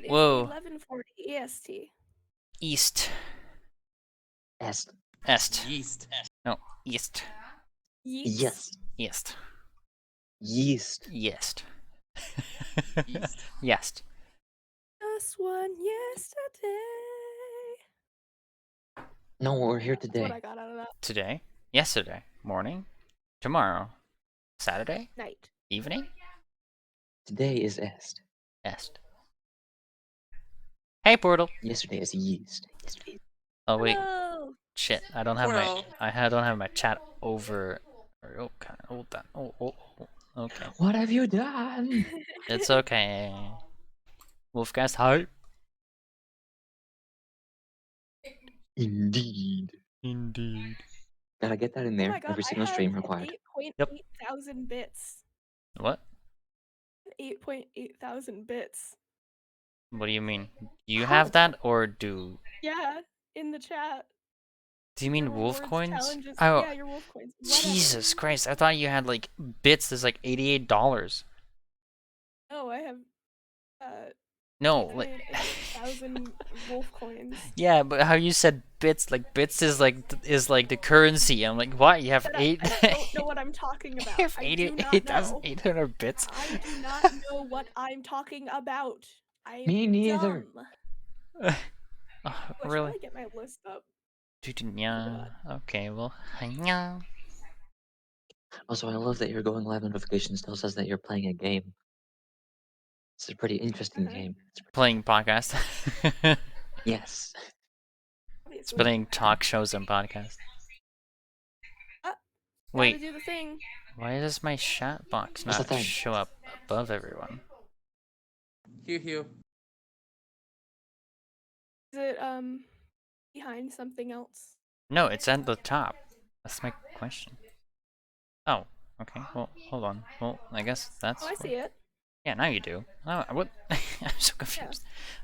Whoa. 11:40 EST. East. Est. Est. Yeast. No, east. Yes. East. Yeast. Yeast. Yeast. Yeast. Just one yesterday. No, we're here That's today. what I got out of that. Today. Yesterday. Morning. Tomorrow. Saturday. Night. Evening. Today is Est. Est. Hey, Portal. Yesterday is yeast. Yesterday. Oh wait. Hello. Shit. I don't have my. Portal. I don't have my chat over. Oh, hold on. Oh. Okay. What have you done? It's okay. WolfCast hype. Indeed. Indeed. Gotta get that in Oh there. my god, Every single I stream have required. 8.8 Yep. thousand bits. What? 8.8 thousand bits. What do you mean? You have that, or do? Yeah, in the chat. Do you mean Your wolf rewards, coins? challenges- Oh, yeah, your wolf coins. Whatever. Jesus Christ! I thought you had like bits. That's like $88. No, I have No, like 8,000 wolf coins. yeah, but how you said bits? Like bits is like the currency. I'm like, what? You have But eight? I don't know what I'm talking about. You have I do not 88,800 bits. I do not know what I'm talking about. I'm Me neither. dumb. Oh, Wait, really? should I get my list up? Yeah. Okay. Well, yeah. Also, I love that your going live notification still says that you're playing a game. It's a pretty interesting game. Playing podcast. Yes. Obviously. Playing talk shows and podcasts. Gotta Wait, do the thing. why does my chat box What's the not thing? show up above everyone? Hugh. Is it behind something else? No, it's at the top. That's my question. Oh, okay. Well, hold on. Well, I guess that's. Oh, I see it. Yeah, now you do. Oh, what? I'm so confused.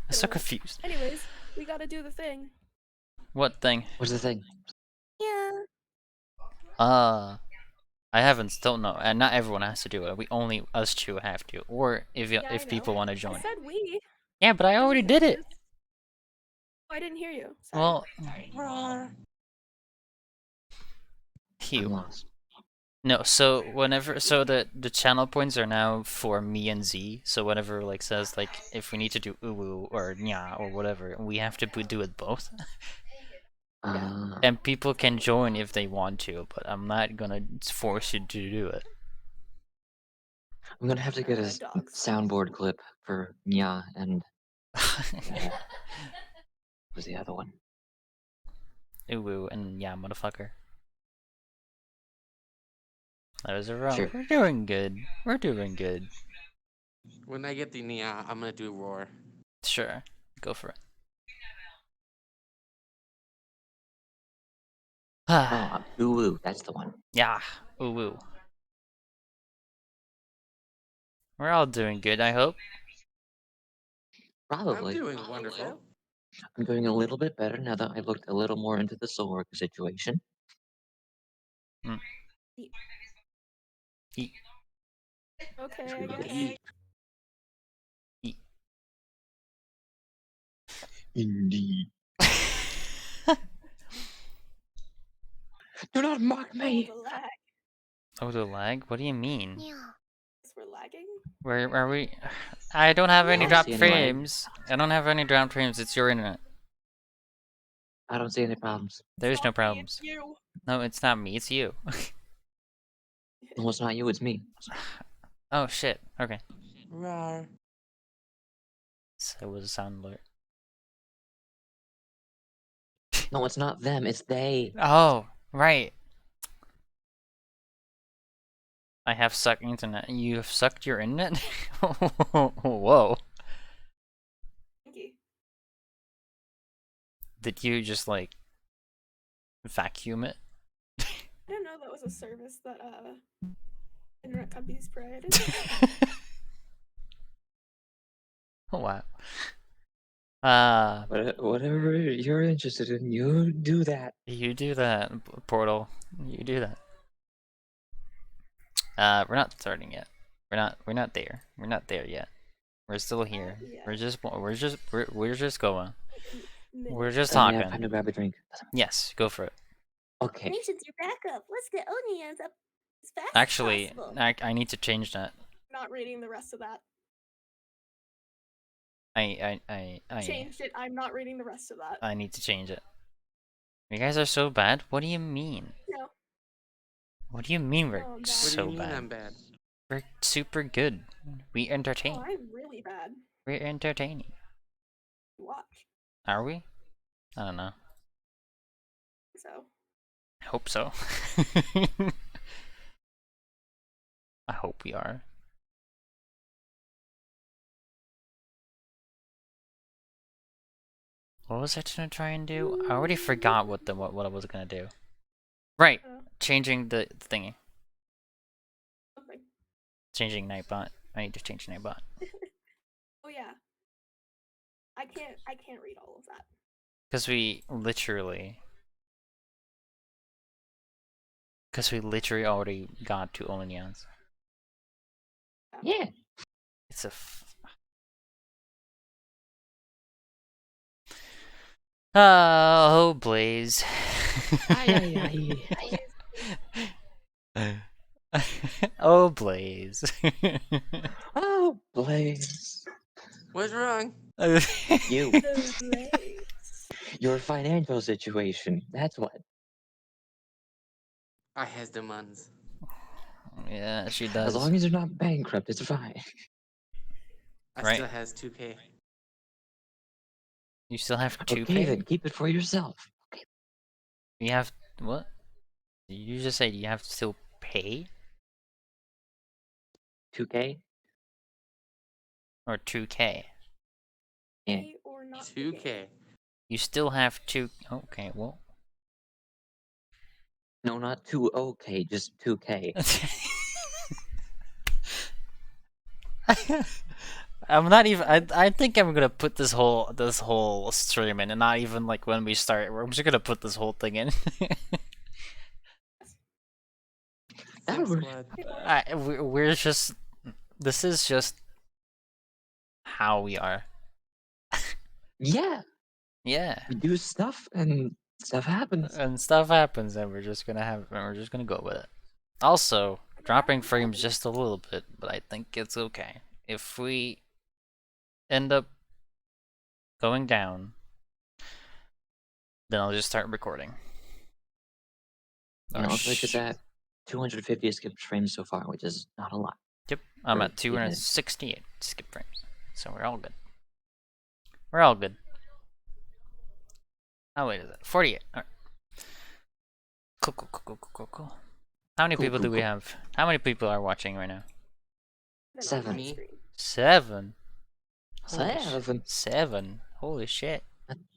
I'm so confused. Anyways, we gotta do the thing. What thing? What's the thing? Yeah. I haven't still no, and not everyone has to do it. We only us two have to, or if Yeah, I if people know. want to I join. said we. Yeah, but I already did it. Oh, I didn't hear you. Sorry. Well, I'm Hugh. lost. No, so the channel points are now for me and Z. So whatever like says like if we need to do uwu or nya or whatever, we have to do it both. And people can join if they want to, but I'm not gonna force you to do it. I'm gonna have to get a soundboard clip for Nya and what was the other one? Uwu and yeah, motherfucker. That was a wrong. Sure. We're doing good. We're doing good. When I get the Nia, I'm gonna do roar. Sure, go for it. Oh, Uwu, that's the one. Yeah, uwu. We're all doing good, I hope. Probably. I'm doing wonderful. I'm doing a little bit better now that I looked a little more into the soul worker situation. Okay, I guess. Indeed. Do not mock Oh, me! the lag. Oh, the lag? What do you mean? Guess we're lagging. Where are we? I don't have any I don't dropped see any lag. frames. I don't have any dropped frames. It's your internet. I don't see any problems. There's no It's problems. you. No, it's not me. It's you. No, it's not you, it's me. Oh shit. Okay. Roar. So it was a sound alert. No, it's not them, it's they. Oh, right. I have sucked internet. You have sucked your internet? Whoa. Thank you. Did you just like vacuum it? I didn't know that was a service that internet companies provided. Oh wow. Whatever you're interested in, you do that. You do that, Portal. You do that. We're not starting yet. We're not there. We're not there yet. We're still here. Yeah. We're just going. We're just Then we have talking. time to grab a drink. Yes, go for it. Okay. Nations, you're back up. Let's get onions up as fast Actually, as possible. I need to change that. Not reading the rest of that. I Changed it. I'm not reading the rest of that. I need to change it. You guys are so bad? What do you mean? No. What do you mean we're No, I'm bad. What so do you mean bad? I'm bad? We're super good. We entertain. Oh, I'm really bad. We're entertaining. Watch. Are we? I don't know. So. I hope so. I hope we are. What was I gonna try and do? I already forgot what I was gonna do. Right, changing the thingy. Okay. Changing Nightbot. I need to change Nightbot. Oh yeah. I can't read all of that. Because we literally already got to Olinians. Yeah. It's a oh, Blaze. Oh, Blaze. Oh, Blaze. What's wrong? You. The Blaze. Your financial situation. That's what. I has demands. Yeah, she As does. long as you're not bankrupt, it's fine. I Right. still has 2K. You still have 2K? Okay, then keep it for yourself. Okay. You have what? Did you just say you have to still pay 2K? or 2K? Yeah. Pay or not 2K. You still have 2. Okay, well. No, not 2OK, just 2K. I'm not even. I think I'm gonna put this whole stream in, and not even like when we start. I'm just gonna put this whole thing in. That Same would- squad. We're just. This is just how we are. Yeah, Yeah, we do stuff and stuff happens. and stuff happens, and we're just gonna go with it. Also, dropping frames just a little bit, but I think it's okay. If we end up going down, then I'll just start recording. You know, looks like it's at 250 skipped frames so far, which is not a lot. Yep, I'm Or at 268 skip frames, so we're all good. We're all good. Oh wait, is it 48? All right. Cool. How many people do we have? How many people are watching right now? Then on my 7. screen. 7. Holy sh- 7. 7. Holy shit.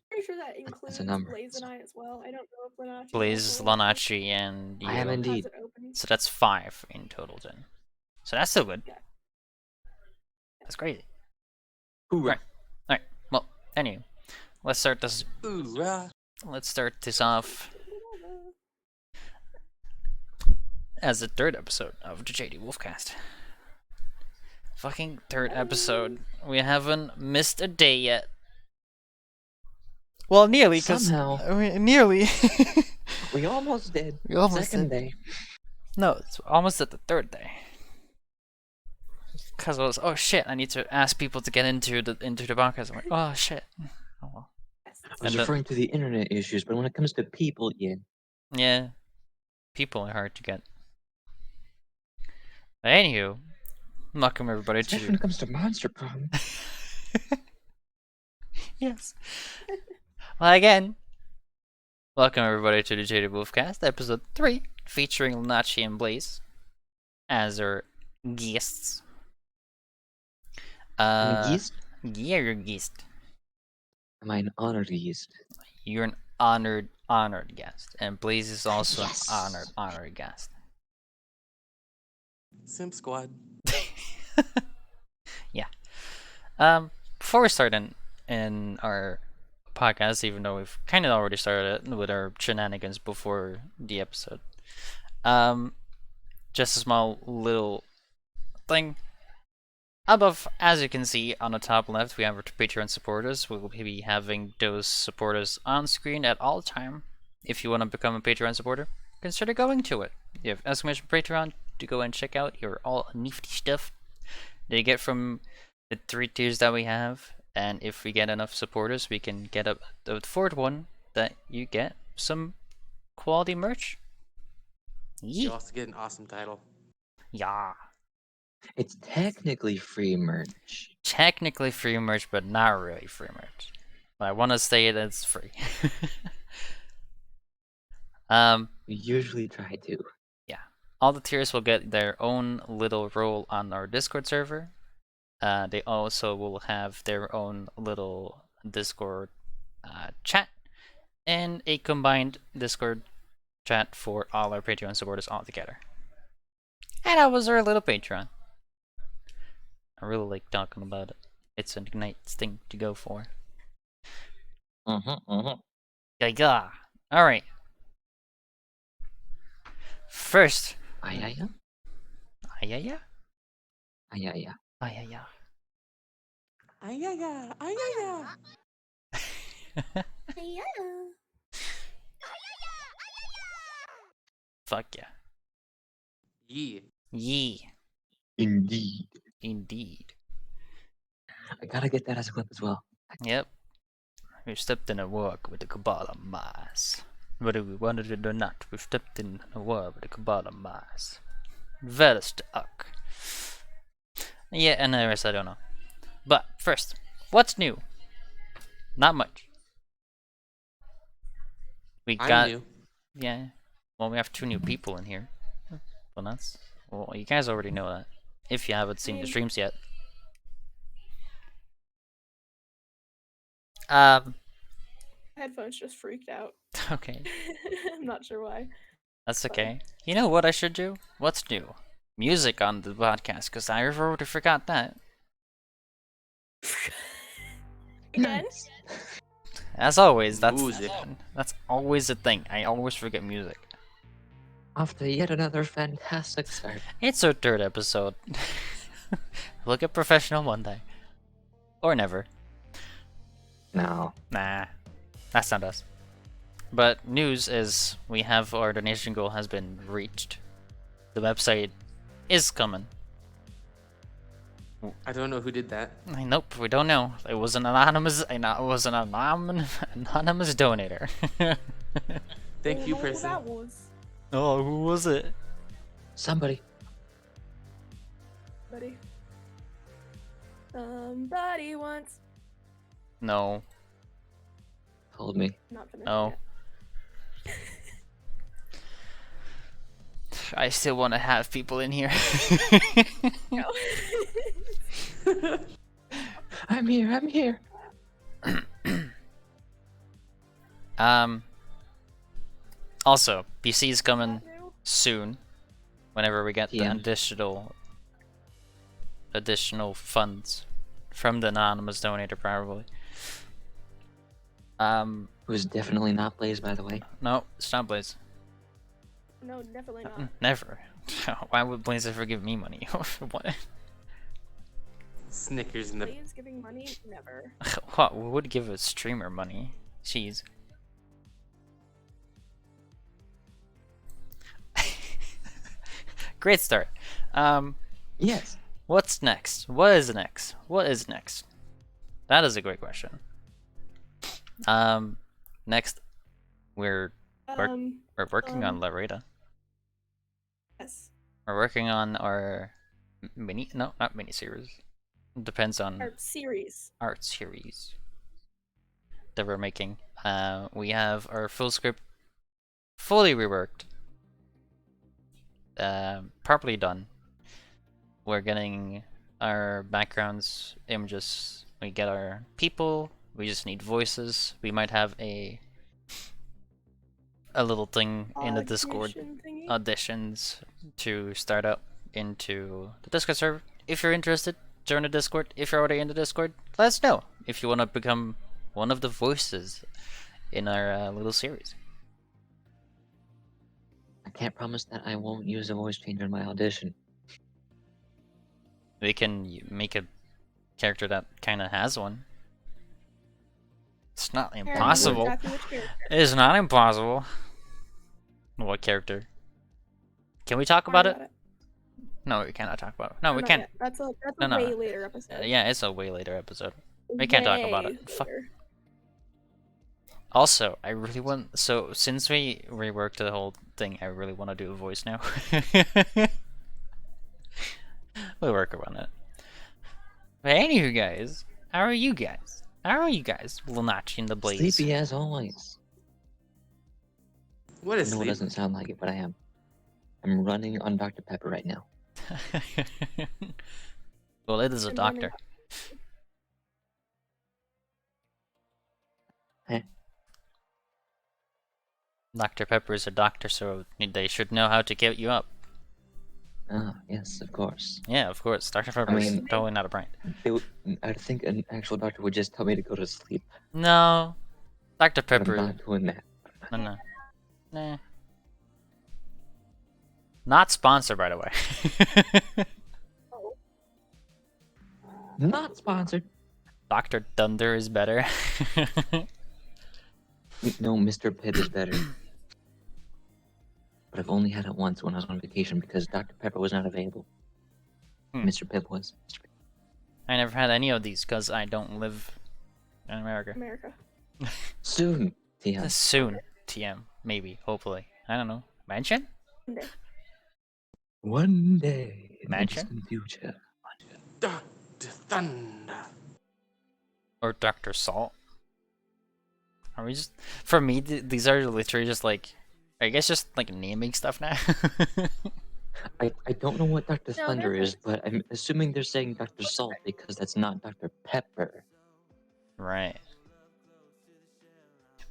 Pretty sure that includes number. Blaze and I as well. I don't know if Lenachi. Blaze, Lenachi, and I am you. indeed. Has it open. So that's 5 in total then. So that's still good. Yeah. That's crazy. Hoorah. Alright, well, anyway. Let's start this Hoorah. off as the 3rd episode of the JDWolfCast. Fucking 3rd episode. We haven't missed a day yet. Well, nearly, because Somehow. nearly. We almost did. We almost Second did. day. No, it's almost at the 3rd day. Because I was, oh shit, I need to ask people to get into the podcast. I'm like, oh shit. Oh well. Yes. I was And referring to the internet issues, but when it comes to people, yeah. Yeah, people are hard to get. But anywho, welcome everybody Especially when to. it comes to Monster Prom. Yes. Well, again, welcome everybody to the JDWolfCast, episode 3, featuring Lenachi and Blaze as our guests. I'm a geist. Yeah, you're a guest. Am I an honored geist? You're an honored guest, and Blaze is also Yes. an honored guest. Sim squad. Yeah. Before we start in our podcast, even though we've kind of already started it with our shenanigans before the episode, just a small little thing. Above, as you can see on the top left, we have our Patreon supporters. We will be having those supporters on screen at all time. If you want to become a Patreon supporter, consider going to it. You have exclamation Patreon to go and check out your all nifty stuff that you get from the 3 tiers that we have. And if we get enough supporters, we can get up the 4th one that you get some quality merch. You Yee. also get an awesome title. Yeah. It's technically free merch. Technically free merch, but not really free merch. But I want to say it as free. We usually try to. All the tiers will get their own little role on our Discord server. They also will have their own little Discord chat and a combined Discord chat for all our Patreon supporters all together. And that was our little Patreon. I really like talking about it. It's a nice thing to go for. Yeah. Alright. First. Ayaya? Ayaya? Ayaya. Ayaya. Ayaya, ayaya. Yeah. Fuck yeah. Yeah. Yee. Indeed. Indeed. I gotta get that as a clip as well. Yep. We stepped in a walk with the cabal of mice. Whether we wanted it or not, we stepped in a war with the cabal of mice. Very stuck. Yeah, and the rest I don't know. But first, what's new? Not much. We I'm got new. yeah. Well, we have 2 new people in here. Well, that's well, you guys already know that. If you haven't seen the streams yet. Headphones just freaked out. Okay. I'm not sure why. That's okay. You know what I should do? What's new? Music on the podcast, because I already forgot that. Again? Nice. As always, Music. that's always a thing. I always forget music. Off to yet another fantastic start. It's our 3rd episode. Look at professional one day. Or never. No. Nah. That's not us. But news is we have our donation goal has been reached. The website is coming. I don't know who did that. Nope, we don't know. It was an anonymous anonymous donator. Thank you, Who person. that was, Oh, who was it? Somebody. buddy. Somebody once. No. Told me. Not finished No. I still want to have people in here. yet. I'm here. I'm here. Also, PC is coming No. soon. Whenever we get the Yeah. additional funds from the anonymous donator, probably. Who's definitely not Blaze, by the way. No, it's not Blaze. No, definitely not. Never. Why would Blaze ever give me money? What? Snickers in the. Please giving money? Never. What? We would give a streamer money. Jeez. Great start. Yes. What's next? What is next? What is next? That is a great question. Next, we're working on Larita. Yes. We're working on our not mini series. Depends on Our series. art series that we're making. We have our full script fully reworked, properly done. We're getting our backgrounds, images. We get our people. We just need voices. We might have a little thing in the Discord, Audition thingy? auditions to start up into the Discord server. If you're interested, join the Discord. If you're already in the Discord, let us know if you want to become one of the voices in our little series. I can't promise that I won't use a voice changer in my audition. We can make a character that kind of has one. It's not I remember impossible. exactly which character. It is not impossible. What character? Can we talk about it? No, we cannot talk about it. No, we not can't. yet. That's a No. way later episode. Yeah, it's a way later episode. We can't talk about it. Way Fuck. later. Also, I really want. So since we reworked the whole thing, I really want to do a voice now. We'll work on it. But anywho, guys, how are you guys? How are you guys? Lenachi and the Blaze. Sleepy as always. What is No, it sleep? doesn't sound like it, but I am. I'm running on Dr. Pepper right now. Well, it is a I'm doctor. Heh. Dr. Pepper is a doctor, so they should know how to get you up. Ah, yes, of course. Yeah, of course. Dr. Pepper is mean- totally not a brand. I think an actual doctor would just tell me to go to sleep. No. Dr. But I'm Pepper. not doing that. No. Nah. Not sponsored, by the way. Not sponsored. Dr. Thunder is better. No, Mr. Pibb is better. But I've only had it once when I was on vacation because Dr. Pepper was not available. Hmm. Mr. Pibb was. I never had any of these because I don't live in America. America. Soon. Yeah. Soon. TM. Maybe. Hopefully. I don't know. Mansion? Someday. One day in the Mansion? distant future. Dr. Thunder. Or Dr. Salt? Are we just... For me, these are literally just like... I guess just like naming stuff now. I don't know what Dr. No, Thunder they're is, but I'm assuming they're saying Dr. Salt because that's not Dr. Pepper. Right.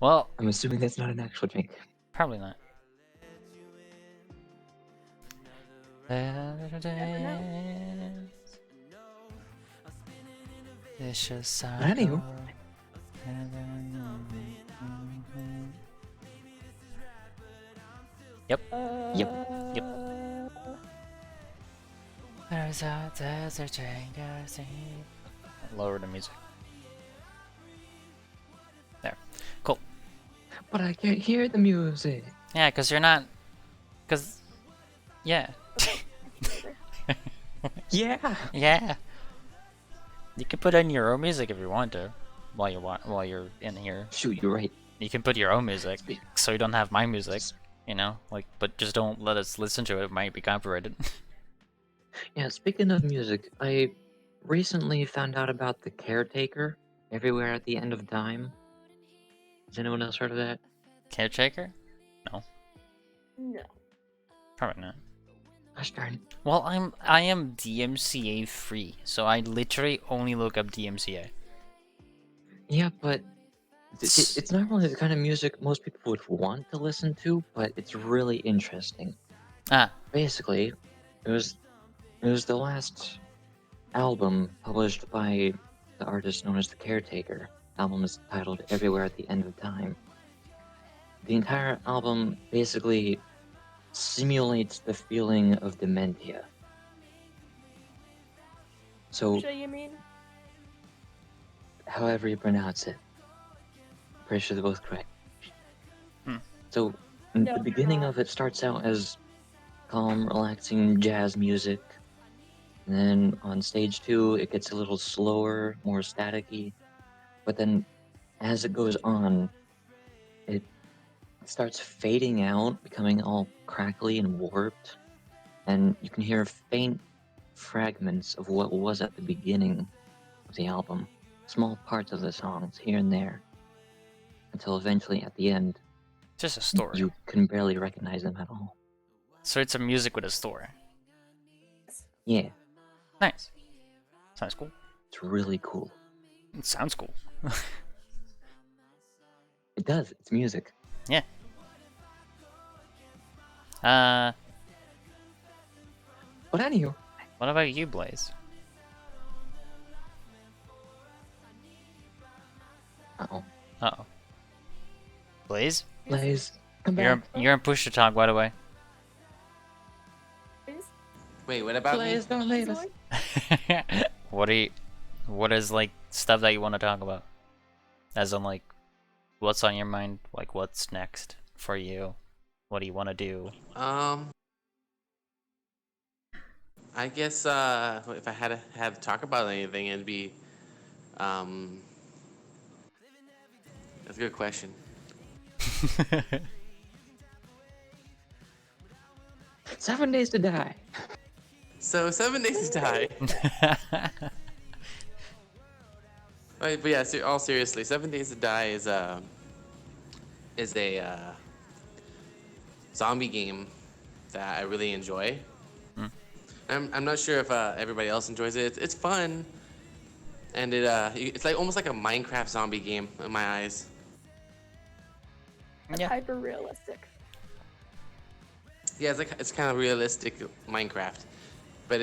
Well, I'm assuming that's not an actual drink. probably not. Vicious Anywho. Yep. Yep. Lower the music. There. Cool. But I can't hear the music. Yeah, because you're not... Because... Yeah. Yeah. Yeah. You can put in your own music if you want to. While you're in here. Shoot, you're right. You can put your own music. So you don't have my music. You know? Like, but just don't let us listen to it. It might be copyrighted. Yeah, speaking of music, I recently found out about the Caretaker everywhere at the end of time. Has anyone else heard of that? Caretaker? No. Probably not. Gosh darn. Well, I am DMCA free, so I literally only look up DMCA. Yeah, but it's not really the kind of music most people would want to listen to, but it's really interesting. Ah, Basically, it was the last album published by the artist known as the Caretaker. The album is titled Everywhere at the End of Time. The entire album basically simulates the feeling of dementia. So, Sure you mean? however you pronounce it. Pretty sure they're both correct. Hmm. So, No, the they're beginning not. of it starts out as calm, relaxing jazz music. And then on stage 2, it gets a little slower, more staticky. But then, as it goes on, it starts fading out, becoming all crackly and warped. And you can hear faint fragments of what was at the beginning of the album. Small parts of the songs here and there. Until eventually, at the end, just a story. you can barely recognize them at all. So it's a music with a story. Yeah, Nice. Sounds cool. it's really cool. It sounds cool. It does, it's music. Yeah. But anywho, What about you, Blaze? uh-oh. Uh-oh. Blaze? Blaze, come You're back. you're in push to talk, by the way. Please? Wait, what about me? BlaizeLotas. What is like stuff that you want to talk about? As in like, what's on your mind? Like, what's next for you? What do you want to do? I guess if I had to talk about anything, it'd be that's a good question. 7 Days to Die. So 7 Days to Die. Right, but yeah, all seriously, 7 Days to Die is a zombie game that I really enjoy. I'm not sure if everybody else enjoys it. It's fun, and it's like almost like a Minecraft zombie game in my eyes. It's Yeah. hyper realistic. Yeah, it's kind of realistic Minecraft, but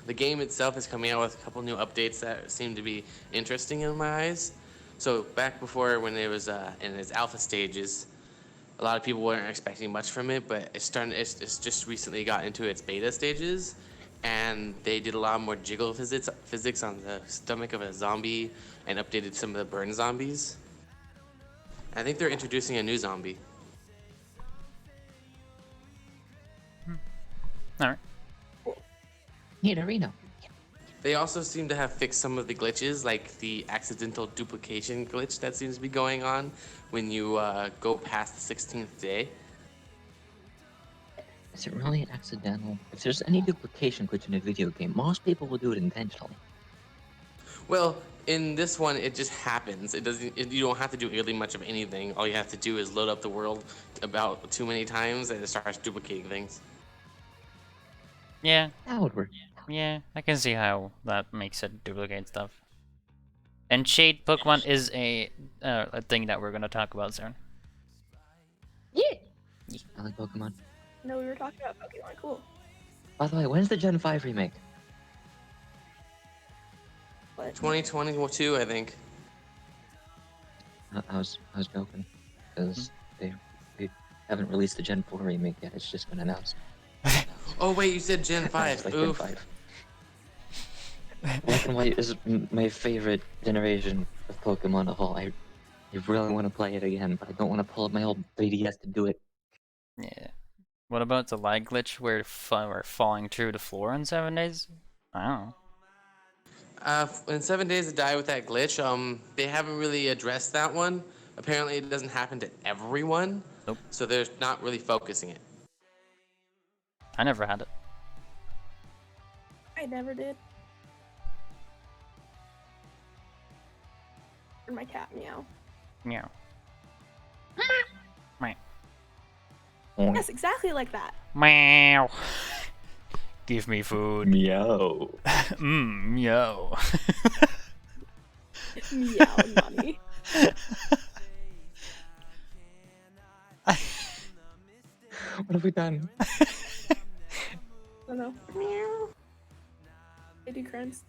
the game itself is coming out with a couple new updates that seem to be interesting in my eyes. So back before when it was in its alpha stages, a lot of people weren't expecting much from it, but it's just recently got into its beta stages, and they did a lot more jiggle physics on the stomach of a zombie and updated some of the burn zombies. I think they're introducing a new zombie. All right. Need Reno. They also seem to have fixed some of the glitches, like the accidental duplication glitch that seems to be going on when you go past the 16th day. Is it really accidental? If there's any duplication glitch in a video game, most people will do it intentionally. Well, in this one, it just happens. You don't have to do really much of anything. All you have to do is load up the world about too many times, and it starts duplicating things. Yeah. That would work. Yeah, I can see how that makes it duplicate stuff. And Shade Pokemon is a thing that we're gonna talk about soon. Yeah. I like Pokemon. No, we were talking about Pokemon. Cool. By the way, when's the Gen 5 remake? But 2022, I think. I was joking, because they haven't released the Gen 4 remake yet. It's just been announced. Oh wait, you said Gen 5. Like Oof. Gen 5. Black and White is my favorite generation of Pokemon of all. I really want to play it again, but I don't want to pull up my old 3DS to do it. Yeah. What about the lag glitch where we're falling through the floor in 7 days? I don't know. In 7 Days to Die with that glitch, they haven't really addressed that one. Apparently, it doesn't happen to everyone. Nope. So they're not really focusing it. I never had it. I never did. Or my cat meow. Meow. Meow. Yes, exactly like that. Meow. Give me food. Meow. Meow. Meow, mommy. What have we done? I don't know. Meow. They do crimes.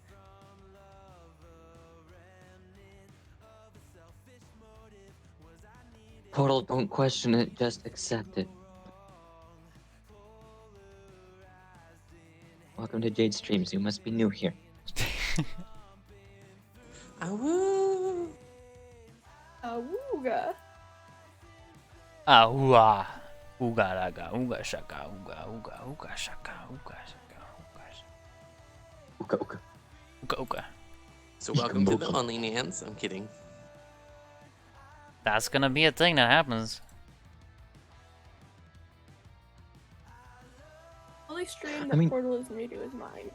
Portal, don't question it, just accept it. Welcome to Jade Streams, you must be new here. Awoo! Awooga. Ooga raga, ooga shaka, ooga shaka, ooga shaka, Uka uka. ooga. So welcome to the Only Nans. I'm kidding. That's gonna be a thing that happens. Only stream I that mean- Portal is new to is mine.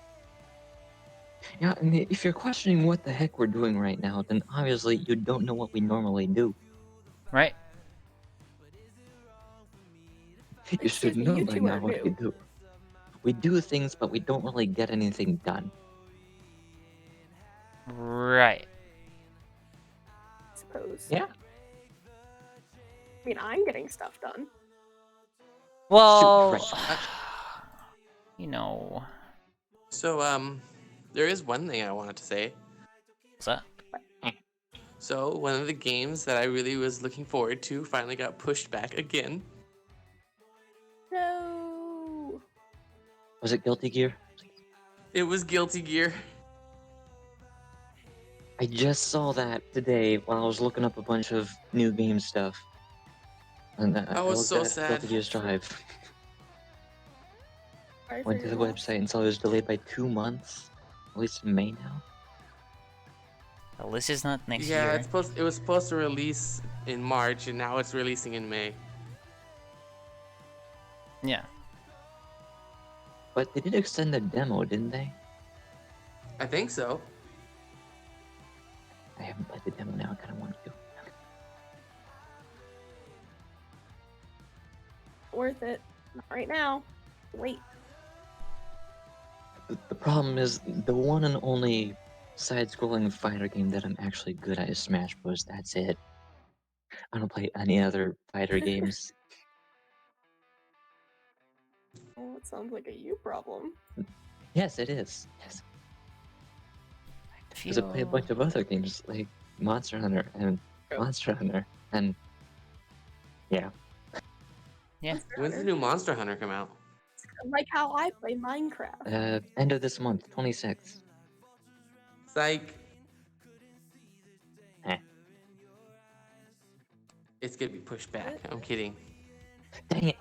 Yeah, and if you're questioning what the heck we're doing right now, then obviously you don't know what we normally do. Right? You Excuse should me, know you by two now are what we new. do. We do things, but we don't really get anything done. Right. I suppose. Yeah. I mean, I'm getting stuff done. Well, Shoot, you know, So there is one thing I wanted to say. what's that? So one of the games that I really was looking forward to finally got pushed back again. No. Was it Guilty Gear? It was Guilty Gear. I just saw that today while I was looking up a bunch of new game stuff. And I I was looked so at sad. Guilty Gear's Drive. Sorry for Went to your the loss. website and saw it was delayed by 2 months. At least in May now. Well, this is not next Yeah, year. it was supposed to release in March, and now it's releasing in May. Yeah. But they did extend the demo, didn't they? I think so. I haven't played the demo now. I kind of want to. Worth it. Not right now. Wait. The problem is the one and only side-scrolling fighter game that I'm actually good at is Smash Bros. That's it. I don't play any other fighter games. Oh, it sounds like a you problem. Yes, it is. Yes, because I play a bunch of other games like Monster Hunter and Oh. Monster Hunter and yeah. Yeah. Monster When's the Hunter. new Monster Hunter come out? Like how I play Minecraft. End of this month, 26th. Psych. Eh. It's gonna be pushed back. I'm kidding. Dang it.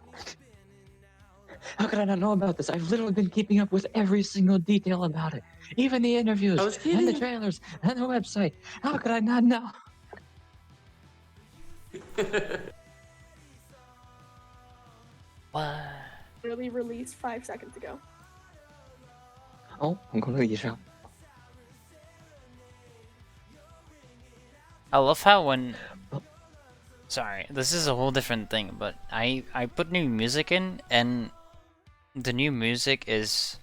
How could I not know about this? I've literally been keeping up with every single detail about it. Even the interviews, I was and the kidding. trailers, and the website. How could I not know? What? Really released 5 seconds ago. Oh, I'm going to the shop. I love how when... Sorry, this is a whole different thing, but I put new music in, and the new music is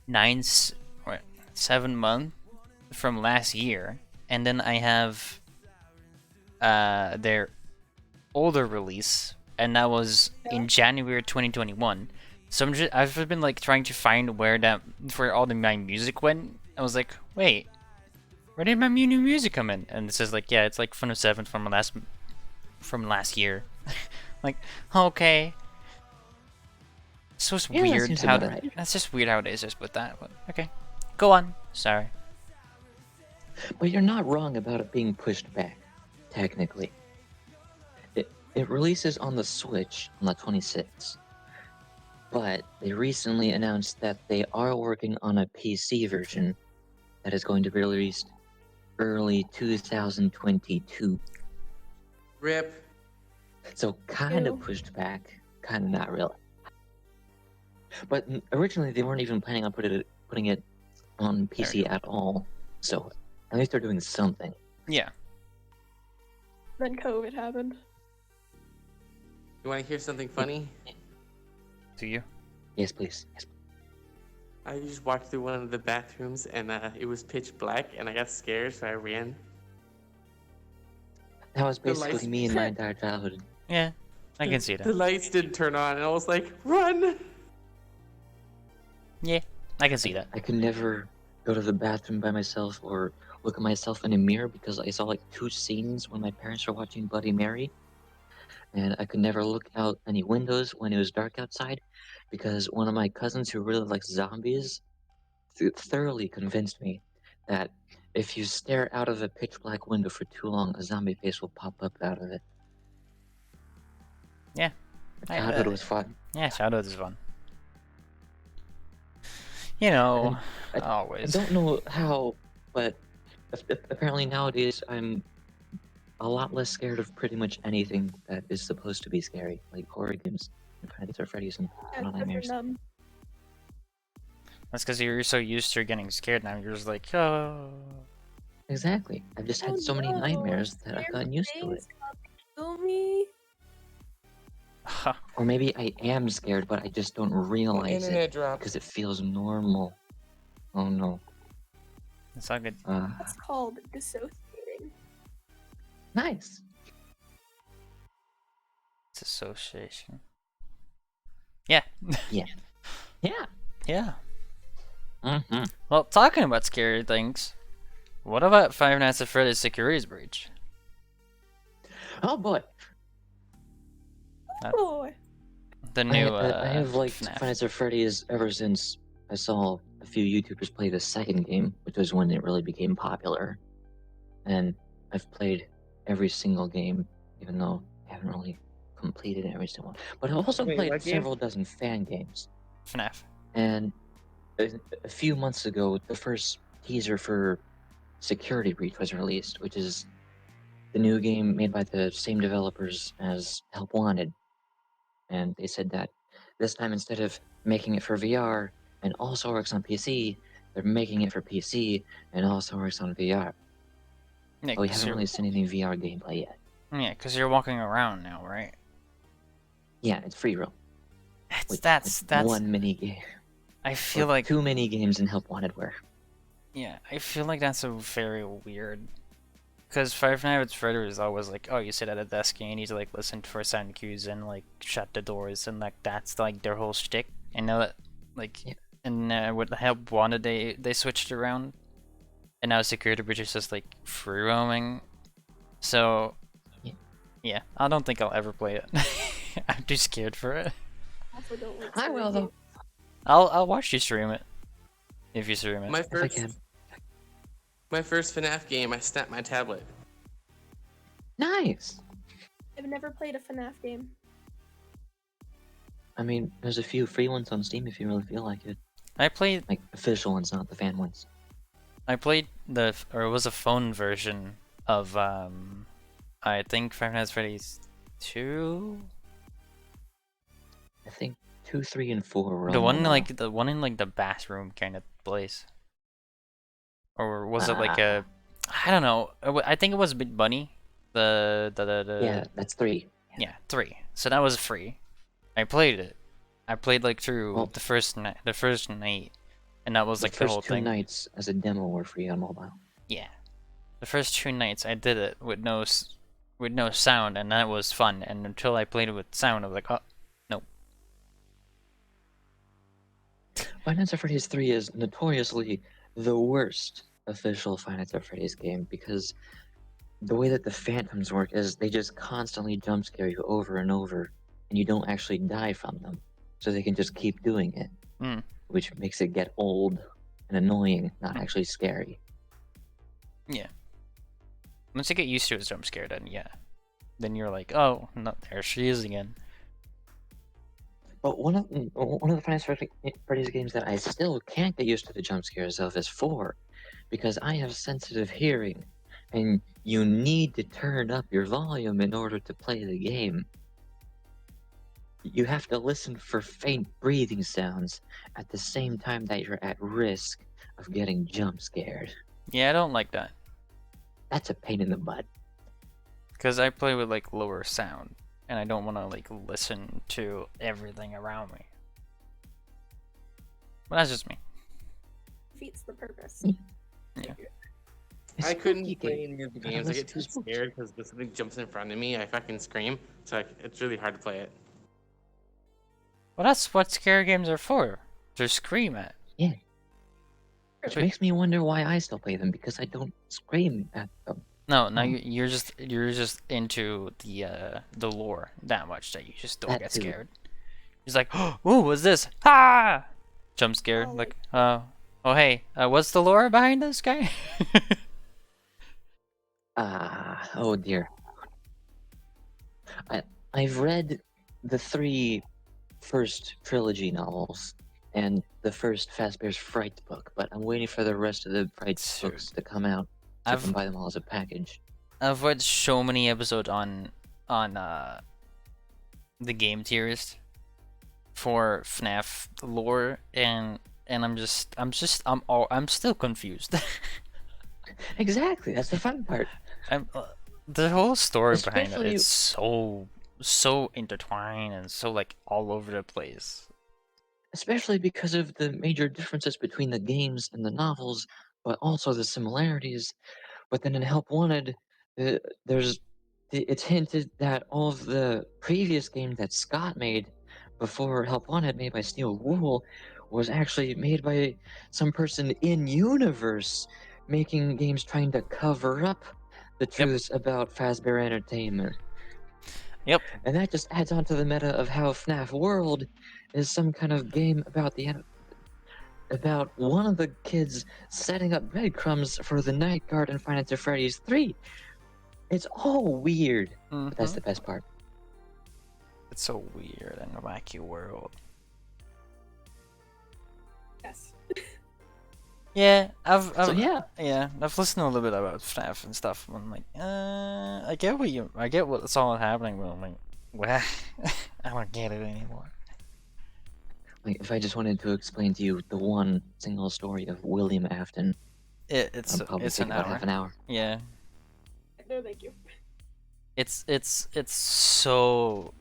7 months from last year, and then I have their older release, and that was in January 2021. So I've been like trying to find where all my music went. I was like, wait, where did my new music come in? And it says like, yeah, it's like from the 7th from last year. Like, okay. It's just Yeah, that weird seems how about right. that's just weird how it is just with that. But okay, go on. Sorry. But you're not wrong about it being pushed back, technically. It releases on the Switch on the 26th. But they recently announced that they are working on a PC version that is going to be released early 2022. Rip. So kind Ew. of pushed back, kind of not really. But originally they weren't even planning on putting it on PC at all. So at least they're doing something. Yeah. Then COVID happened. You want to hear something funny? Do you? Yes, please. Yes. I just walked through one of the bathrooms and it was pitch black and I got scared, so I ran. That was The lights- basically me in my entire childhood. Yeah, I can see The that. lights didn't turn on and I was like, run! Yeah, I can see that. I could never go to the bathroom by myself or look at myself in a mirror because I saw like 2 scenes when my parents were watching Bloody Mary. And I could never look out any windows when it was dark outside because one of my cousins who really likes zombies thoroughly convinced me that if you stare out of a pitch black window for too long, a zombie face will pop up out of it. Yeah. Childhood was fun. Yeah, Shadows is fun. You know, I always. don't know how, but apparently nowadays I'm a lot less scared of pretty much anything that is supposed to be scary, like horror games, Friday or Freddy's, and Yeah, Little Nightmares. That's because you're so used to getting scared now. You're just like, oh. Exactly. I've just had so many nightmares that I've gotten used to it. Kill me. Or maybe I am scared, but I just don't realize Internet it dropped. because it feels normal. Oh no. It's all good. That's called dissociating. Nice. It's association. Yeah. Yeah. Yeah. Yeah. Mm-hmm. Well, talking about scary things, what about Five Nights at Freddy's Securities Breach? Oh boy. Oh, The new I have liked FNAF. Five Nights at Freddy's ever since I saw a few YouTubers play the second game, which was when it really became popular. And I've played every single game, even though I haven't really completed every single one. But I've also Wait, played what game? several dozen fan games. FNAF. And a few months ago, the first teaser for Security Breach was released, which is the new game made by the same developers as Help Wanted. And they said that this time, instead of making it for VR and also works on PC, they're making it for PC and also works on VR. Yeah, But we 'cause haven't you're, really seen any VR gameplay yet. yeah, 'cause you're walking around now, right? Yeah, it's free roam. That's one mini game. I feel like too many games in Help Wanted were. yeah, I feel like that's a very weird. Because Five Nights at Freddy's is always like, oh, you sit at a desk and you need to like listen for sound cues and like shut the doors and like that's like their whole shtick. I know that like Yeah. and with the Help Wanted they switched around, and now Security Breach is just like free roaming. So yeah, I don't think I'll ever play it. I'm too scared for it. Also don't like I scary will, though. games. I'll watch you stream it if you stream it. My If I first, can. my first FNAF game, I snapped my tablet. Nice! I've never played a FNAF game. I mean, there's a few free ones on Steam if you really feel like it. I played Like, official ones, not the fan ones. or it was a phone version of I think Five Nights at Freddy's 2. I think 2, 3, and 4 were The on one mobile. like the one in like the bathroom kind of place, or was it like a? I don't know. I think it was Big Bunny. The Yeah, that's 3. yeah 3. So that was free. I played it. I played like through Well, the first night, and that was The like the first whole 2 thing. nights as a demo were free on mobile. Yeah, the first 2 nights I did it with no sound, and that was fun. And until I played it with sound, I was like, oh no. Five Nights at Freddy's 3 is notoriously the worst official Five Nights at Freddy's game because the way that the phantoms work is they just constantly jump scare you over and over, and you don't actually die from them. So they can just keep doing it, Mm. which makes it get old and annoying, not actually scary. Yeah. Once you get used to a jump scare, then yeah, then you're like, oh no, there she is again. But one of the Five Nights at Freddy's games that I still can't get used to the jump scares of is 4, because I have sensitive hearing, and you need to turn up your volume in order to play the game. You have to listen for faint breathing sounds at the same time that you're at risk of getting jump scared. Yeah, I don't like that. That's a pain in the butt. Because I play with like lower sound, and I don't want to like listen to everything around me. But that's just me. Defeats the purpose. Yeah. It's I couldn't spooky play game. any of the Gotta games. I listen get to too spooks. scared because if something jumps in front of me, I fucking scream. So it's really hard to play it. Well, that's what scary games are for. To scream at. Which makes me wonder why I still play them, because I don't scream at them. No, now Oh. you're just into the lore that much that you just don't That get too. scared. He's like, oh, what's this? Ah! Jump scare. Oh, Like, oh hey, what's the lore behind this guy? Oh dear. I've read the 3 first trilogy novels and the first Fazbear's Fright book, but I'm waiting for the rest of the Fright Dude. books to come out so I I've- can buy them all as a package. I've watched so many episodes on the game tiers for FNAF lore, and I'm still confused. Exactly, that's the fun part. The whole story behind it Especially- is so intertwined and so like all over the place. Especially because of the major differences between the games and the novels, but also the similarities. But then in Help Wanted, it's hinted that all of the previous games that Scott made before Help Wanted, made by Steel Wool, was actually made by some person in universe, making games trying to cover up the truths about Fazbear Entertainment. Yep. And that just adds on to the meta of how FNAF World is some kind of game about about one of the kids setting up breadcrumbs for the night guard in Five Nights at Freddy's 3. It's all weird, but that's Mhm. the best part. It's so weird and a wacky world. Yes. Yeah, I've So yeah, I've listened a little bit about FNAF and stuff. And I'm like, I get what's all happening, but I'm like, well, I don't get it anymore. like if I just wanted to explain to you the one single story of William Afton, It's I'd probably it's take an about hour. half an hour. Yeah, No, thank you. it's so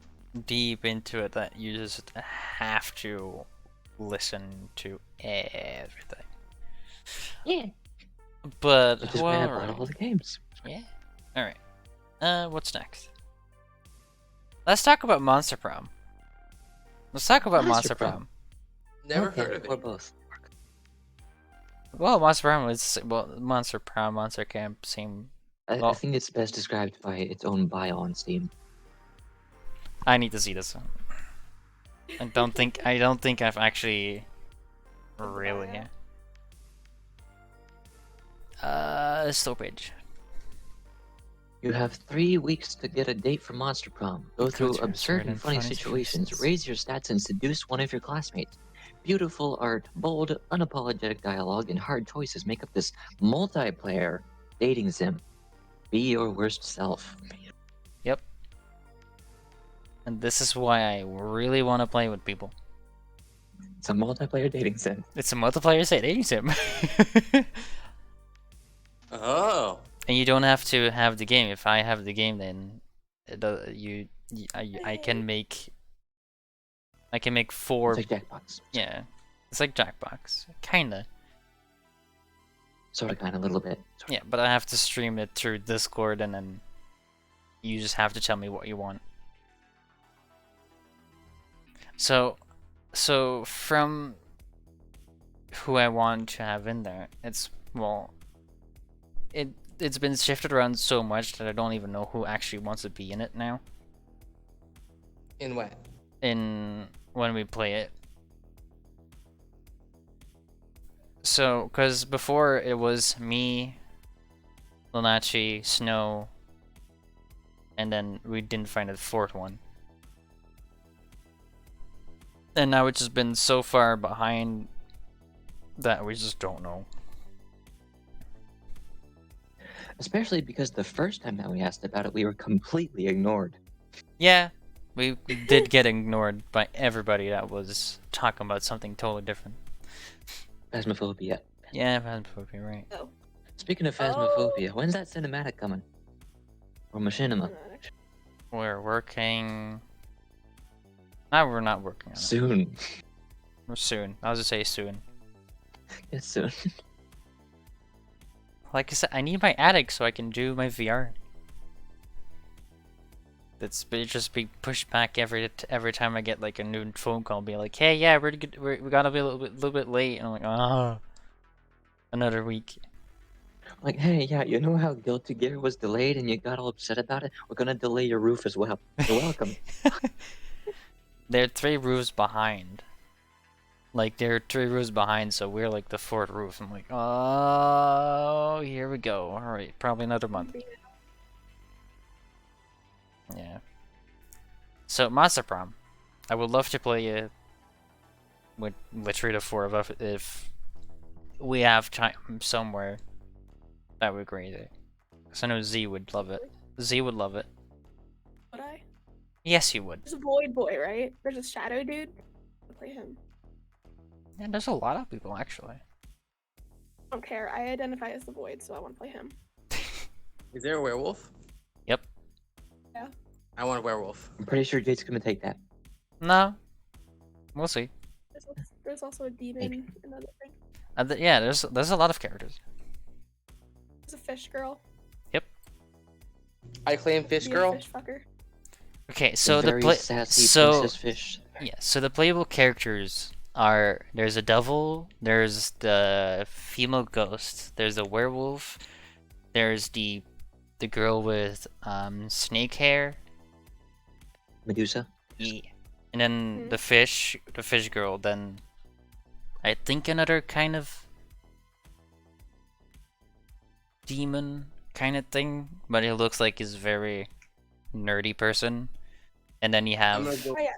deep into it that you just have to listen to everything. Yeah. But Which is why I bought alright. all the games. Yeah. Alright. What's next? Let's talk about Monster Prom. Let's talk about Monster Monster Prom. Prom. Never Okay, heard of or it. both. Well, Monster Prom was Monster Prom, Monster Camp, same. I Well- think it's best described by its own bio on Steam. I need to see this one. I don't think I've actually really. Still page. You have 3 weeks to get a date for Monster Prom. Go through Culture, absurd absurd and funny situations, situations. raise your stats, and seduce one of your classmates. Beautiful art, bold, unapologetic dialogue, and hard choices make up this multiplayer dating sim. Be your worst self. Yep. And this is why I really want to play with people. It's a multiplayer dating sim. It's a multiplayer dating sim. Oh. And you don't have to have the game. If I have the game, then I can make 4. It's like Jackbox. Yeah, it's like Jackbox, kinda. Sort of, kind of, a little bit. Yeah, but I have to stream it through Discord, and then you just have to tell me what you want. So from who I want to have in there, it's it's been shifted around so much that I don't even know who actually wants to be in it now. In what? In when we play it. So, because before it was me, Lenachi, Snow, and then we didn't find a 4th one. And now it's just been so far behind that we just don't know. Especially because the first time that we asked about it, we were completely ignored. Yeah, we did get ignored by everybody that was talking about something totally different. Phasmophobia. Yeah, Phasmophobia, right. Oh. Speaking of Phasmophobia, when's that cinematic coming? Or Machinima? We're working... No, we're not working on it. Soon. We're soon. I'll just say soon. Yes, soon. Like I said, I need my attic so I can do my VR. That's just be pushed back every time I get like a new phone call, be like, "Hey, yeah, we gotta be a little bit late," and I'm like, "Ah, another week." Like, hey, yeah, you know how Guilty Gear was delayed and you got all upset about it? We're gonna delay your roof as well. You're welcome. They're 3 roofs behind. Like they're 3 roofs behind, so we're like the 4th roof. I'm like, oh, here we go. All right, probably another month. Yeah. So Monster Prom, I would love to play it with literally the 4 of us if we have time somewhere. That would be crazy. Cause I know Z would love it. Z would love it. Would I? Yes, you would. There's a Void Boy, right? There's a Shadow Dude. I'll play him. Yeah, there's a lot of people actually. I don't care. I identify as the Void, so I want to play him. Is there a werewolf? Yep. Yeah. I want a werewolf. I'm pretty sure Jade's gonna take that. No. We'll see. There's also a demon. Another thing. Yeah, there's a lot of characters. There's a fish girl. I claim fish Be a girl. Fish fucker. Okay, so the very sassy princess fish. yeah, so the playable characters are there's a devil, there's the female ghost, there's a werewolf, there's the girl with snake hair, Medusa. Yeah. And then the fish girl, then I think another kind of demon kind of thing, but it looks like he's very nerdy person. And then you I'm have gonna go. Oh, yeah.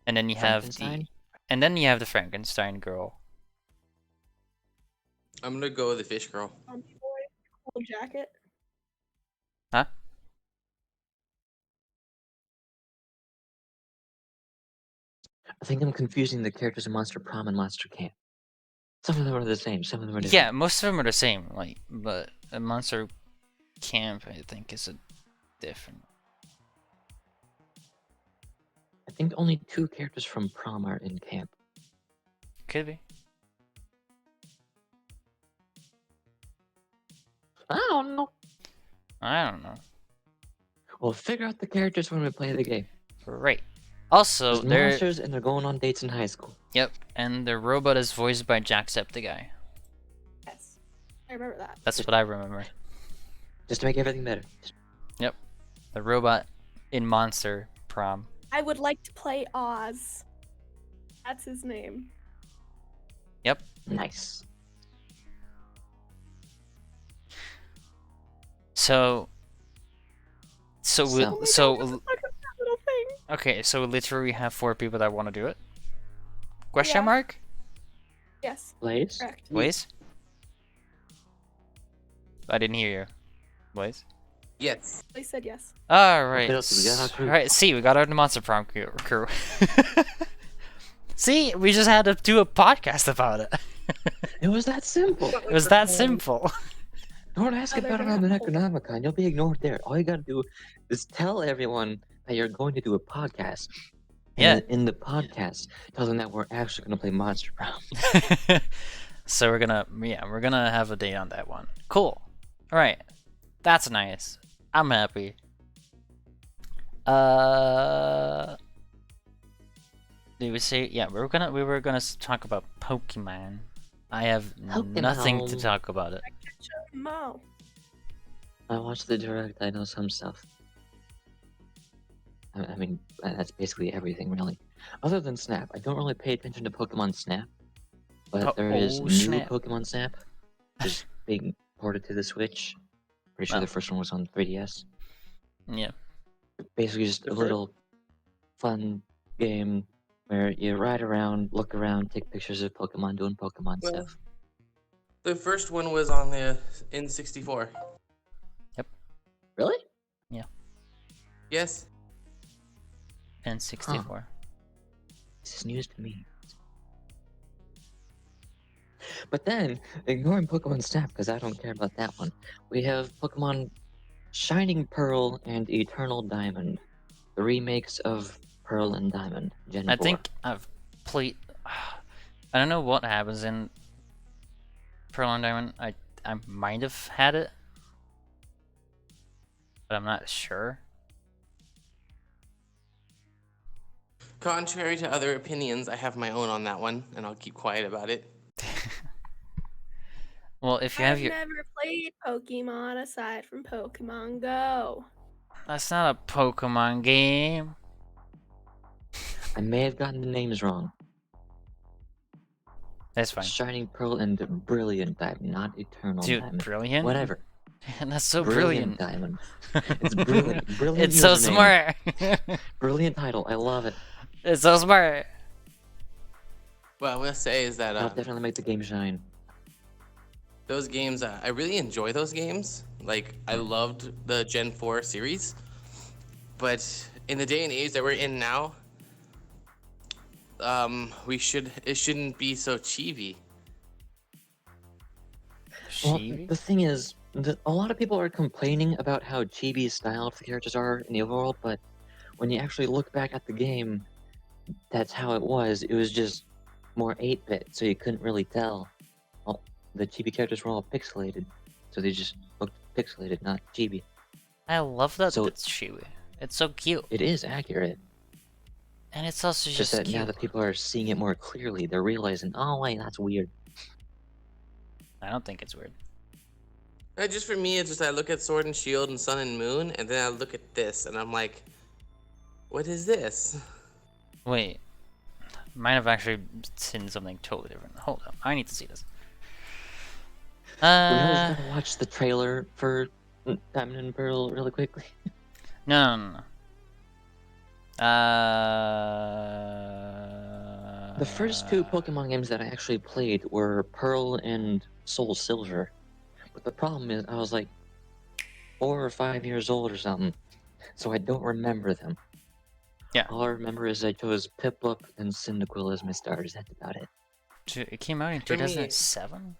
and then you have the Frankenstein? and then you have the Frankenstein girl. I'm gonna go with the fish girl. Zombie boy, cool jacket. Huh? I think I'm confusing the characters in Monster Prom and Monster Camp. Some of them are the same, some of them are different. Yeah, most of them are the same, like, but a Monster Camp I think is a different. I think only 2 characters from Prom are in camp. Could be. I don't know. I don't know. We'll figure out the characters when we play the game. Right. Also, There's they're monsters and they're going on dates in high school. yep, and the robot is voiced by Jacksepticeye. Yes. I remember that. That's what I remember. Just to make everything better. Yep, the robot in Monster Prom. I would like to play Oz. That's his name. Yep. Nice. So So- Oh my God, let's so talk about that little thing. okay, so literally we have 4 people that want to do it. Question Yeah. mark? Yes, Blaze? correct. Blaze? I didn't hear you. Blaze? Yes. They said yes. Alright. What else we got our crew? Alright, see, we got our Monster Prom crew. See, we just had to do a podcast about it. It was that simple. It was that simple. Don't ask Now they're about it gonna on have the Necronomicon. You'll be ignored there. All you gotta do is tell everyone that you're going to do a podcast. And Yeah. then in the podcast, tell them that we're actually gonna play Monster Prom. So we're gonna have a date on that one. Cool. Alright. That's nice. I'm happy. Did we say we were gonna talk about Pokemon. I have nothing to Pokemon. talk about it. Mo. I watched the direct. I know some stuff. I mean, that's basically everything, really. Other than Snap, I don't really pay attention to Pokemon Snap, but there is new Snap. Pokemon Snap, just being ported to the Switch. Pretty sure Wow. the first one was on 3DS. Yeah. Basically, just The a first- little fun game where you ride around, look around, take pictures of Pokemon, doing Pokemon Well, stuff. The first one was on the N64. Really? Yes. And 64. This is news to me. But then, ignoring Pokemon Snap, because I don't care about that one, we have Pokemon Shining Pearl and Eternal Diamond, the remakes of Pearl and Diamond, Gen I 4. think I've played. I don't know what happens in Pearl and Diamond. I might have had it, but I'm not sure. Contrary to other opinions, I have my own on that one, and I'll keep quiet about it. Well, if you have I've your, never played Pokemon aside from Pokemon Go. that's not a Pokemon game. I may have gotten the names wrong. That's fine, Shining Pearl and Brilliant Diamond, not Eternal dude. Diamond. Brilliant. Whatever. That's so brilliant. Diamond. It's brilliant. Brilliant. It's so username. smart. Brilliant title. I love it. It's so smart. What I will say is that That'll definitely make the game shine. those games, I really enjoy those games. Like, I loved the Gen 4 series. But in the day and age that we're in now, it shouldn't be so chibi. Well, Chibi? the thing is, a lot of people are complaining about how chibi styled the characters are in the overworld, but when you actually look back at the game, that's how it was. It was just more 8-bit, so you couldn't really tell. Well, the chibi characters were all pixelated, so they just looked pixelated, not chibi. I love that So- it's Chibi. It's so cute, It is accurate, and it's also just just that cute. now that people are seeing it more clearly, they're realizing, oh wait, that's weird. I don't think it's weird. Just for me, it's just I look at Sword and Shield and Sun and Moon, and then I look at this, and I'm like, What is this? Wait, might have actually seen something totally different. Hold up, I need to see this. We always gotta watch the trailer for Diamond and Pearl really quickly. No. The first two Pokemon games that I actually played were Pearl and Soul Silver. But the problem is, I was like 4 or 5 years old or something, so I don't remember them. Yeah. All I remember is I chose Piplup and Cyndaquil as my starters. That's about it. It came out in For me- 2007?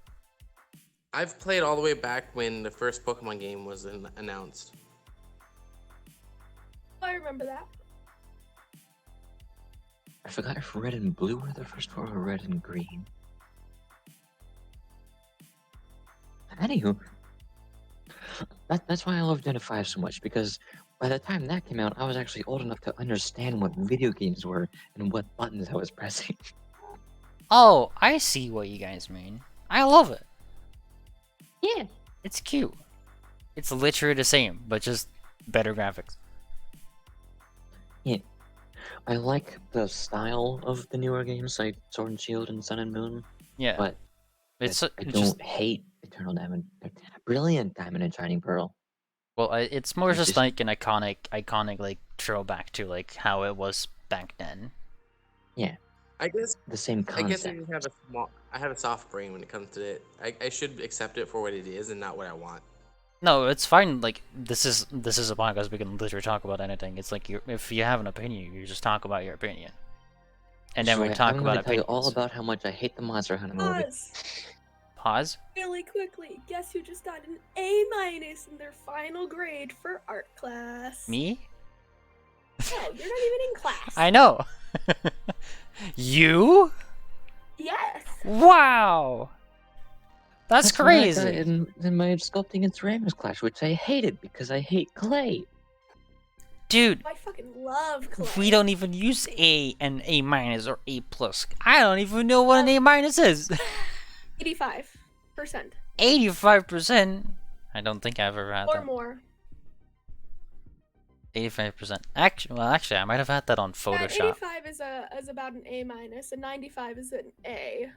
I've played all the way back when the first Pokemon game was announced. I remember that. I forgot if Red and Blue were the first one or Red and Green. Anywho, that's why I love Gen 5 so much, because by the time that came out, I was actually old enough to understand what video games were and what buttons I was pressing. Oh, I see what you guys mean. I love it. Yeah. It's cute. It's literally the same, but just better graphics. Yeah. I like the style of the newer games, like Sword and Shield and Sun and Moon, Yeah, but it's I it's don't just hate Eternal Diamond. Brilliant Diamond and Shining Pearl. well, it's more It's just just- like an iconic like throwback to like how it was back then. I guess The same I guess concept. I have a soft brain when it comes to it. I should accept it for what it is and not what I want. No, it's fine. Like this is a podcast. We can literally talk about anything. It's like if you have an opinion, you just talk about your opinion, and then we So talk I'm about gonna tell you opinions. all about how much I hate the Monster Hunter movie. Pause. Pause. Really quickly, guess who just got an A- in their final grade for art class? Me? No, you're not even in class. I know. You? Yes. Wow. That's what I got crazy. in my sculpting and ceramics class, which I hated because I hate clay. Dude, I fucking love clay. we don't even use A and A minus or A plus. I don't even know what an A minus is. 85%. 85%? I don't think I've ever had Or that. more. 85%. Actually, I might have had that on Yeah, Photoshop. 85 is about an A-, and 95 is an A.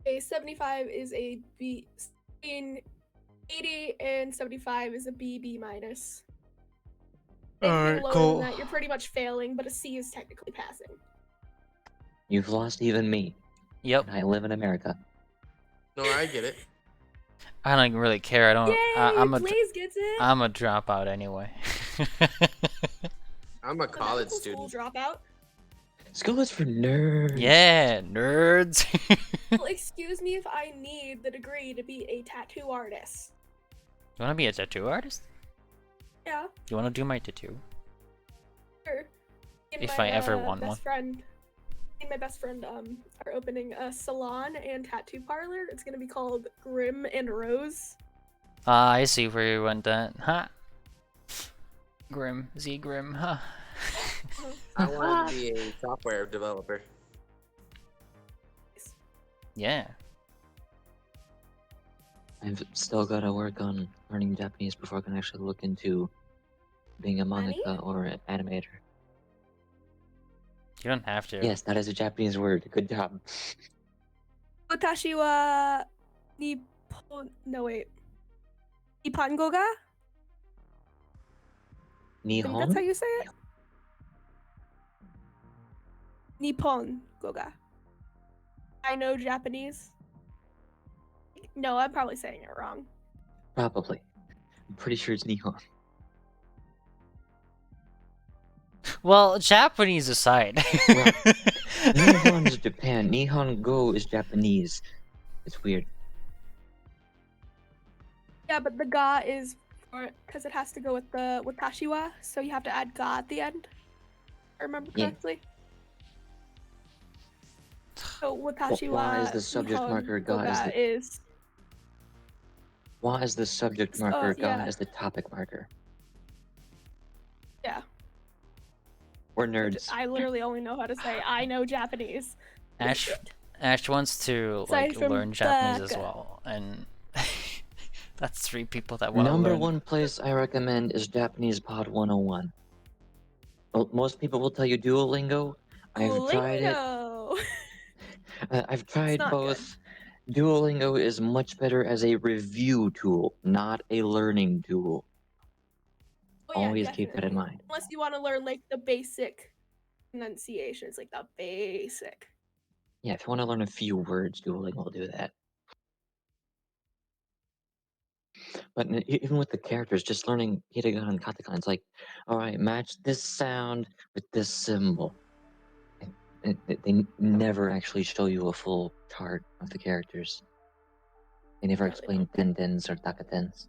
A 75 is a B. In 80 and 75 is a B minus. Anything Alright, lower cool. than that, you're pretty much failing, but a C is technically passing. You've lost even me, Yep. and I live in America. No, I get it. I don't really care. I don't. Yay! I'm a. Blaze gets it. I'm a dropout anyway. I'm a The college medical school student. dropout. School is for nerds. Yeah, nerds. Well, excuse me if I need the degree to be a tattoo artist. You wanna be a tattoo artist? Yeah, You wanna do my tattoo? sure. And If my, I ever want best one. Friend, me and my best friend are opening a salon and tattoo parlor. It's gonna be called Grim and Rose. Ah, I see where you went that. Huh? Grim. Grim, huh? I wanted to be a software developer. Yeah. I've still got to work on learning Japanese before I can actually look into being a Nani? mangaka or an animator. You don't have to. Yes, that is a Japanese word. Good job. Watashi wa Nippon. No wait. Nippongo ga? I think that's how Nihon? you say it. Nippon goga. I know Japanese. No, I'm probably saying it wrong. Probably. I'm pretty sure it's Nihon. Well, Japanese aside. Well, Nihon is Japan. Nihon Go is Japanese. It's weird. Yeah, but the ga is for because it has to go with the watashi wa, so you have to add ga at the end. If I remember Yeah. correctly. So watashi why wa is the subject Nihon marker ga is goga the- is Why is the subject marker ga yeah. as the topic marker? yeah. We're nerds. I literally only know how to say I know Japanese. Ash, Ash wants to Aside like from learn Japanese as baka. well, and that's 3 people that want to Number learn. one place I recommend is Japanese Pod 101. Well, most people will tell you Duolingo. I've tried it. Duolingo. I've tried not good. both. Duolingo is much better as a review tool, not a learning tool. Oh, yeah, Always keep that in definitely. mind. Unless you want to learn like the basic pronunciation, it's like the basic. Yeah, if you want to learn a few words, Duolingo will do that. But even with the characters, just learning hiragana and katakana, it's like, all right, match this sound with this symbol. They never actually show you a full chart of the characters. They never No, they explain tendens or takatens.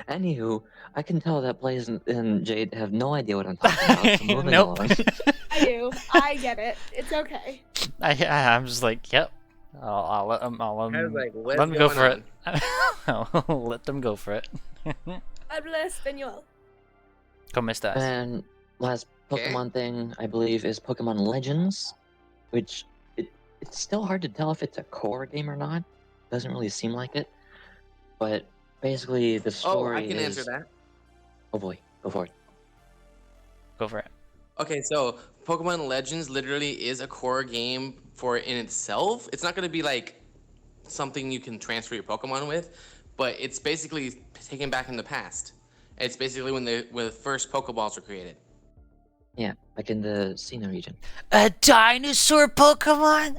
Anywho, I can tell that Blaze and Jade have no idea what I'm talking about, so moving Nope. along. I do. I get it. It's okay. I'm just like, yep. I'll let them. I was like, what's let them go going for on? it. I'll let them go for it. Habla español. ¿Cómo estás? And last Okay. Pokemon thing, I believe, is Pokemon Legends, which it's still hard to tell if it's a core game or not. Doesn't really seem like it. But basically, the Oh, story I can is... answer that. Oh boy, go for it. Go for it. Okay, so Pokemon Legends literally is a core game for in itself. It's not going to be like something you can transfer your Pokemon with, but it's basically taken back in the past. It's basically when the first Pokeballs were created. Yeah, like in the Sinnoh region. A dinosaur Pokemon?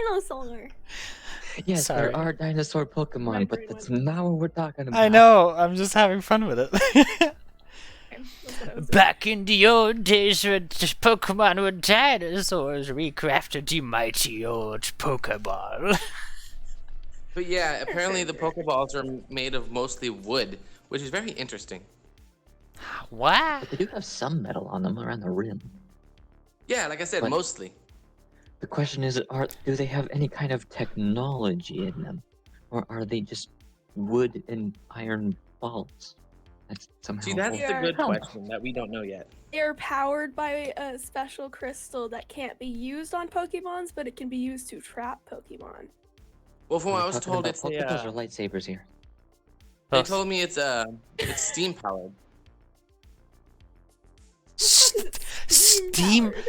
Dinosaur. Yes, Sorry. there are dinosaur Pokemon, My but brain that's went- not what we're talking about. I know. I'm just having fun with it. Okay, that's what I was doing. Back in the old days when Pokemon were dinosaurs, we crafted the mighty old Pokeball. But yeah, apparently the Pokeballs are made of mostly wood, which is very interesting. What? But they do have some metal on them around the rim. Yeah, like I said, But- mostly. The question is, do they have any kind of technology in them? Or are they just wood and iron balls? That's somehow... See, that's the Yeah. good Hell no. question that we don't know yet. They're powered by a special crystal that can't be used on Pokemons, but it can be used to trap Pokemon. Well, from Are what we I was talking told, about it's Pokeballs a. or lightsabers here? They Both. told me it's steam powered.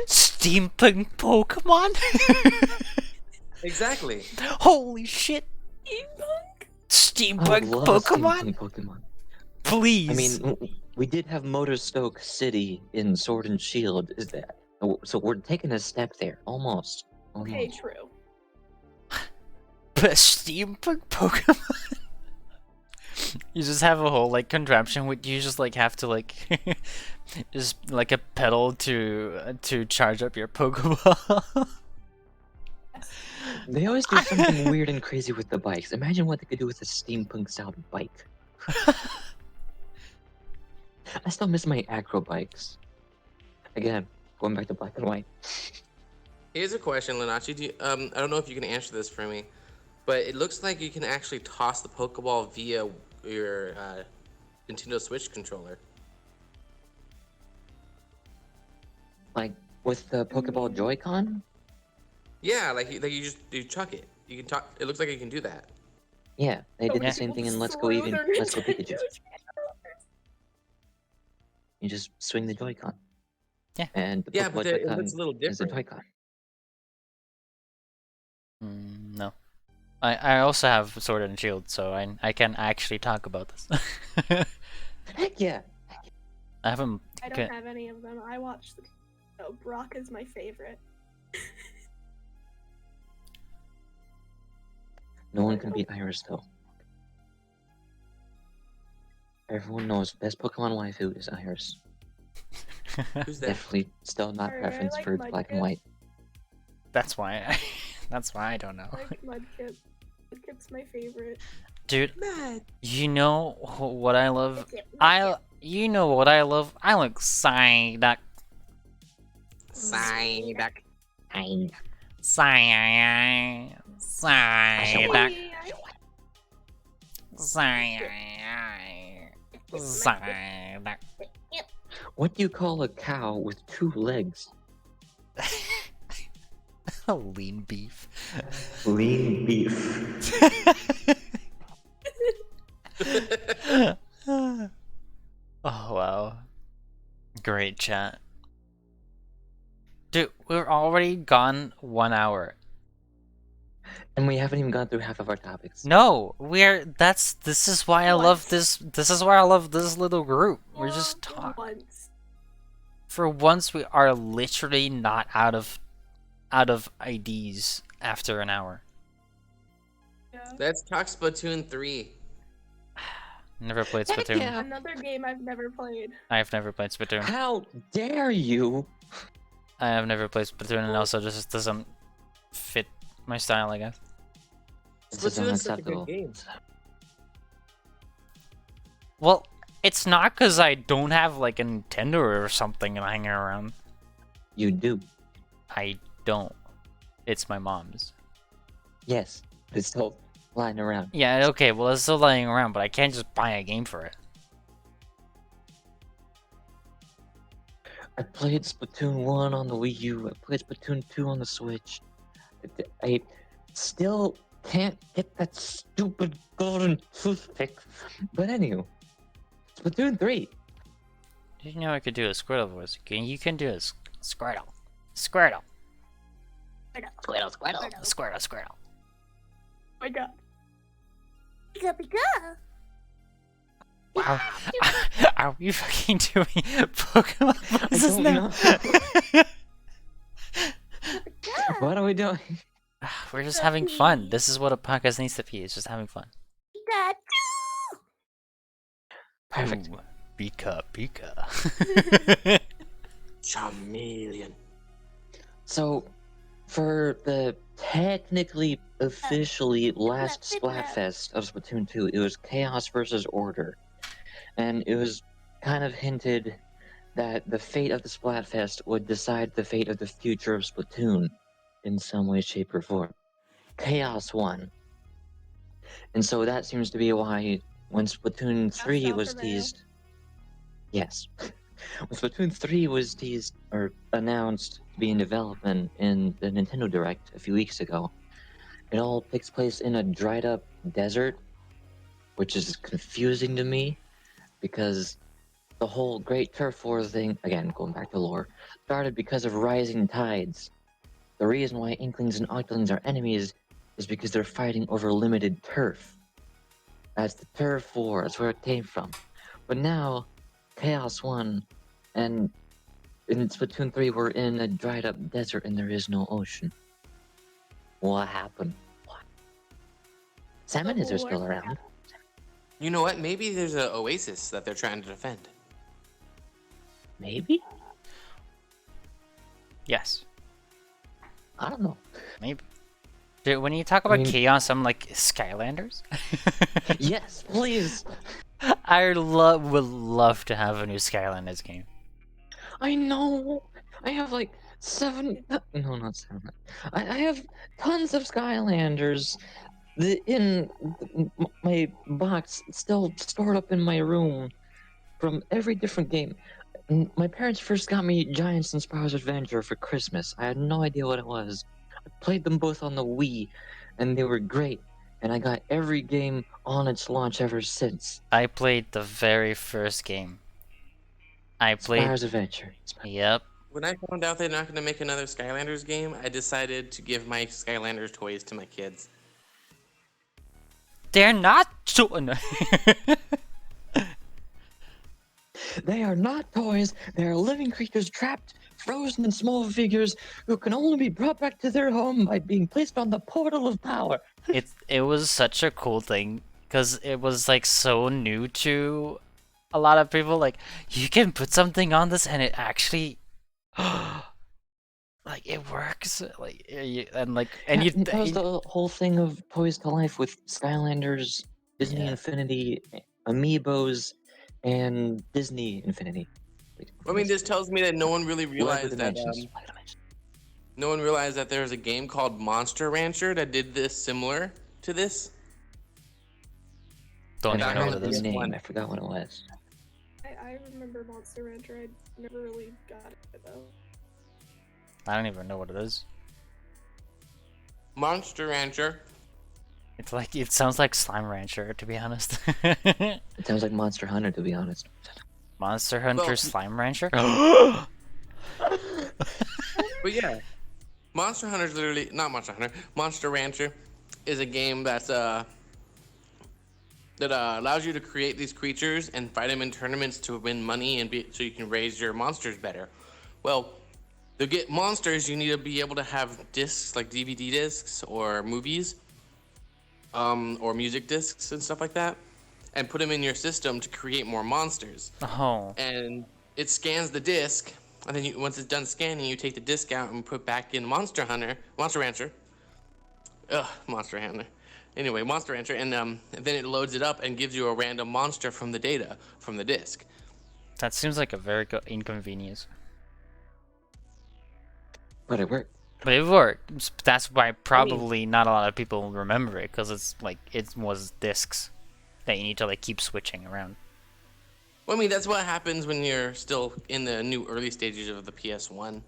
Steampunk Pokemon? Exactly. Holy shit! Steampunk? Steampunk I love Pokemon? steampunk Pokemon. Please. I mean, we did have Motorstoke City in Sword and Shield. Is that so? We're taking a step there, almost. Okay, Almost. true. But steampunk Pokemon? You just have a whole like contraption where you just like have to like just like a pedal to charge up your Pokeball. They always do something weird and crazy with the bikes. Imagine what they could do with a steampunk style bike. I still miss my acro bikes. Again, going back to black and white. Here's a question, Lenachi. I don't know if you can answer this for me, but it looks like you can actually toss the Pokeball via your Nintendo Switch controller. Like with the Pokeball Joy-Con? Yeah, like you chuck it. You can talk. It looks like you can do that. Yeah, they did Yeah. the same thing in Let's Go Throw Even. their Let's Go Nintendo Pikachu. You just swing the Joy-Con. Yeah. And the Yeah, Pokeball but it Joy-Con looks a little is the different. Joy-Con. No. I also have Sword and Shield, so I can actually talk about this. Heck yeah! I haven't. I don't have any of them. I watched the. Oh, Brock is my favorite. No one can beat Iris though. Everyone knows best Pokemon waifu is Iris. Who's that? Definitely still not Sorry, I preference like for Mudkip. black and white. That's why. That's why I don't know. I like Mudkip. Mudkip's my favorite. Dude, Mad. you know what I love? Mudkip. You know what I love? I like Psyduck. Psyduck. Psyduck. Psyduck. What do you call a cow with 2 legs? Lean beef. Lean beef. big chat. Dude, we're already gone 1 hour. And we haven't even gone through half of our topics. No, this is why I love this is why I love this little group. We're just talking. Once. For once we are literally not out of IDs after an hour. Yeah. Let's talk Splatoon 3. Never played Heck Splatoon. yeah. Another game I've never played. I've never played Splatoon. How dare you? I have never played Splatoon, and also just doesn't fit my style, I guess. This is Splatoon is such a unacceptable. good game. Well, it's not because I don't have like a Nintendo or something hanging around. You do. I don't. It's my mom's. Yes. It's still lying around. Yeah, okay, well, it's still lying around, but I can't just buy a game for it. I played Splatoon 1 on the Wii U. I played Splatoon 2 on the Switch. I still can't get that stupid golden toothpick. But anyway, Splatoon 3. Did you know I could do a Squirtle voice? You can do a Squirtle. Squirtle. Squirtle, Squirtle. Squirtle, Squirtle. Oh my god. Pika pika. Wow. Are we fucking doing Pokemon voices don't now? What are we doing? We're just having fun. This is what a podcast needs to be. It's just having fun. Pikachu. Perfect. Ooh, Pika Pika. Chameleon. So, for the technically, officially last Splatfest of Splatoon 2, it was Chaos versus Order. And it was kind of hinted that the fate of the Splatfest would decide the fate of the future of Splatoon in some way, shape, or form. Chaos won. And so that seems to be why when Splatoon 3 was prevail. teased... Yes. When Splatoon 3 was teased, or announced to be in development in the Nintendo Direct a few weeks ago, it all takes place in a dried up desert, which is confusing to me, because the whole Great Turf War thing, again, going back to lore, started because of rising tides. The reason why Inklings and Octolings are enemies is because they're fighting over limited turf. That's the Turf War, that's where it came from. But now, Chaos won, and in Splatoon 3 we're in a dried up desert and there is no ocean. What happened? What? Salmon is still around. You know what? Maybe there's an oasis that they're trying to defend. Maybe? Yes, I don't know. maybe. Dude, when you talk about I mean- chaos, I'm like, Skylanders? Yes, please! I would love to have a new Skylanders game. I know! I have like 7... No, not 7. I have tons of Skylanders in my box, still stored up in my room from every different game. My parents first got me Giants and Spyro's Adventure for Christmas. I had no idea what it was. I played them both on the Wii, and they were great. And I got every game on its launch ever since. I played the very first game. I played. Spyro's Adventure. Yep. When I found out they're not going to make another Skylanders game, I decided to give my Skylanders toys to my kids. They're not so. They are not toys. They are living creatures trapped, frozen in small figures who can only be brought back to their home by being placed on the portal of power. It was such a cool thing because it was like so new to a lot of people. Like, you can put something on this and it actually like it works. Like and you That was the whole thing of Toys to Life with Skylanders, Disney Yeah. Infinity, Amiibos, and Disney Infinity. Wait, I mean, this tells me that no one really Whatever realized that dimensions. no one realized that there was a game called Monster Rancher that did this similar to this. don't I even know forgot what it the is. name. I forgot what it was. I remember Monster Rancher. I never really got it though. I don't even know what it is. Monster Rancher. It's like it sounds like Slime Rancher, to be honest. It sounds like Monster Hunter, to be honest. Monster Hunter Well, Slime Rancher? But yeah, Monster Hunter's literally not Monster Hunter. Monster Rancher is a game that allows you to create these creatures and fight them in tournaments to win money so you can raise your monsters better. Well, to get monsters, you need to be able to have discs like DVD discs or movies, or music discs and stuff like that, and put them in your system to create more monsters. Oh. And it scans the disc, and then once it's done scanning, you take the disc out and put back in Monster Rancher. Monster Hunter. Anyway, Monster Rancher, and then it loads it up and gives you a random monster from the data from the disc. That seems like a very inconvenience. But it worked. But it worked. That's why probably not a lot of people remember it, because it's like it was discs that you need to like keep switching around. Well, I mean, that's what happens when you're still in the new early stages of the PS1.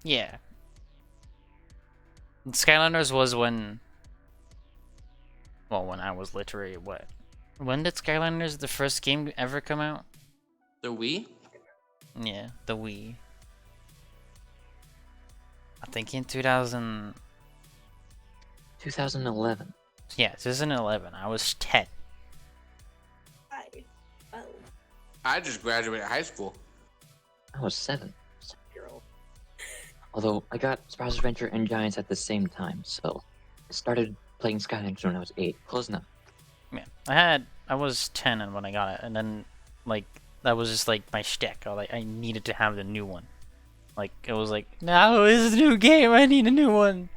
Yeah. Skylanders was when... Well, when I was literally what? When did Skylanders, the first game, ever come out? The Wii? Yeah, the Wii. I think in 2000... 2011. Yeah, 2011. I was 10. Oh, I just graduated high school. I was 7. girl. Although I got Sprout's Adventure and Giants at the same time, so I started playing Skylanders when I was 8. Close enough. Yeah, I was 10 and when I got it, and then like that was just like my shtick. I needed to have the new one. Like it was like, no, it's a new game. I need a new one.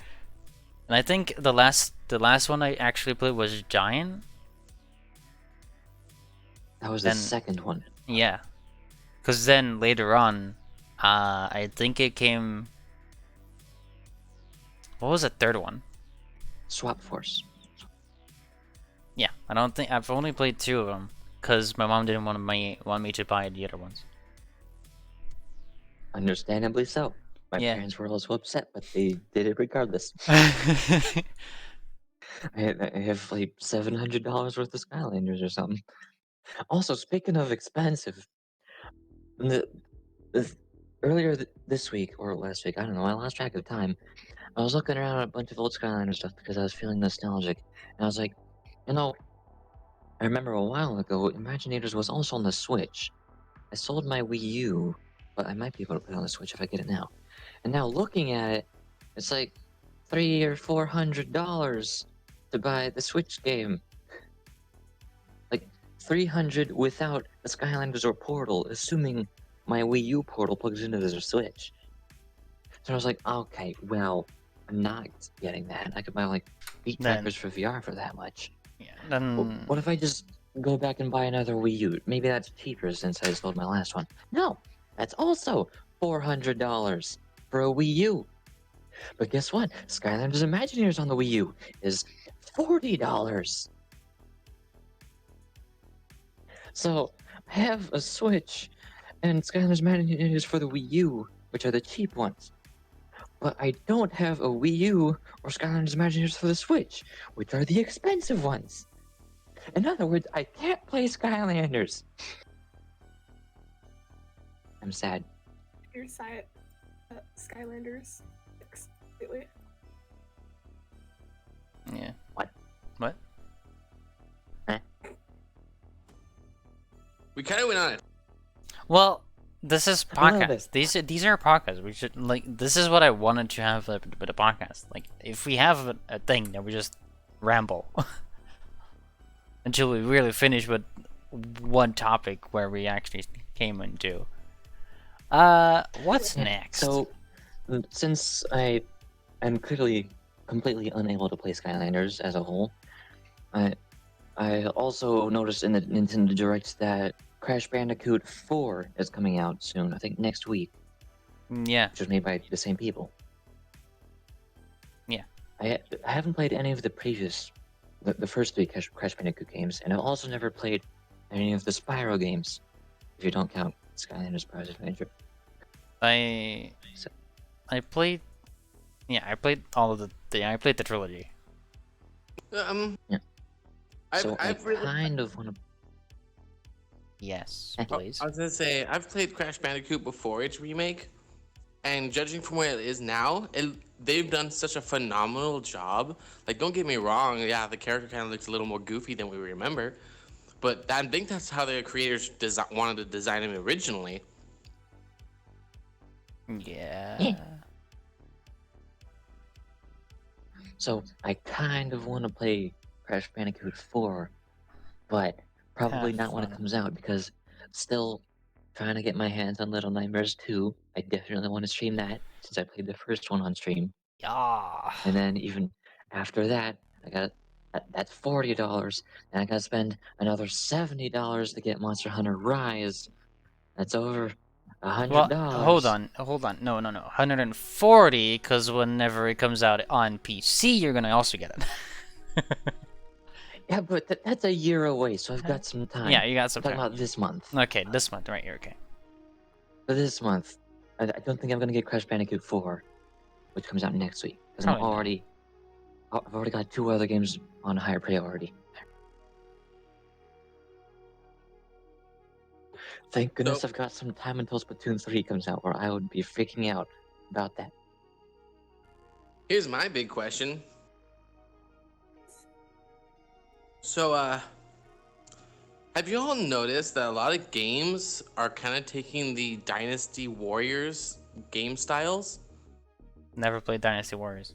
And I think the last one I actually played was Giant. That was Then- the second one. Yeah, because then later on, I think it came. What was the third one? Swap Force. Yeah, I don't think I've only played 2 of them because my mom didn't want me to buy the other ones. Understandably so. My Yeah. parents were also upset, but they did it regardless. I have like $700 worth of Skylanders or something. Also, speaking of expensive, the, earlier this week or last week, I don't know, I lost track of time. I was looking around at a bunch of old Skylander stuff because I was feeling nostalgic, and I was like, you know, I remember a while ago, Imaginators was also on the Switch. I sold my Wii U, but I might be able to put it on the Switch if I get it now. And now looking at it, it's like $300 or $400 to buy the Switch game. Like $300 without a Skylanders or Portal, assuming my Wii U Portal plugs into the Switch. So I was like, okay, well, I'm not getting that. I could buy like beat Then- trackers for VR for that much. Yeah, Well, then what if I just go back and buy another Wii U? Maybe that's cheaper since I sold my last one. No, that's also $400 for a Wii U. But guess what? Skylanders Imagineers on the Wii U is $40. So I have a Switch and Skylanders Imagineers for the Wii U, which are the cheap ones. But I don't have a Wii U or Skylanders Imagineers for the Switch, which are the expensive ones. In other words, I can't play Skylanders. I'm sad. Your side, Skylanders. Completely. yeah. What? What? We kind of went on it. Well, this is I love podcast. These are podcasts. We should like. This is what I wanted to have with a podcast. Like, if we have a thing that we just ramble until we really finish with one topic where we actually came into. What's next? So, since I am clearly completely unable to play Skylanders as a whole, I also noticed in the Nintendo Direct that Crash Bandicoot 4 is coming out soon. I think next week, Yeah. which was made by the same people. Yeah. I haven't played any of the the first 3 Crash Bandicoot games, and I've also never played any of the Spyro games, if you don't count Skylanders Bros. Adventure. I played. Yeah, I played all of I played the trilogy. Yeah. I've, So I've I really, kind of want to. Yes, Oh, please. I was gonna say I've played Crash Bandicoot before its remake, and judging from where it is now, they've done such a phenomenal job. Like, don't get me wrong, yeah, the character kind of looks a little more goofy than we remember, but I think that's how the creators wanted to design him originally. Yeah. So I kind of want to play Crash Bandicoot 4, but probably Have not when it fun. comes out because still trying to get my hands on Little Nightmares 2. I definitely want to stream that since I played the first one on stream. Yeah. And then even after that, I got that's $40, and I got to spend another $70 to get Monster Hunter Rise. That's over Well, $100. hold on. No. 140, because whenever it comes out on PC, you're gonna also get it. Yeah, but that's a year away, so I've got some time. Yeah, you got some I'm talking time. about this month. Okay, this month, right? You're okay. For this month, I don't think I'm gonna get Crash Bandicoot 4, which comes out next week, because Probably not. I've already got 2 other games on higher priority. Thank goodness I've got some time until Splatoon 3 comes out, or I would be freaking out about that. Here's my big question. So, have you all noticed that a lot of games are kind of taking the Dynasty Warriors game styles? Never played Dynasty Warriors.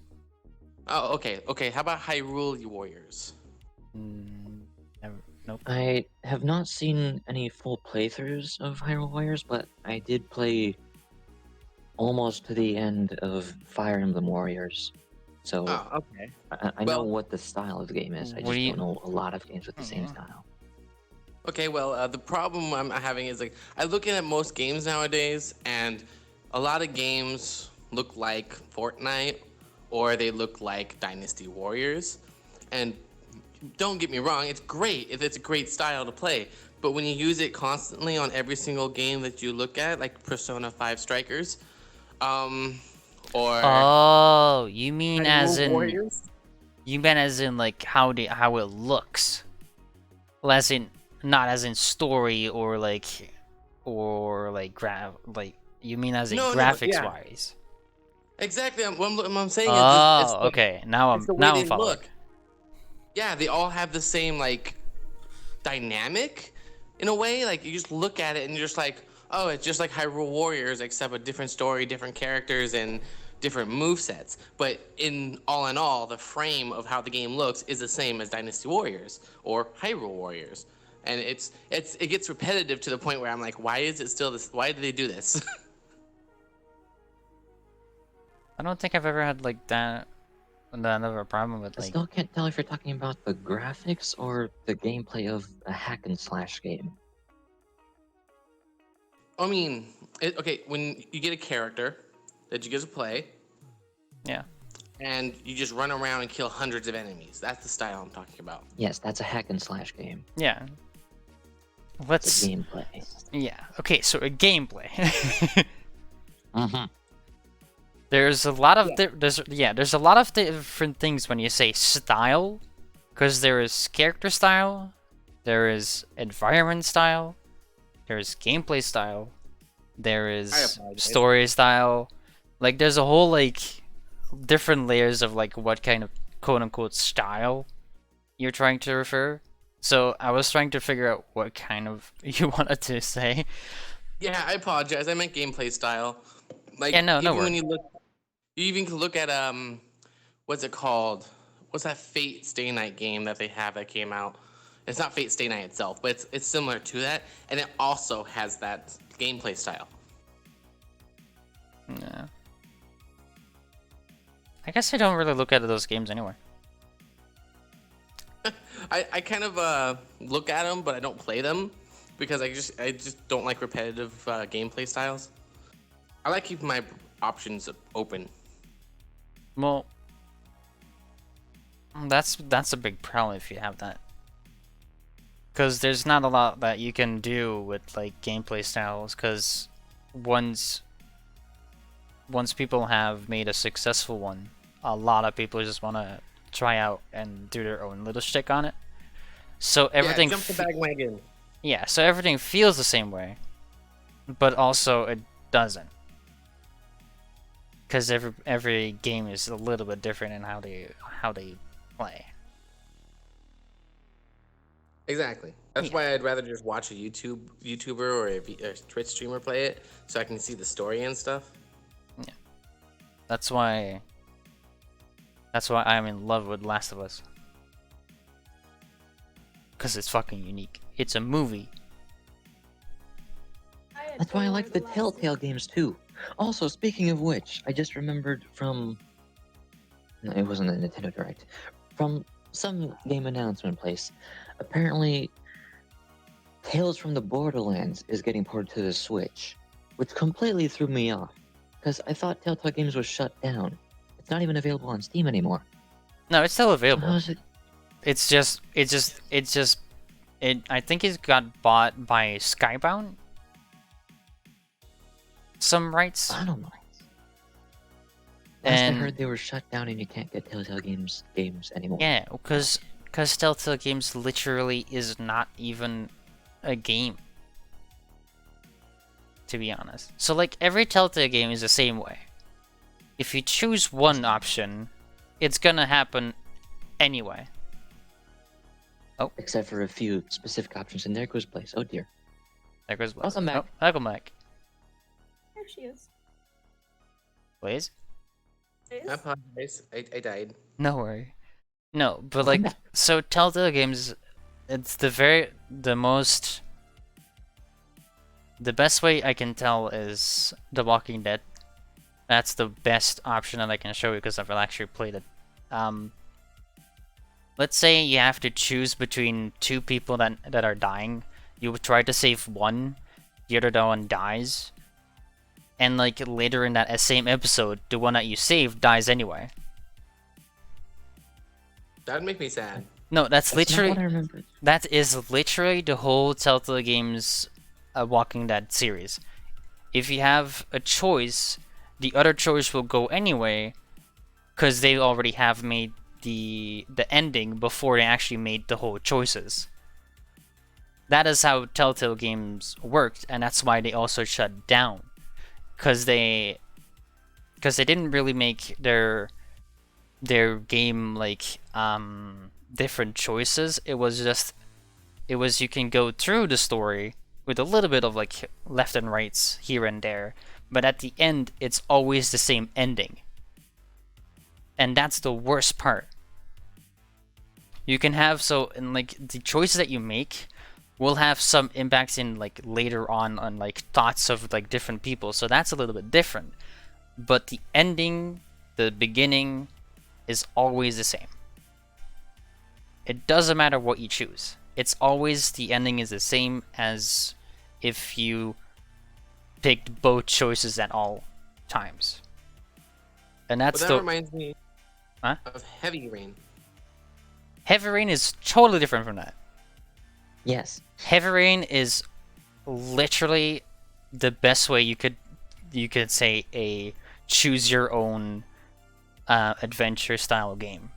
Oh, okay. How about Hyrule Warriors? Never. Nope. I have not seen any full playthroughs of Hyrule Warriors, but I did play almost to the end of Fire Emblem Warriors. So Oh, okay. I know Well- what the style of the game is. I What just do you- don't know a lot of games with the same Mhm. style. Okay, well, the problem I'm having is like I look at most games nowadays, and a lot of games look like Fortnite or they look like Dynasty Warriors. And don't get me wrong, it's great if it's a great style to play. But when you use it constantly on every single game that you look at, like Persona 5 Strikers, or Oh, you mean Hyrule as in Warriors? you meant as in like how it looks, well, as in not as in story or like you mean as in No, graphics yeah. wise. Exactly. What I'm saying is, Oh, it's the, okay. Now it's the way I'm they following. look. Yeah, they all have the same like dynamic in a way. Like you just look at it and you're just like, oh, it's just like Hyrule Warriors, except a different story, different characters, and different movesets. But in all, the frame of how the game looks is the same as Dynasty Warriors or Hyrule Warriors. And it gets repetitive to the point where I'm like, why is it still this? Why do they do this? I don't think I've ever had like that another problem with I like. still can't tell if you're talking about the graphics or the gameplay of a hack and slash game. I mean, okay, when you get a character that you get to play, Yeah. and you just run around and kill hundreds of enemies. That's the style I'm talking about. Yes, that's a hack and slash game. Yeah. It's Let's. a gameplay. Yeah. Okay. So a gameplay. Mm-hmm. There's a lot of there's a lot of different things when you say style, because there is character style, there is environment style, there is gameplay style, there is apologize. story style. Like there's a whole like different layers of like what kind of quote unquote style you're trying to refer. So I was trying to figure out what kind of you wanted to say. Yeah, I apologize. I meant gameplay style. Like, Yeah, no even worries. when you even can look at what's it called? What's that Fate Stay Night game that they have that came out? It's not Fate Stay Night itself, but it's similar to that, and it also has that gameplay style. Yeah. I guess I don't really look at those games anyway. I kind of look at them, but I don't play them because I just don't like repetitive gameplay styles. I like keeping my options open. Well, that's a big problem if you have that. Because there's not a lot that you can do with like gameplay styles. Because once people have made a successful one, a lot of people just want to try out and do their own little shtick on it. So everything. Yeah, jump the bandwagon. Yeah, so everything feels the same way, but also it doesn't. Because every game is a little bit different in how they play. Exactly. That's Yeah. why I'd rather just watch a YouTuber or a Twitch streamer play it, so I can see the story and stuff. That's why I'm in love with Last of Us. Because it's fucking unique. It's a movie. That's why I adore like the Last of Telltale Us. games too. Also, speaking of which, I just remembered from... No, it wasn't a Nintendo Direct. From some game announcement place. Apparently, Tales from the Borderlands is getting ported to the Switch, which completely threw me off. Because I thought Telltale Games was shut down. It's not even available on Steam anymore. No, it's still So available. how's it? I think it got bought by Skybound. Some rights. I don't know. Last I And heard they were shut down and you can't get Telltale games anymore. yeah, because Telltale Games literally is not even a game. To be honest. So like every Telltale game is the same way. If you choose one option, it's gonna happen anyway. Except for a few specific options, and there goes Blaze. Oh dear. There goes Blaze. Welcome back. Oh, welcome back. There she is. Blaze? I apologize. I died. No worry. No, but Welcome like, back. so Telltale Games, it's the best way I can tell is The Walking Dead. That's the best option that I can show you because I've actually played it. Let's say you have to choose between two people that are dying. You would try to save one, the other one dies. And like later in that same episode, the one that you saved dies anyway. That'd make me sad. No, that's Not literally... what I remember. That is literally the whole Telltale Games Walking Dead series. If you have a choice, the other choice will go anyway, because they already have made the ending before they actually made the whole choices. That is how Telltale Games worked, and that's why they also shut down. Because they didn't really make their game like different choices. It was you can go through the story with a little bit of like left and rights here and there, but at the end it's always the same ending. And that's the worst part. You can have and like the choices that you make will have some impacts in like later on like thoughts of like different people, so that's a little bit different. But the ending, the beginning, is always the same. It doesn't matter what you choose. It's always the ending is the same as if you picked both choices at all times. And that's But that reminds me Huh? of Heavy Rain. Heavy Rain is totally different from that. Yes. Heavy Rain is literally the best way you could say a choose your own adventure style game.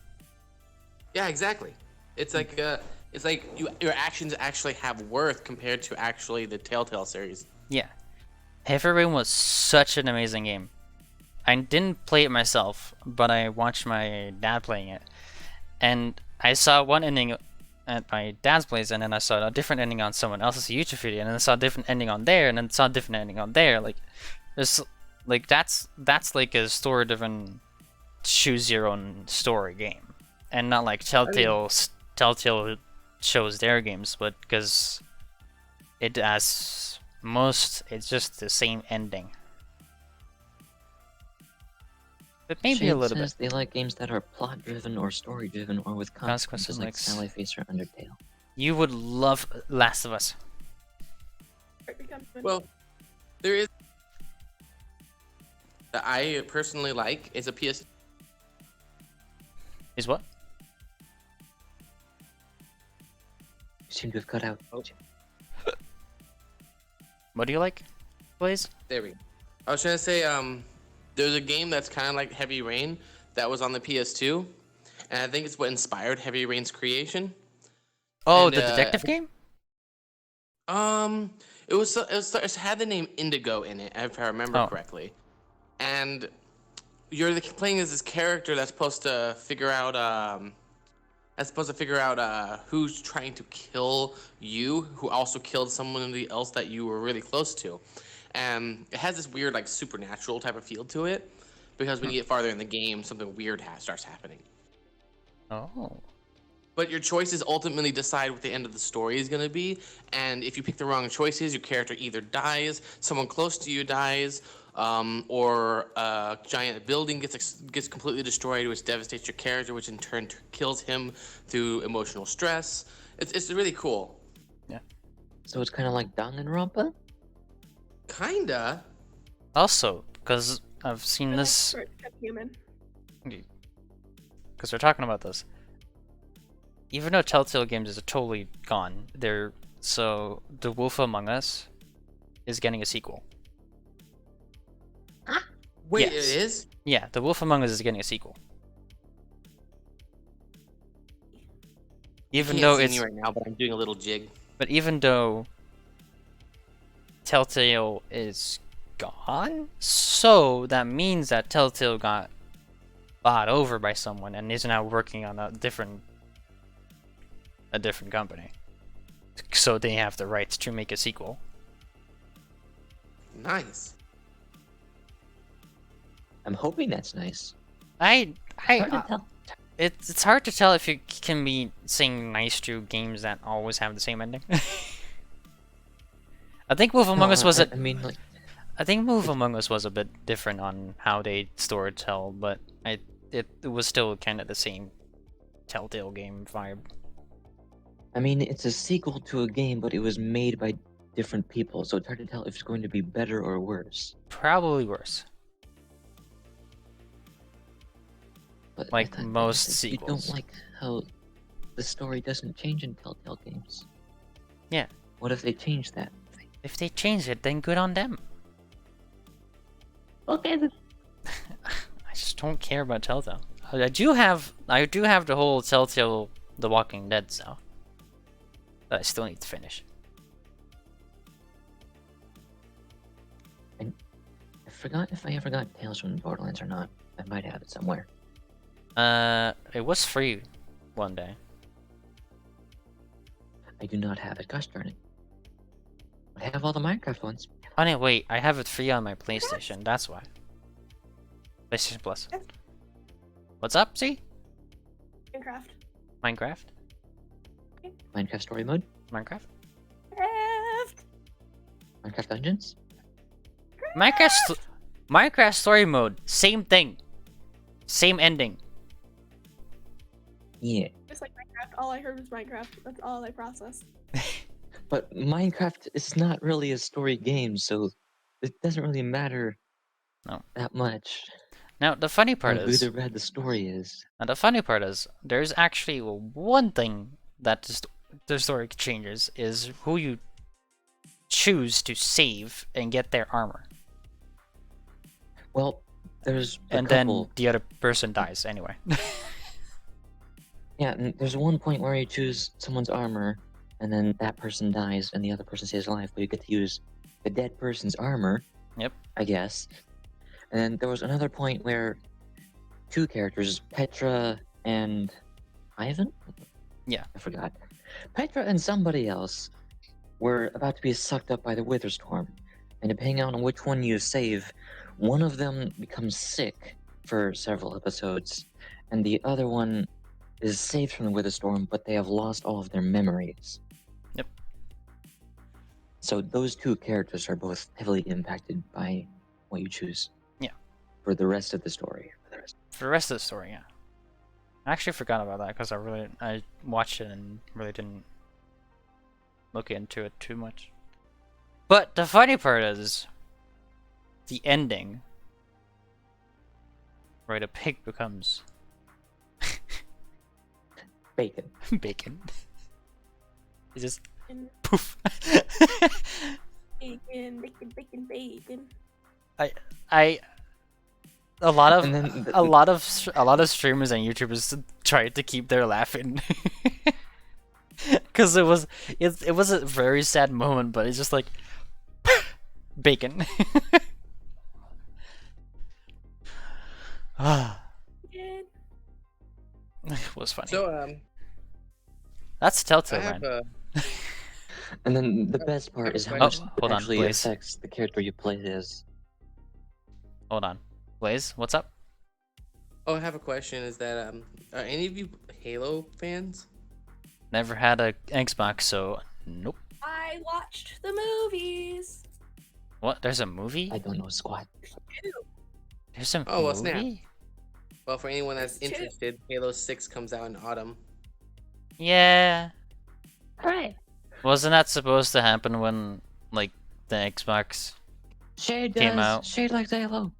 Yeah, exactly. It's like your actions actually have worth compared to actually the Telltale series. Yeah. Heavy Rain was such an amazing game. I didn't play it myself, but I watched my dad playing it. And I saw one ending at my dad's place, and then I saw a different ending on someone else's YouTube video, and then I saw a different ending on there, and then saw a different ending on there. Like, there's like that's like a story-driven, choose your own story game, and not like Telltale shows their games, but because it has it's just the same ending. But maybe Shade a little says bit. they like games that are plot-driven or story-driven or with consequences like mix. Sally Face or Undertale. You would love Last of Us. Well, there is that I personally like is a PS. Is what? You seem to have cut out. What do you like, Blaze? There we go. I was trying to say there's a game that's kind of like Heavy Rain that was on the PS2, and I think it's what inspired Heavy Rain's creation. Oh, And, the detective game? It had the name Indigo in it, if I remember Oh. correctly, and you're playing as this character that's supposed to figure out who's trying to kill you, who also killed someone else that you were really close to, and it has this weird like supernatural type of feel to it, because when you get farther in the game, something weird starts happening. Oh. But your choices ultimately decide what the end of the story is going to be. And if you pick the wrong choices, your character either dies, someone close to you dies, or a giant building gets completely destroyed, which devastates your character, which in turn kills him through emotional stress. It's really cool. Yeah. So it's kind of like Danganronpa? Kinda. Also, because I've seen this, Human. because we're talking about this. Even though Telltale Games is totally gone, so The Wolf Among Us is getting a sequel. Wait, Yes. it is? Yeah, The Wolf Among Us is getting a sequel. Even Can't though see it's, me right now, but I'm doing a little jig. but even though Telltale is gone, so that means that Telltale got bought over by someone and is now working on a different company. So they have the rights to make a sequel. Nice. I'm hoping that's nice. I Hard to tell. It's hard to tell if you can be saying nice to games that always have the same ending. I think Wolf Among Us was I mean, like, I think Wolf Among Us was a bit different on how they storytell, but it was still kind of the same Telltale game vibe. I mean, it's a sequel to a game, but it was made by different people, so it's hard to tell if it's going to be better or worse. Probably worse. But Like I thought most you sequels. don't like how the story doesn't change in Telltale games. Yeah. What if they change that? If they change it, then good on them. Okay, then. I just don't care about Telltale. I do have the whole Telltale The Walking Dead stuff that I still need to finish. I forgot if I ever got Tales from Borderlands or not. I might have it somewhere. It was free one day. I do not have it. Gosh darn it. I have all the Minecraft ones. Oh no, wait, I have it free on my PlayStation. That's why. PlayStation Plus. What's up, Z? Minecraft. Minecraft? Minecraft Story Mode, Minecraft? Minecraft Dungeons. Minecraft Story Mode. Same thing. Same ending. Yeah, Just like Minecraft. All I heard was Minecraft. That's all I processed. but Minecraft is not really a story game, so it doesn't really matter No. that much. Now the funny part How is, good or bad the story is. there's actually one thing that the story changes is who you choose to save and get their armor, Well, there's a and couple. then the other person dies anyway. Yeah, and there's one point where you choose someone's armor, and then that person dies, and the other person stays alive, but you get to use the dead person's armor. Yep. I guess. And then there was another point where two characters, Petra and Ivan? Yeah. I forgot. Petra and somebody else were about to be sucked up by the Wither Storm. And depending on which one you save, one of them becomes sick for several episodes, and the other one is saved from the Wither Storm, but they have lost all of their memories. Yep. So those two characters are both heavily impacted by what you choose. Yeah. For the rest of the story. For the rest of the story, yeah. I actually forgot about that because I watched it and really didn't look into it too much. But the funny part is the ending, where the pig becomes Bacon. bacon. It just And poof. bacon, bacon, bacon, bacon. A lot of And then a lot of streamers and YouTubers tried to keep their laugh in, Because it was a very sad moment, but it's just like bacon. Ah, Again. it was funny. So That's I Telltale, have man. And then the best part is how Oh, much hold on, actually Blaze. affects the character you play as. Hold on, Blaze, what's up? Oh, I have a question. Is that are any of you Halo fans? Never had a Xbox, so nope. I watched the movies. What? There's a movie? I don't know squat. There's a Oh, well, movie? snap. Well, for anyone that's There's two. interested, Halo 6 comes out in autumn. Yeah. Hooray! Wasn't that supposed to happen when, like, the Xbox Shade Came does. out. Shade like Halo.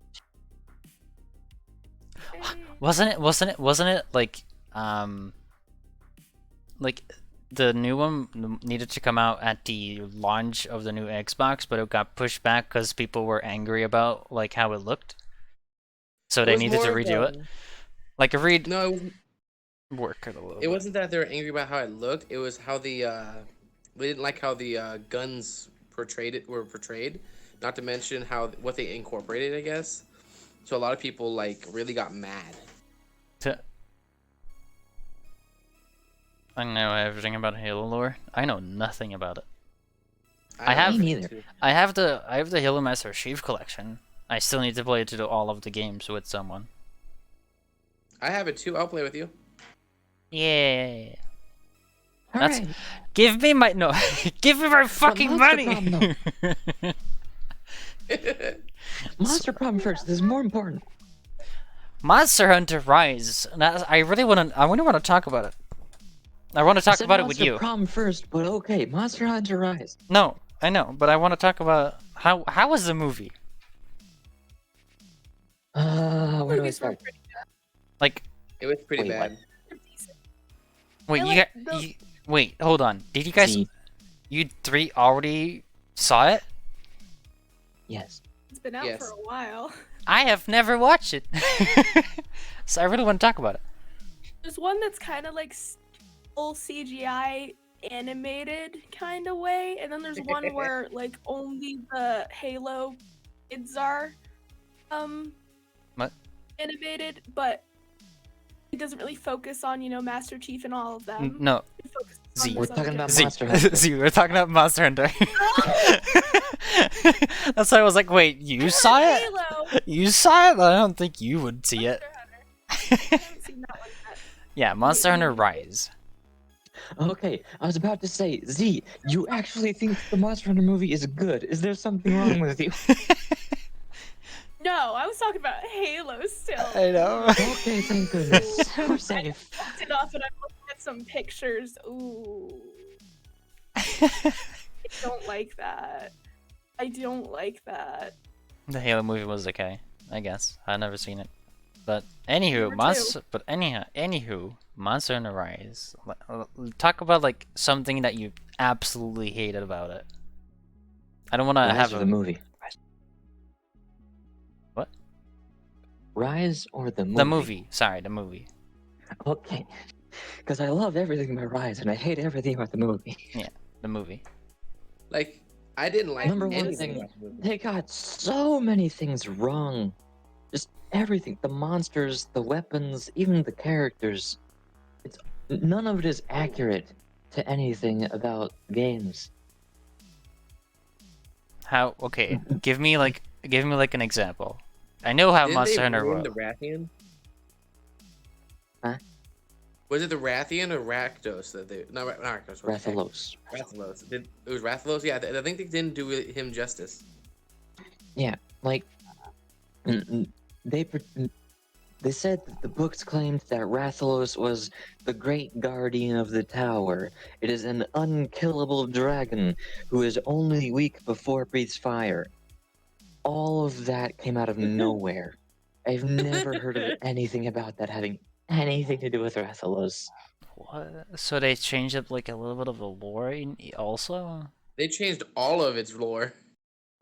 Wasn't it like the new one needed to come out at the launch of the new Xbox, but it got pushed back because people were angry about like how it looked, so It they was needed to more of, redo it. Like a read No, it wasn't. work it a little. It bit. wasn't that they were angry about how it looked. It was how they didn't like how the guns were portrayed. Not to mention what they incorporated, I guess. So a lot of people like really got mad. I know everything about Halo lore. I know nothing about it. I don't have- Me neither. too. I have the Halo Master Chief collection. I still need to play to all of the games with someone. I have it too. I'll play with you. Yeah. That's- Hooray! Give me my no. Give me my fucking that's money. the problem, Monster Prom first. This is more important. Monster Hunter Rise. I really want to talk about it. I want to I talk said about it with Monster you. Prom first, but okay. Monster Hunter Rise. No, I know, but I want to talk about how was the movie? Where do I Movies were start? pretty Like, It was pretty Wait, bad. decent. wait, I you, like got, the- you wait, hold on. Did you guys Z. you three already saw it? Yes. It's been out Yes. for a while. I have never watched it. So I really want to talk about it. There's one that's kind of like full CGI animated kind of way, and then there's one where like only the Halo kids are What? animated, but it doesn't really focus on Master Chief and all of them. No, It focuses on Z. this We're other talking about guy. Z, Monster Hunter. Z, we're talking about Monster Hunter. That's why I was like, wait, you saw it? Halo. You saw it? I don't think you would see it. Monster Hunter. I haven't seen that one yet. Yeah, Monster Hunter Rise. Okay, I was about to say, Z, you actually think the Monster Hunter movie is good? Is there something wrong with you? No, I was talking about Halo still. I know. Okay, thank goodness. We're safe. Looked it up and I'm looking at some pictures. Ooh. I don't like that. I don't like that. The Halo movie was okay, I guess. I've never seen it. But anywho, Number Monster Hunter Rise. Talk about like something that you absolutely hated about it. I don't want to Rise have or a the movie? What? Rise or the movie? The movie. Sorry, the movie. Okay. Because I love everything about Rise and I hate everything about the movie. The movie. Like I didn't like Number one anything thing- about the movie. They got so many things wrong. Just everything. The monsters, the weapons, even the characters. None of it is accurate to anything about games. How? Okay, give me like an example. I know how Didn't Monster they Hunter ruin was. the Rathian? Huh? Was it the Rathian or Rakdos that they? Not Rakdos. what the heck? Rathalos. Rathalos. It was Rathalos. Yeah, I think they didn't do him justice. Like, they said that the books claimed that Rathalos was the great guardian of the tower. It is an unkillable dragon who is only weak before it breathes fire. All of that came out of nowhere. I've never heard of anything about that having anything to do with Rathalos. What? So they changed up like a little bit of the lore also? They changed all of its lore.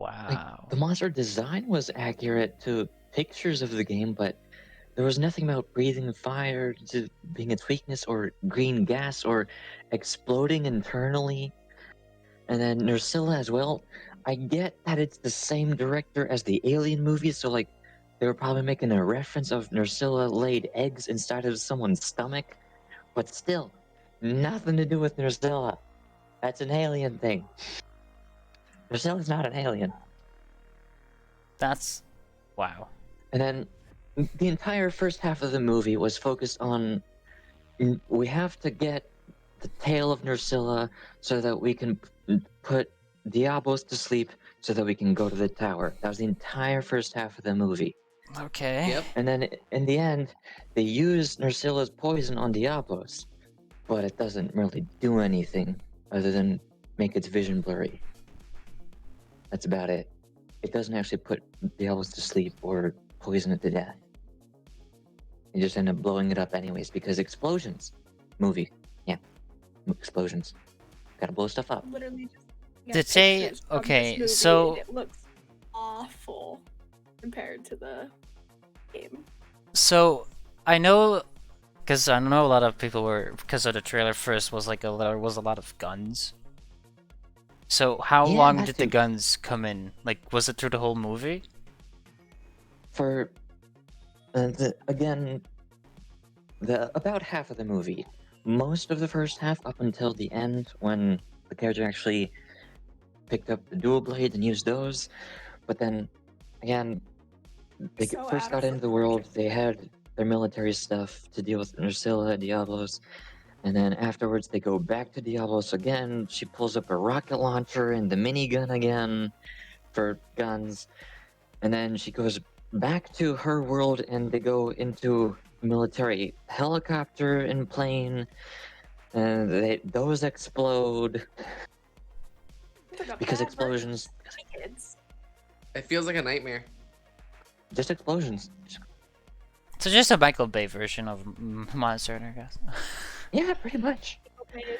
Wow. The monster design was accurate to pictures of the game, but there was nothing about breathing fire to being its weakness, or green gas, or exploding internally. And then Nursilla as well. I get that it's the same director as the Alien movies, so like they were probably making a reference of Nursilla laid eggs inside of someone's stomach, but still, nothing to do with Nursilla. That's an alien thing. Nursilla's not an alien. That's wow. And then the entire first half of the movie was focused on we have to get the tale of Nursilla so that we can put Diablos to sleep so that we can go to the tower. That was the entire first half of the movie. Okay. Yep. And then in the end, they use Nursilla's poison on Diablos, but it doesn't really do anything other than make its vision blurry. That's about it. It doesn't actually put Diablos to sleep or poison it to death. They just end up blowing it up anyways because explosions. Movie. Yeah. Explosions. Gotta blow stuff up. Literally just Did they- pictures from okay, this movie, so- and it looks awful compared to the game. So I know, because I know a lot of people were, because of the trailer first was like there was a lot of guns. So how Yeah, long that did the too. guns come in? Like, was it through the whole movie? For about half of the movie, most of the first half up until the end when the character actually picked up the dual blades and used those. But then again, they So first out got of into the world, proportion. they had their military stuff to deal with Nursilla, Diablos, and then afterwards they go back to Diablos again. She pulls up a rocket launcher and the minigun again for guns, and then she goes back to her world and they go into military helicopter and plane, and those explode Took a because bad explosions. version of kids. It feels like a nightmare. Just explosions. So just a Michael Bay version of Monster Hunter, I guess. Yeah, pretty much.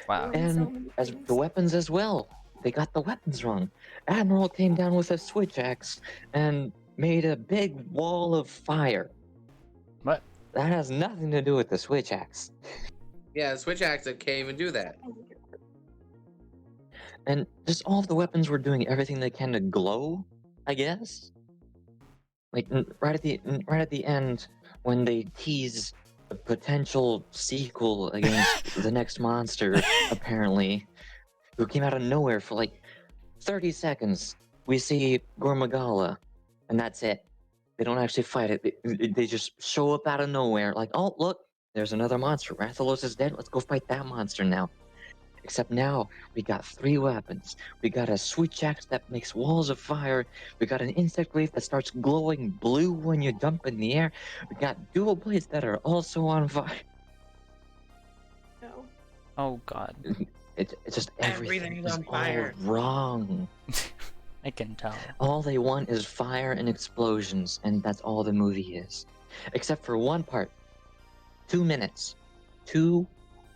Wow. Doing so And many as things. the weapons as well, they got the weapons wrong. Admiral came down with a switch axe and made a big wall of fire. What? That has nothing to do with the switch axe. Yeah, Switch Active can't even do that. And just all of the weapons were doing everything they can to glow, I guess. Like right at the end, when they tease a potential sequel against the next monster, apparently, who came out of nowhere for like 30 seconds, we see Gormagala, and that's it. They don't actually fight it. They just show up out of nowhere, like, oh look, there's another monster. Rathalos is dead. Let's go fight that monster now. Except now we got 3 weapons. We got a switch axe that makes walls of fire. We got an insect leaf that starts glowing blue when you dump in the air. We got dual blades that are also on fire. No. Oh god, It's just everything Everything's is on fire. all wrong. I can tell. All they want is fire and explosions, and that's all the movie is. Except for one part. 2 minutes. 2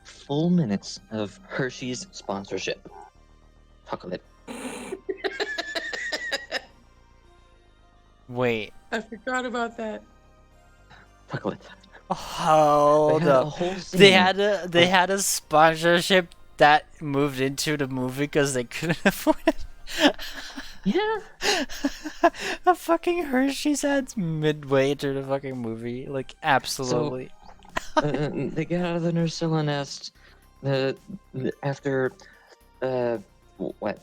full minutes of Hershey's sponsorship. Chocolate. Wait. I forgot about that. Chocolate. Hold They had a up. whole They scene had of- a sponsorship that moved into the movie because they couldn't afford it. Yeah. A fucking Hershey's ads midway through the fucking movie, like absolutely. They get out of the Nursilla nest after what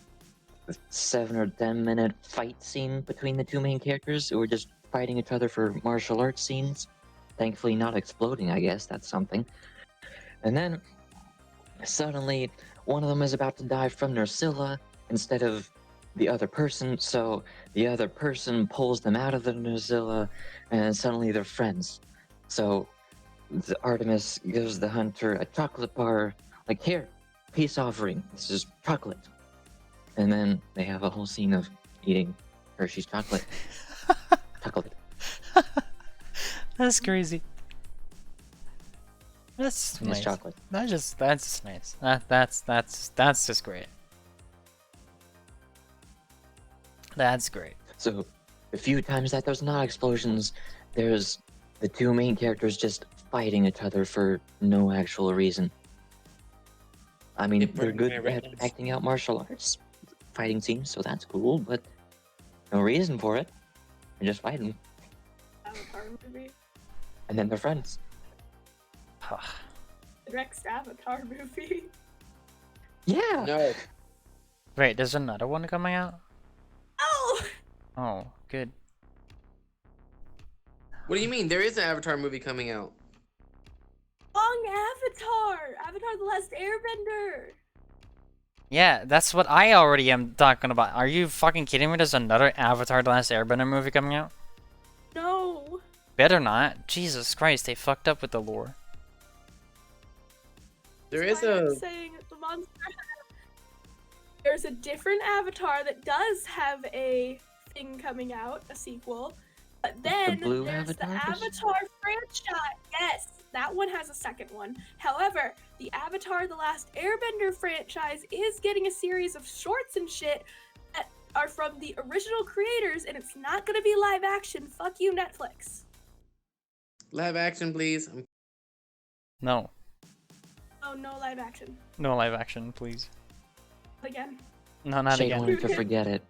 7 or 10 minute fight scene between the 2 main characters who were just fighting each other for martial arts scenes. Thankfully not exploding, I guess that's something. And then suddenly one of them is about to die from Nursilla instead of the other person, so the other person pulls them out of the Nursilla and suddenly they're friends. So the Artemis gives the hunter a chocolate bar, like, here, peace offering, this is chocolate. And then they have a whole scene of eating Hershey's chocolate. Chocolate. That's crazy. That's It's nice. chocolate. That's just nice. That's just great. That's great. So, a few times that there's not explosions, there's the two main characters just fighting each other for no actual reason. I mean, It they're burned good my at retinas. acting out martial arts fighting scenes, so that's cool, but no reason for it. They're just fighting, Avatar movie. and then they're friends. The next Avatar movie. Yeah! No. Wait, there's another one coming out? Oh! Oh, good. What do you mean? There is an Avatar movie coming out. Wrong Avatar! Avatar The Last Airbender! Yeah, that's what I already am talking about. Are you fucking kidding me? There's another Avatar The Last Airbender movie coming out? No! Better not. Jesus Christ, they fucked up with the lore. There That's is why I'm a. saying the monster. There's a different Avatar that does have a thing coming out, a sequel. But then blue there's Avatar? the Avatar franchise. Yes, that one has a second one. However, the Avatar The Last Airbender franchise is getting a series of shorts and shit that are from the original creators, and it's not gonna be live action. Fuck you, Netflix. Live action, please. No. Oh, no live action. No live action, please. Again. No, not Shade again. wanted to forget it.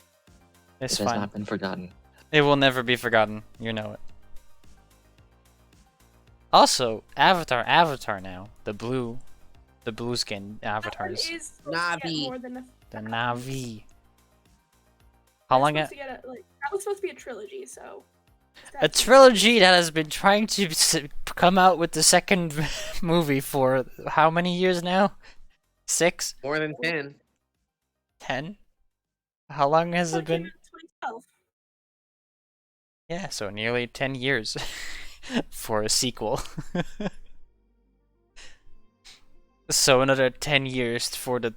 It's It has fine. not been forgotten. It will never be forgotten. You know it. Also, Avatar now. The blue skin avatars. That one is supposed to get Na'vi. more than a The Na'vi. How long? supposed to get that was supposed to be a trilogy, so. A trilogy that has been trying to come out with the second movie for how many years now? 6? More than 10. 10? How long has it Came been? out in 2012. Yeah, so nearly 10 years for a sequel. So another 10 years for the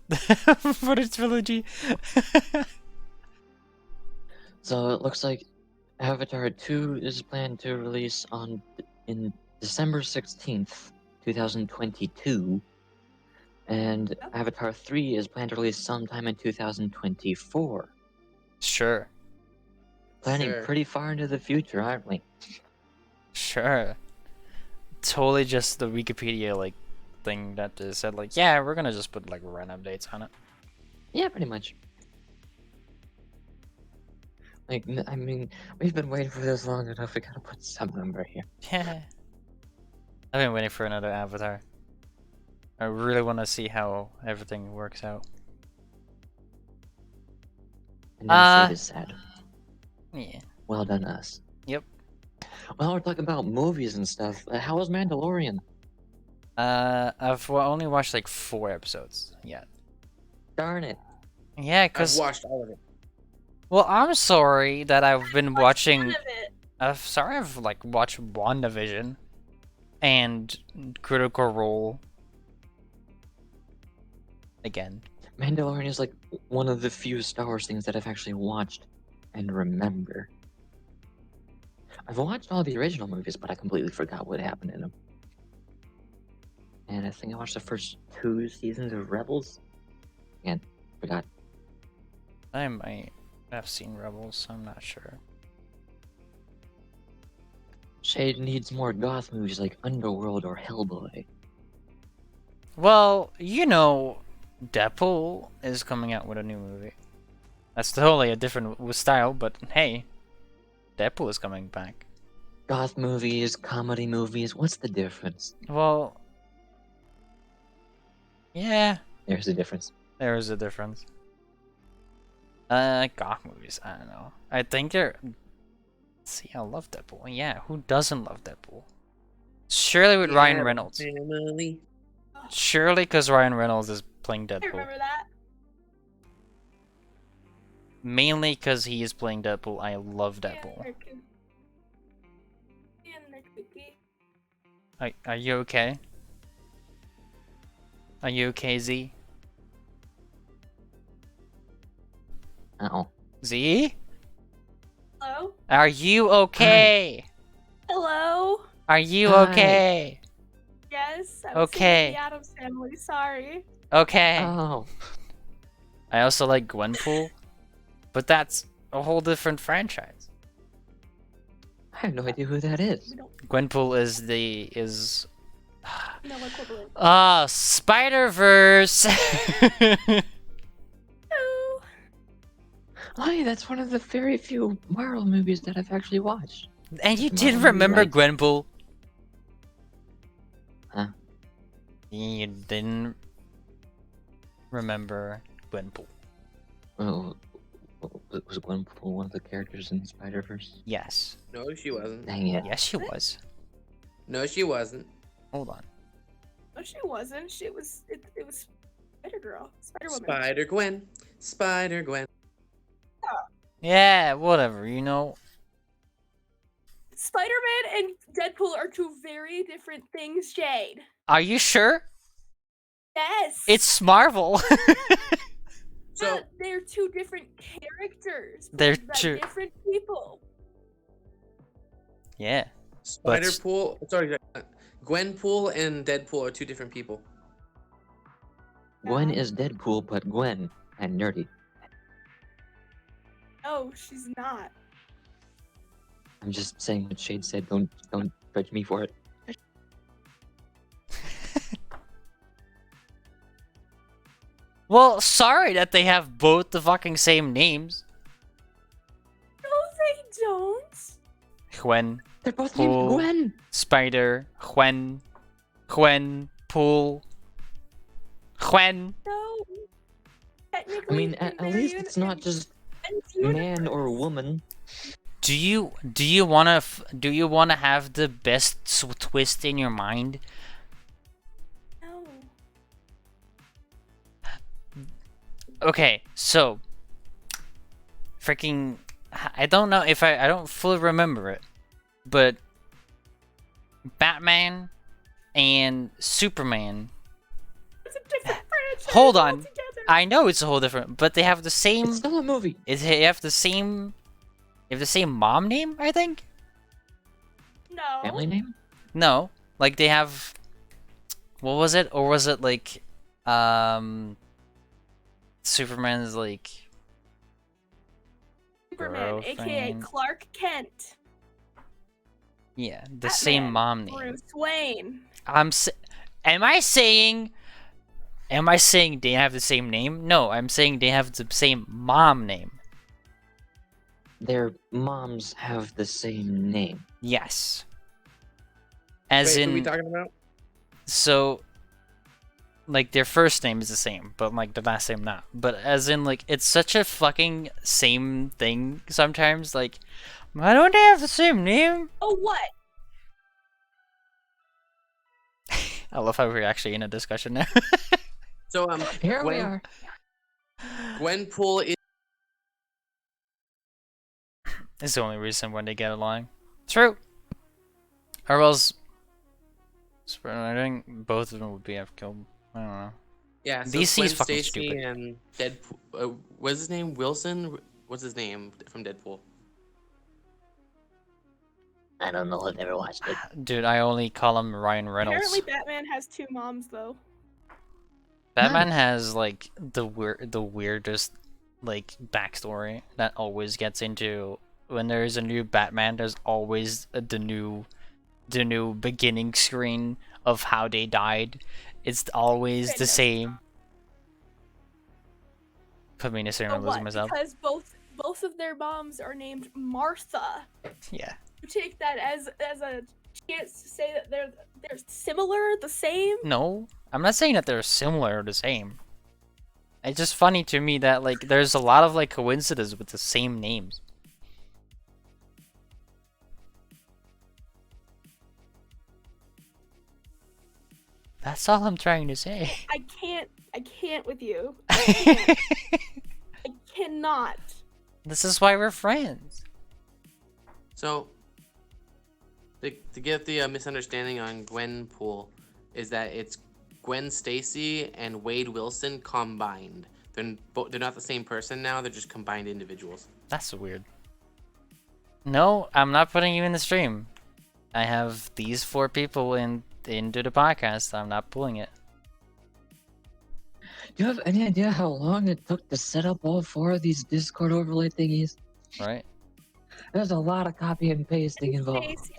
for the trilogy. So it looks like Avatar 2 is planned to release in December 16th, 2022. And Avatar 3 is planned to release sometime in 2024. Sure. Planning Sure. pretty far into the future, aren't we? Sure. Totally just the Wikipedia like thing that just said like, yeah, we're gonna just put like random dates on it. Yeah, pretty much. Like, I mean, we've been waiting for this long enough. We gotta put some number here. Yeah. I've been waiting for another Avatar. I really want to see how everything works out. And now Shade is sad. Yeah. Well done, us. Yep. Well, we're talking about movies and stuff. How was Mandalorian? I've only watched like 4 episodes yet. Darn it. Yeah, I've cause watched all of it. well, I'm sorry that I've been watching. None of it. I'm sorry I've like watched WandaVision and Critical Role again. Mandalorian is like one of the few Star Wars things that I've actually watched and remember. I've watched all the original movies, but I completely forgot what happened in them. And I think I watched the first 2 seasons of Rebels. Again, forgot. I might have seen Rebels. I'm not sure. Shade needs more goth movies like Underworld or Hellboy. Well, you know, Deadpool is coming out with a new movie. That's totally a different style, but hey, Deadpool is coming back. Goth movies, comedy movies, what's the difference? Well, yeah, There's a difference. there is a difference. Goth movies, I don't know. I think they're. See, I love Deadpool. Yeah, who doesn't love Deadpool? Surely with Ryan Yeah, Reynolds. Family. Surely because Ryan Reynolds is playing I Deadpool. remember that. Mainly because he is playing Deadpool. I love Deadpool. Are you okay? Are you okay, Z? Uh-oh. Z? Hello? Are you okay? Hello? Are you Hi. okay? Yes. I was Okay. The Addams Family. Sorry. Okay. Oh. I also like Gwenpool, but that's a whole different franchise. I have no idea who that is. We don't Gwenpool is know equivalent. Spider-Verse. Oh, Oh, yeah, that's one of the very few Marvel movies that I've actually watched. And you Come did on, remember right. Gwenpool? Huh? You didn't remember Gwenpool. Oh, was Gwenpool one of the characters in Spider-Verse? Yes. No, she wasn't. Dang it. Yes, she was. No, she wasn't. Hold on. no, she wasn't. It was Spider Girl, Spider Woman. Spider Gwen. Spider Gwen. Yeah, whatever, you know. Spider-Man and Deadpool are two very different things, Jade. Are you sure? Yes. It's Marvel. So they're two different characters. They're played by two- different people. Yeah. Spider-Pool. Sorry, Gwenpool and Deadpool are two different people. Gwen No. is Deadpool, but Gwen and nerdy. No, she's not. I'm just saying what Shade said. Don't judge me for it. Well, sorry that they have both the fucking same names. No, they don't. Gwen, They're both Pool. named Gwen. Spider, Gwen, Pool, Gwen. No. Technically, I mean, in at their least it's not just man or universe. woman. Do you wanna have the best twist in your mind? No. Okay, so freaking I don't know if I don't fully remember it, but Batman and Superman. It's a different franchise. Hold on. altogether. I know it's a whole different, but they have the same. It's still a movie. They have the same. They have the same mom name, I think. No. Family name? No, like they have. What was it, or was it like, Superman's like. Superman, aka girlfriend. Clark Kent. Yeah, the same Batman, mom name. Bruce Wayne. Am I saying they have the same name? No, I'm saying they have the same mom name. Their moms have the same name. Yes. As Wait, who are we in, talking about? so, like their first name is the same, but like the last name not. But as in, like it's such a fucking same thing sometimes. Like, why don't they have the same name? Oh, what? I love how we're actually in a discussion now. So Here we are. Gwenpool is It's the only reason when they get along. True. Or else, I think both of them would be have killed. I don't know. yeah. So DC is Gwen fucking Stacy stupid. and Deadpool. What's his name? Wilson. What's his name from Deadpool? I don't know. I've never watched it. Dude, I only call him Ryan Reynolds. Apparently, Batman has two moms, though. Batman has like the weirdest like backstory that always gets into when there's a new Batman. There's always the new beginning screen of how they died. It's always the Goodness. same. Put me in a So certain losing what? myself. Because both of their moms are named Martha. Yeah. You take that as a chance to say that they're similar, the same. No, I'm not saying that they're similar or the same. It's just funny to me that like there's a lot of like coincidences with the same names. That's all I'm trying to say. I can't with you. I cannot. This is why we're friends. So to get the misunderstanding on Gwenpool is that it's Gwen Stacy and Wade Wilson combined. They're not the same person now. They're just combined individuals. That's so weird. No, I'm not putting you in the stream. I have these 4 people into the podcast. I'm not pulling it. Do you have any idea how long it took to set up all 4 of these Discord overlay thingies? Right? There's a lot of copy and pasting involved. Stacy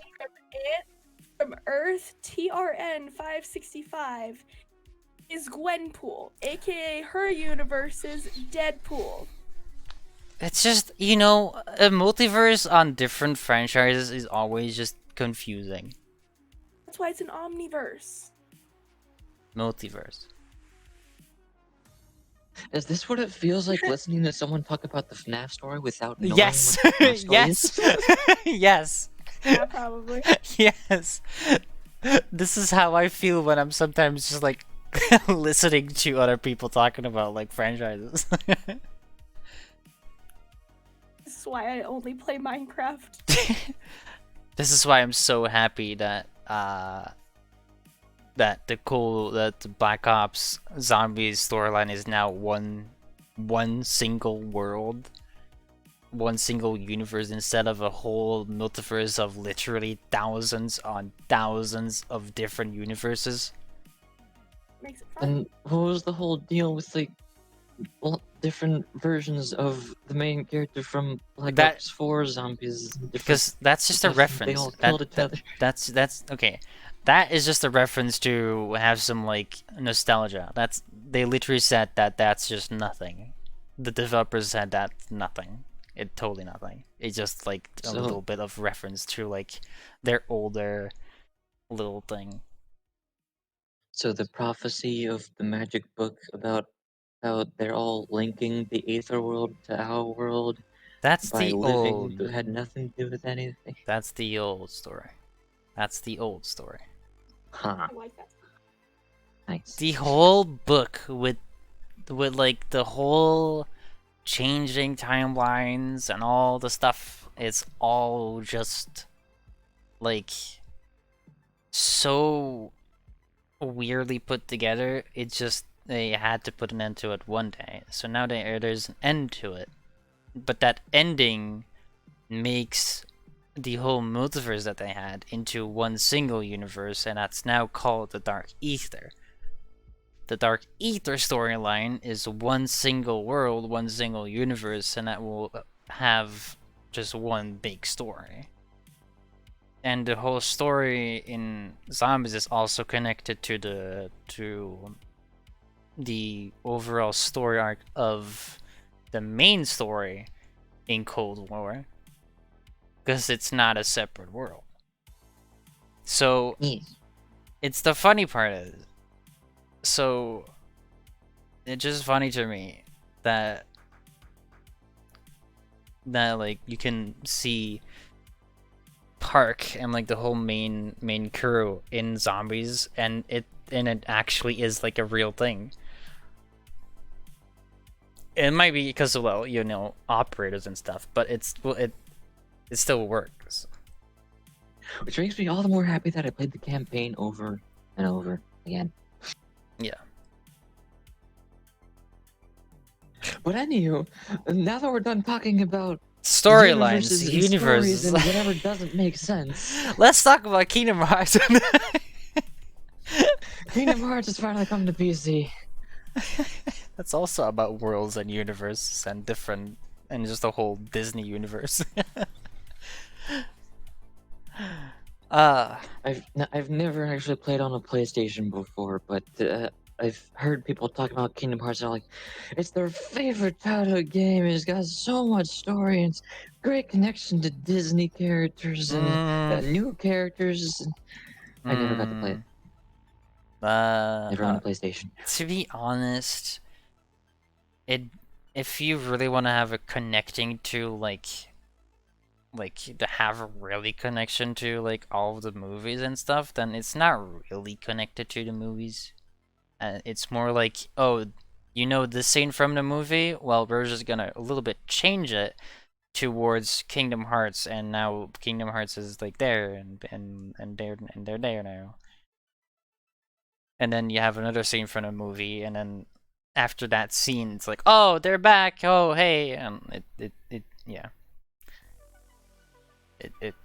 from Earth TRN 565 is Gwenpool, aka her universe's Deadpool. It's just, you know, a multiverse on different franchises is always just confusing. That's why it's an omniverse. Multiverse. Is this what it feels like listening to someone talk about the FNAF story without knowing Yes! what the FNAF story Yes! is? Yes! Yeah, probably. Yes! This is how I feel when I'm sometimes just like listening to other people talking about like franchises. This is why I only play Minecraft. This is why I'm so happy that that the Black Ops Zombies storyline is now one single world, one single universe instead of a whole multiverse of literally thousands on thousands of different universes. Makes it fun. And what was the whole deal with like different versions of the main character from Black That- Ops 4 zombies? Because that's just a stuff, reference. They all killed each other. That's okay. That is just a reference to have some like nostalgia. They literally said that that's just nothing. The developers said that's nothing. It's totally nothing. It's just like a So- little bit of reference to like their older little thing. So the prophecy of the magic book about how they're all linking the Aether world to our world That's by the living old. that had nothing to do with anything. That's the old story. That's the old story. Huh. I like that. Nice. The whole book with like the whole changing timelines and all the stuff, it's all just like so weirdly put together. It's just they had to put an end to it one day, so now there's an end to it, but that ending makes the whole multiverse that they had into one single universe, and that's now called the Dark Ether. The Dark Ether storyline is one single world, one single universe, and that will have just one big story. And the whole story in Zombies is also connected to the overall story arc of the main story in Cold War, because it's not a separate world. So Yes. it's the funny part of it. So it's just funny to me that like you can see Park and like the whole main crew in Zombies, and it actually is like a real thing. It might be because of, well, you know, operators and stuff, but it still works. Which makes me all the more happy that I played the campaign over and over again. Yeah. But anywho, now that we're done talking about Storylines, universes, and universes. stories, and whatever doesn't make sense, Let's talk about Kingdom Hearts. Kingdom Hearts is finally coming to PC. That's also about worlds and universes and different, and just the whole Disney universe. I've never actually played on a PlayStation before, but I've heard people talk about Kingdom Hearts and like, it's their favorite childhood game. It's got so much story and it's great connection to Disney characters and new characters. And I never got to play it. Never on a PlayStation. To be honest, if you really want to have a connecting to like to have a really connection to like all of the movies and stuff, then it's not really connected to the movies. It's more like, oh, you know this scene from the movie? Well, we're just gonna a little bit change it towards Kingdom Hearts, and now Kingdom Hearts is like there and they're there now. And then you have another scene from a movie, and then after that scene, it's like, oh, they're back. Oh, hey, and yeah.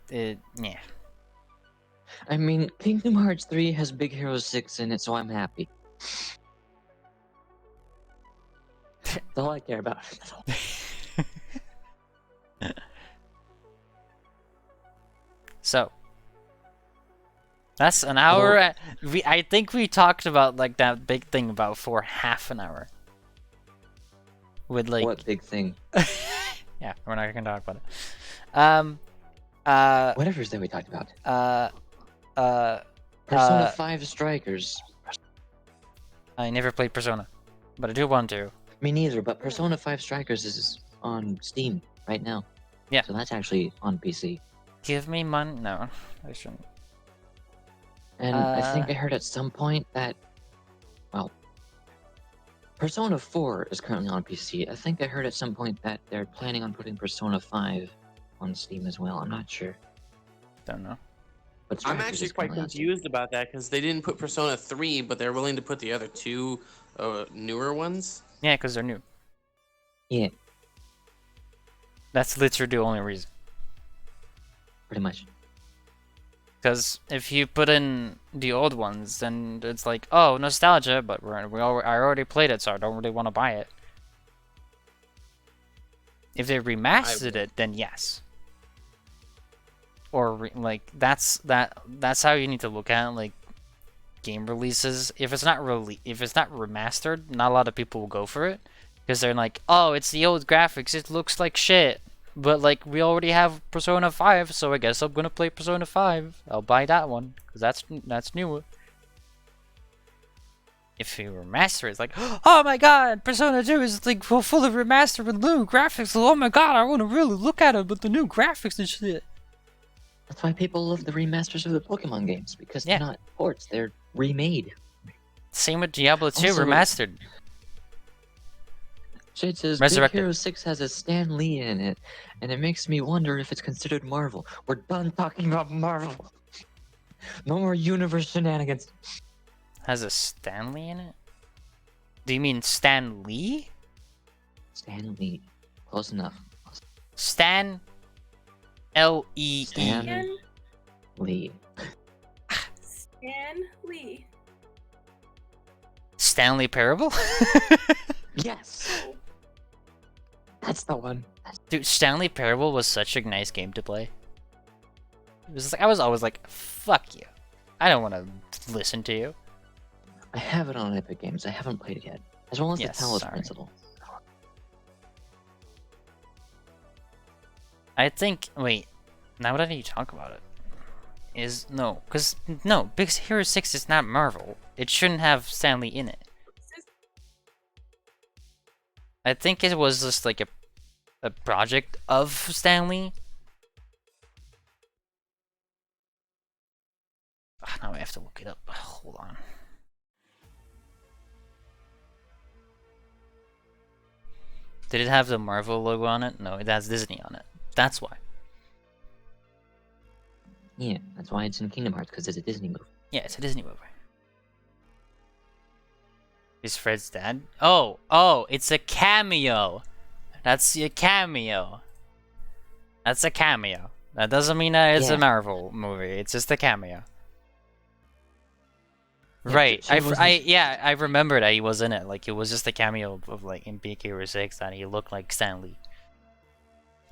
Yeah. I mean, Kingdom Hearts 3 has Big Hero 6 in it, so I'm happy. That's all I care about. So that's an hour. I think we talked about like that big thing about for half an hour. With like What big thing? yeah, we're not gonna talk about it. Whatever is that we talked about. Uh, Persona 5 Strikers. I never played Persona, but I do want to. Me neither, but Persona 5 Strikers is on Steam right now. Yeah. So that's actually on PC. Give me money. No, I shouldn't. And I think I heard at some point that, well, Persona 4 is currently on PC. I think I heard at some point that they're planning on putting Persona 5 on Steam as well. I'm not sure. Don't know. But I'm Strikers actually is quite currently on Steam. confused about that because they didn't put Persona 3, but they're willing to put the other two newer ones. Yeah, because they're new. Yeah, That's literally the only reason. pretty much. Because if you put in the old ones, then it's like, oh, nostalgia, but I already played it, so I don't really want to buy it. If they remastered it, then yes. Or like that's how you need to look at like game releases. If it's not remastered, not a lot of people will go for it because they're like, oh, it's the old graphics, it looks like shit. But like we already have Persona 5, so I guess I'm gonna play Persona 5. I'll buy that one because that's newer. If you remaster it, it's like, oh my god, Persona 2 is like full of remastered with new graphics. Oh my god, I want to really look at it with the new graphics and shit. That's why people love the remasters of the Pokemon games, because Yeah. they're not ports, they're remade. Same with Diablo 2 Also- remastered. Shade says, Big Resurrected. Hero 6 has a Stan Lee in it, and it makes me wonder if it's considered Marvel. We're done talking about Marvel. No more universe shenanigans. Has a Stanley in it? Do you mean Stan Lee? Stan Lee. Close enough. Stan L-E-E. Stan Stan, Lee. Stan Lee. Stanley Parable? Yes! That's the one. Dude, Stanley Parable was such a nice game to play. It was like, I was always like, fuck you. I don't want to listen to you. I have it on Epic Games. I haven't played it yet. As well as Yes, the Talos sorry. Principle. I think, wait, now that you talk about it, no, Big Hero 6 is not Marvel. It shouldn't have Stanley in it. I think it was just like a project of Stanley. Now I have to look it up. Hold on. Did it have the Marvel logo on it? No, it has Disney on it. That's why. Yeah, that's why it's in Kingdom Hearts, because it's a Disney movie. Yeah, it's a Disney movie. Is Fred's dad? Oh, it's a cameo. That's a cameo. That's a cameo. That doesn't mean that it's Yeah. a Marvel movie. It's just a cameo. Yeah, Right. she wasn't- I remember that he was in it. Like it was just a cameo of like in Big Hero 6 that he looked like Stanley.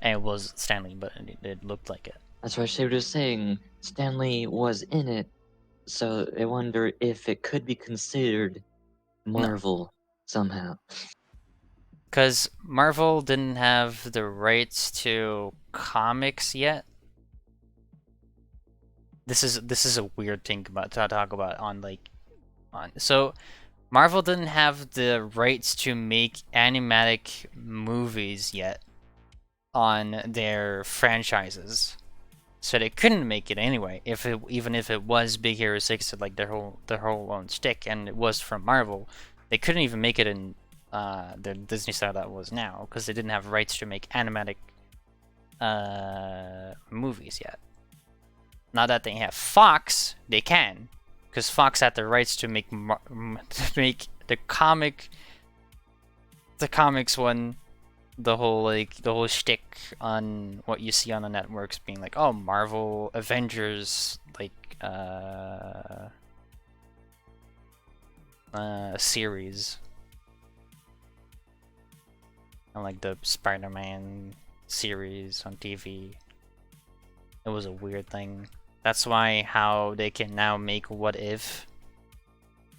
And it was Stanley, but it looked like it. That's why she was saying Stanley was in it, so I wonder if it could be considered Marvel somehow. Because Marvel didn't have the rights to comics yet. This is a weird thing to talk about so Marvel didn't have the rights to make animatic movies yet on their franchises. So they couldn't make it anyway. Even if it was Big Hero 6, like their whole own stick, and it was from Marvel, they couldn't even make it in the Disney style that was now because they didn't have rights to make animatic movies yet. Now that they have Fox, they can, because Fox had the rights to make the comics one. The whole shtick on what you see on the networks being like, oh, Marvel Avengers series, and like the Spider-Man series on TV, It was a weird thing. That's why how they can now make What If,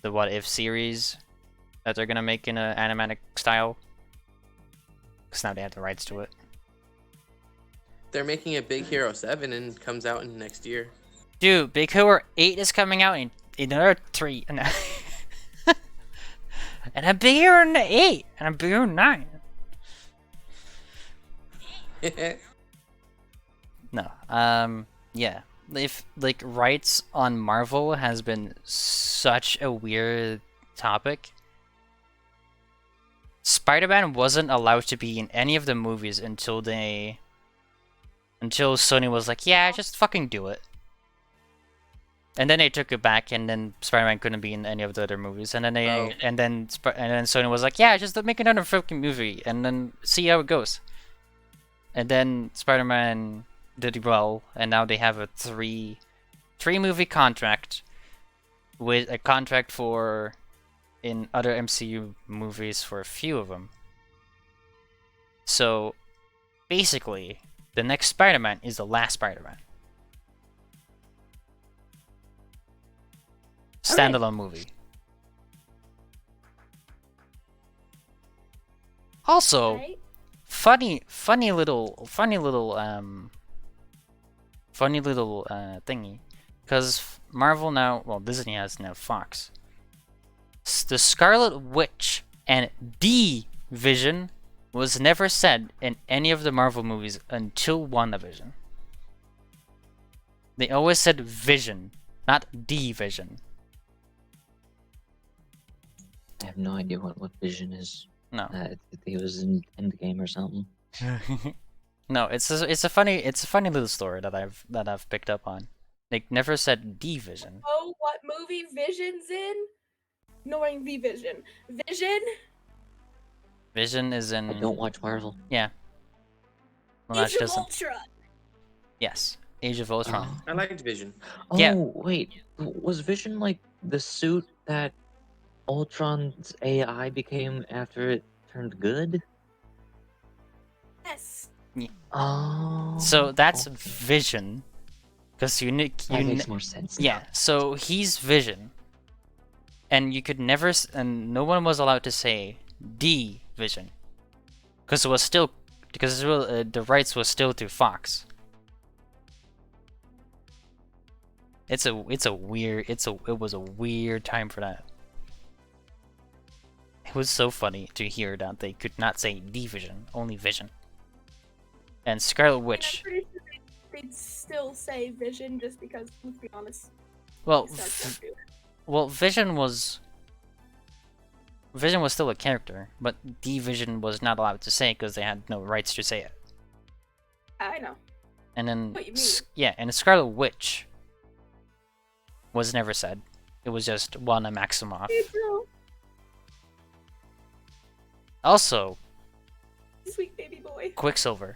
the What If series that they're gonna make in an animatic style. Because now they have the rights to it. They're making a Big Hero 7 and comes out in next year. Dude, Big Hero 8 is coming out in another 3. And a Big Hero 8 and a Big Hero 9. No. Yeah. If like rights on Marvel has been such a weird topic. Spider-Man wasn't allowed to be in any of the movies until Sony was like, yeah, just fucking do it. And then they took it back, and then Spider-Man couldn't be in any of the other movies. And then and then Sony was like, yeah, just make another fucking movie, and then see how it goes. And then Spider-Man did well, and now they have a three movie contract with a contract for in other MCU movies for a few of them. So basically, the next Spider-Man is the last Spider-Man. Standalone movie. Also, Right? funny little thingy, because Marvel now, well, Disney has now Fox. The Scarlet Witch and Vision was never said in any of the Marvel movies until WandaVision. They always said Vision, not Vision. I have no idea what Vision is. No. He was in Endgame or something. No, it's a funny little story that I've picked up on. They never said Vision. Oh, what movie Vision's in? Ignoring Vision. Vision? Vision is in. I don't watch Marvel. Yeah. Well, Age of Ultron. Yes, Age of Ultron. I liked Vision. Oh, Yeah. wait. Was Vision like the suit that Ultron's AI became after it turned good? Yes. Oh. So that's okay. Vision, because That makes more sense. now. Yeah, so he's Vision, and you could never, and no one was allowed to say Vision, because it was still, the rights was still to Fox. It was a weird time for that. It was so funny to hear that they could not say Vision, only Vision. And Scarlet Witch. I'm pretty sure they'd still say Vision just because, let's be honest. Well, Starts to do it. Vision was still a character, but Vision was not allowed to say because they had no rights to say it. I know. And then What you mean? yeah, and Scarlet Witch was never said. It was just Wanda Maximoff. Hey, bro. Also, Sweet baby boy. Quicksilver.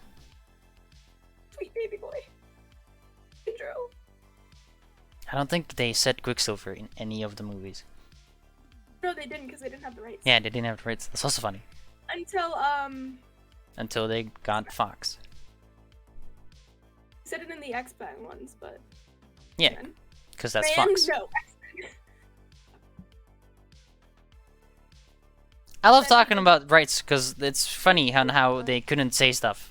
Sweet baby boy. Pedro. I don't think they said Quicksilver in any of the movies. No, they didn't because they didn't have the rights. Yeah, they didn't have the rights. That's also funny. Until They got Fox. said it in the X-Men ones, but Yeah, X-Men. because that's Man, Fox. No, X-Men. I love talking about rights because it's funny how they couldn't say stuff.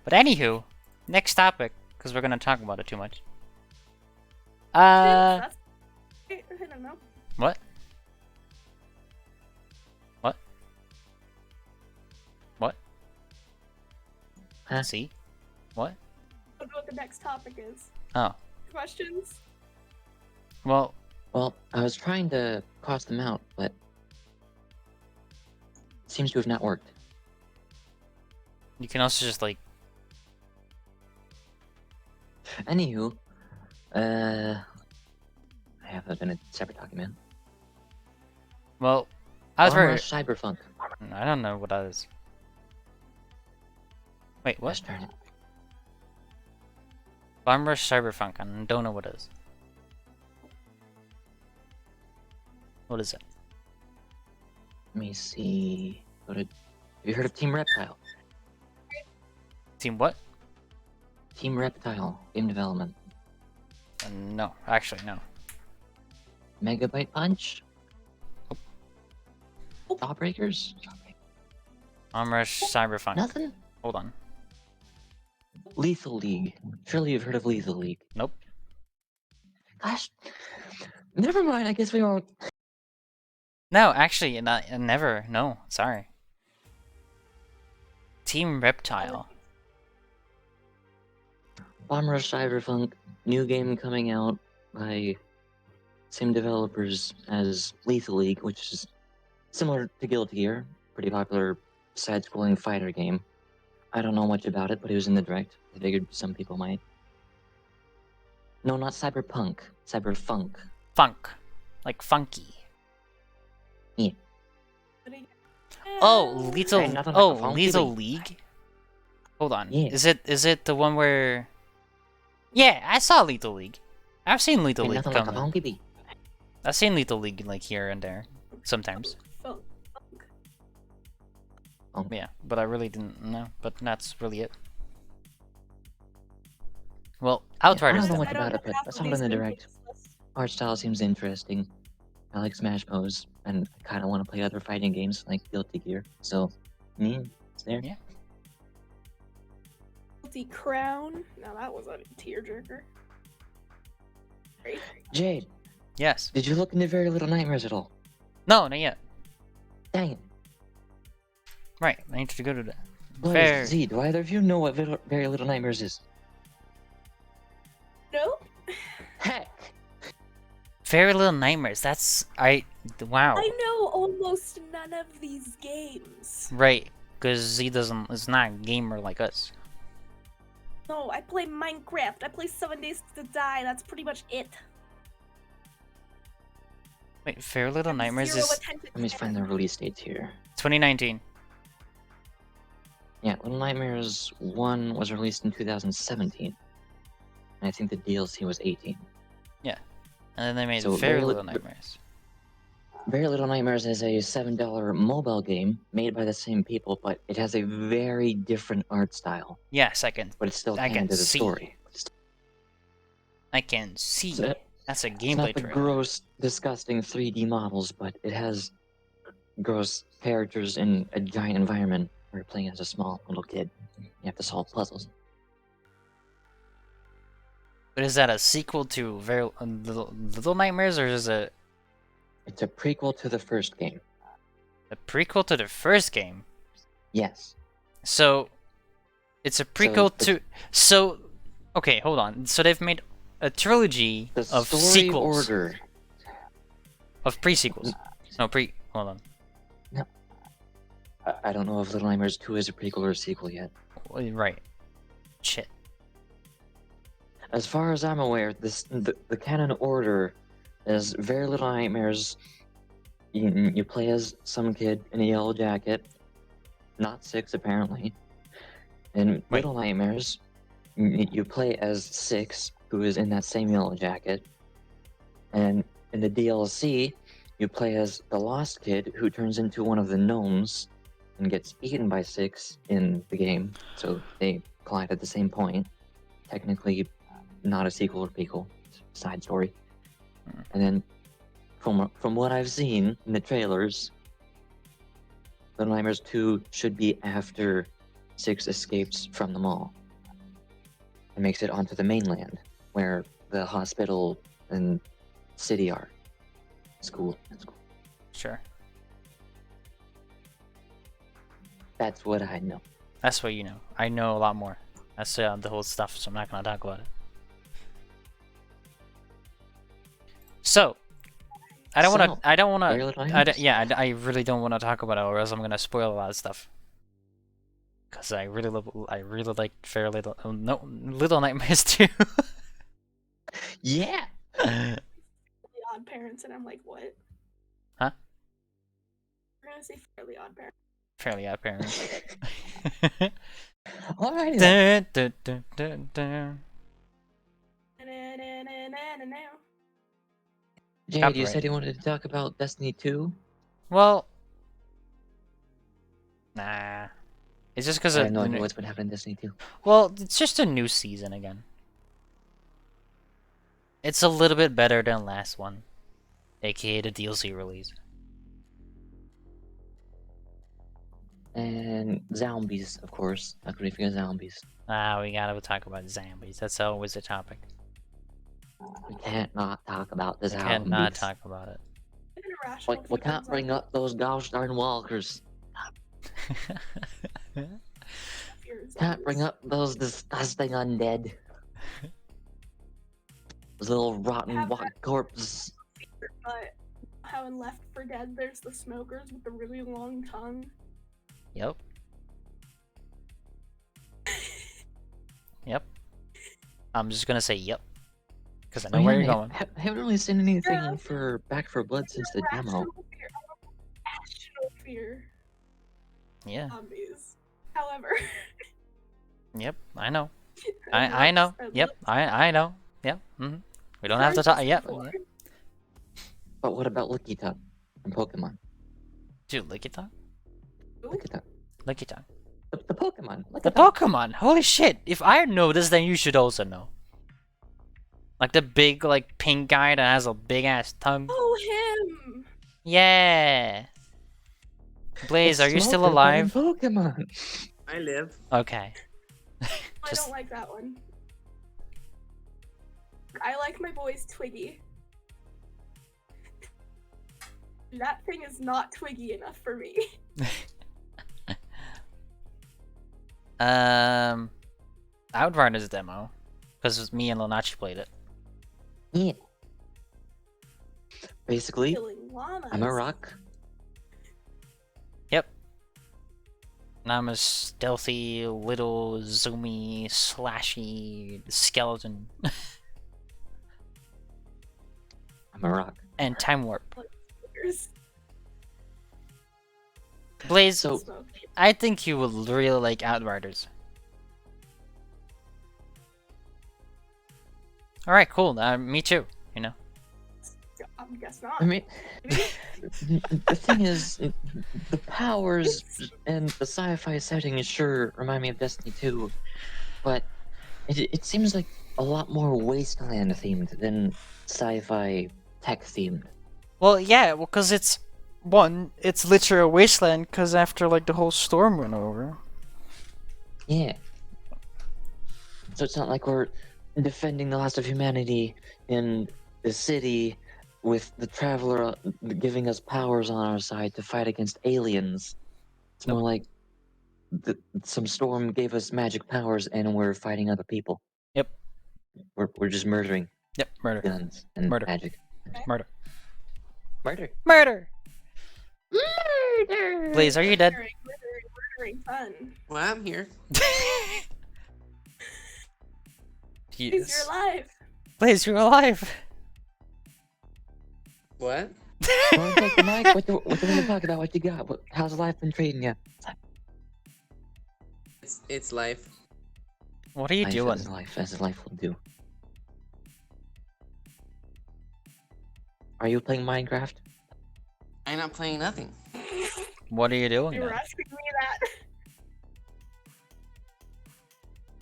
But anywho, next topic, because we're gonna talk about it too much. I don't know. What? What? What? Huh? See? What? I don't know what the next topic is. Oh. Questions? Well, Well, I was trying to cross them out, but it seems to have not worked. you can also just like. Anywho, I have that in a separate document. Well, I was very. Cyberpunk. I don't know what that is. Wait, what? Just turn it. Bomb Rush Cyberpunk. I don't know what it is. What is it? Let me see. Have you heard of Team Reptile? Team what? Team Reptile, game development. No, actually, no. Megabyte Punch? Jawbreakers? Armrush Cyberpunk. Nothing? Hold on. Lethal League. Surely you've heard of Lethal League. Nope. Gosh. Never mind, I guess we won't. No, actually, not never. No, sorry. Team Reptile. Armrush Cyberpunk, new game coming out by same developers as Lethal League, which is similar to Guilty Gear, pretty popular side-scrolling fighter game. I don't know much about it, but it was in the direct. I figured some people might. No, not Cyberpunk. Cyberfunk. Funk. Like funky. Yeah. Oh, Lethal. Ain't nothing like a Oh, funky Lethal beat. League. Hold on. Yeah. Is it the one where? Yeah, I saw Lethal League. I've seen Lethal Ain't League nothing like a come. funky beat. I've seen Lethal League like here and there, sometimes. Funk. Yeah, but I really didn't know. But that's really it. Well, Outriders. I don't know then. much about it, but I saw it in the direct. Art style seems interesting. I like Smash Pose, and I kind of want to play other fighting games like Guilty Gear. So, it's there. Yeah. Guilty Crown. Now that was a tearjerker. Great. Jade, Yes. did you look into Very Little Nightmares at all? No, not yet. Dang it. Right, I need to go to that. Blaze, Fair. Z, do either of you know what Very Little Nightmares is? Nope. Heck! Very Little Nightmares. That's wow. I know almost none of these games. Right, because Z is not a gamer like us. No, I play Minecraft. I play 7 Days to Die. That's pretty much it. Wait, Very Little Nightmares Zero is attention Let me find the span. release dates here. 2019. Yeah, Little Nightmares 1 was released in 2017. And I think the DLC was 18. And then they made So Very Very Little Li- Nightmares. Very Little Nightmares is a $7 mobile game made by the same people, but it has a very different art style. Yes, I can But it's still I canon can to the see. story. see. So- That's a It's gameplay not the trailer. gross, disgusting 3D models, but it has gross characters in a giant environment where you're playing as a small little kid. You have to solve puzzles. But is that a sequel to Very Little Nightmares, or is it It's a prequel to the first game. a prequel to the first game? Yes. So, it's a prequel the- to. So, okay, hold on. So they've made a trilogy The of story sequels, order. of pre-sequels. No, hold on. I don't know if Little Nightmares 2 is a prequel or a sequel yet. Right. Shit. As far as I'm aware, the canon order is Very Little Nightmares. You play as some kid in a yellow jacket, not 6 apparently. In Wait. Little Nightmares, you play as 6, who is in that same yellow jacket. And in the DLC, you play as the lost kid who turns into one of the gnomes and gets eaten by 6 in the game. So they collide at the same point. Technically, not a sequel or prequel, side story. And then, from what I've seen in the trailers, Little Nightmares 2 should be after 6 escapes from the mall and makes it onto the mainland, where the hospital and city are. School. Sure. That's what I know. That's what you know. I know a lot more. That's the whole stuff, so I'm not gonna talk about it. So, I don't want to. I don't want Very to. Little Nightmares. I really don't want to talk about it, or else I'm gonna spoil a lot of stuff. Cause I really like Very Little. No, Little Nightmares too. Yeah! Odd Parents, and I'm like, what? Huh? We're gonna say Fairly Odd Parents. Fairly Odd Parents. Alrighty then. Dun, dun, dun, dun, dun. Jade, you Copyright. said you wanted to talk about Destiny 2? Well, nah. It's just because I of have no idea what's been happening in Destiny 2. well, it's just a new season again. It's a little bit better than last one, aka the DLC release. And zombies, of course. How could we forget zombies? We gotta talk about zombies. That's always a topic. We can't not talk about the We zombies. cannot talk about it. An irrational We can't feelings bring on up those gosh darn walkers. fears Can't bring zombies. up those disgusting undead. Those little rotten Have walk that- corpses. But how in Left 4 Dead there's the smokers with the really long tongue. Yep. Yep. I'm just gonna say yep. Because I know where you're going. Haven't really seen anything Yeah. for Back for Blood since the demo. Irrational fear. Irrational fear Yeah. zombies. However, Yep. I know. I I know. love- Yep. I know. Yep. We don't have to talk. Yep. before. But what about Licky Tuck from Pokemon? Dude, Licky Tongue? Licky Tuck. Licky Tongue. The Pokemon. The Pokemon! Holy shit! If I know this, then you should also know. Like the big, like, pink guy that has a big ass tongue. Oh, him! Yeah! Blaze, are you still alive? Pokemon. I live. Okay. I Just- don't like that one. I like my boys Twiggy. That thing is not Twiggy enough for me. Outriders demo. Because me and Lenachi played it. Yeah. Basically, Killing llamas. I'm a rock. Yep. And I'm a stealthy, little, zoomy, slashy skeleton. I'm a rock. And time warp. There's Blaze, So- smoke. I think you would really like Outriders. Alright, cool. Me too, you know. I guess not. I mean, the thing is, the powers and the sci-fi setting sure remind me of Destiny 2, but it seems like a lot more wasteland themed than sci-fi tech themed. Well, yeah, well, because it's literally a wasteland, because after, like, the whole storm went over. Yeah. So it's not like we're defending the last of humanity in the city with the Traveler giving us powers on our side to fight against aliens. It's more like some storm gave us magic powers and we're fighting other people. Yep. We're just murdering Yep, murder. guns and Murder. magic. Murder. Murder. Murder! Murder! Blaze, are you dead? Murdering fun. Well, I'm here. Because Yes. you're alive. Blaze, you're alive! What? Don't take the mic. What do we talk about? What you got? How's life been treating you? It's life. What are you Life doing? is life, as life will do. Are you playing Minecraft? I'm not playing nothing. What are you doing? You were then? asking me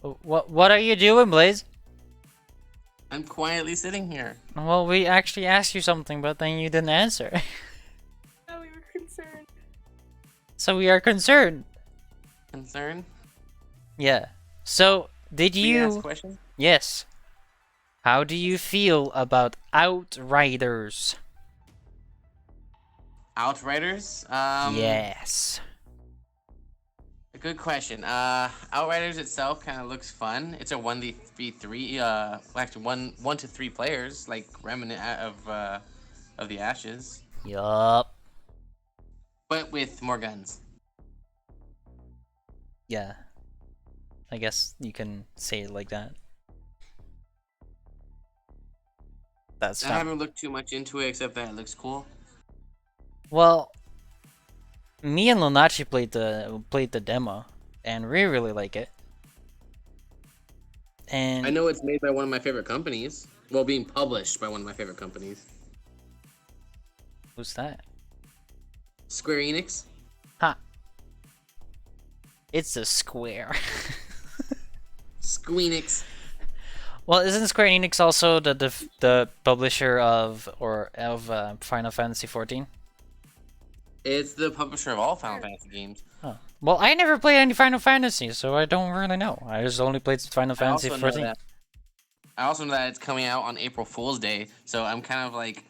that. What are you doing, Blaze? I'm quietly sitting here. Well, we actually asked you something, but then you didn't answer. Oh, we were concerned. So we are concerned. Concerned? Yeah. So, did Free ask you... question? Yes. How do you feel about Outriders? Outriders? Yes. A good question. Outriders itself kind of looks fun. It's a 1v3, actually 1 to 3 players, like remnant of the Ashes, Yup. but with more guns. Yeah. I guess you can say it like that. That's I not... haven't looked too much into it, except that it looks cool. Well, me and Lenachi played the demo, and we really like it. And I know it's made by one of my favorite companies. Well, being published by one of my favorite companies. who's that? Square Enix. Ha. It's a Square. Squeenix. Well, isn't Square Enix also the publisher of Final Fantasy 14? It's the publisher of all Final Fantasy games. Oh. Well, I never played any Final Fantasy, so I don't really know. I just only played Final Fantasy 14. I also know that it's coming out on April Fool's Day, so I'm kind of like...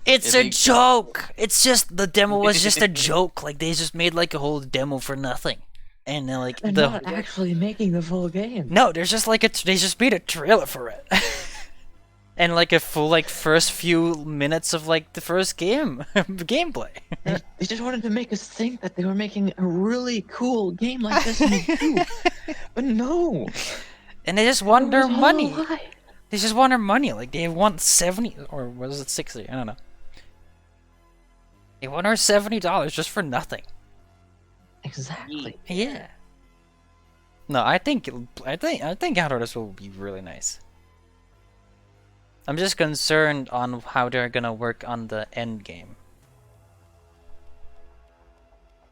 It's a joke! It's just, the demo was just a joke. Like, they just made like a whole demo for nothing. And then like, They're not actually making the full game. No, there's just like they just made a trailer for it. And like a full like first few minutes of like the first gameplay. They just wanted to make us think that they were making a really cool game like Destiny 2. But no! And they just want their It was all money. a lie. They just want their money. Like they want 70 or was it 60? I don't know. They want our $70 just for nothing. Exactly. Yeah. No, I think Outriders will be really nice. I'm just concerned on how they're gonna work on the end game.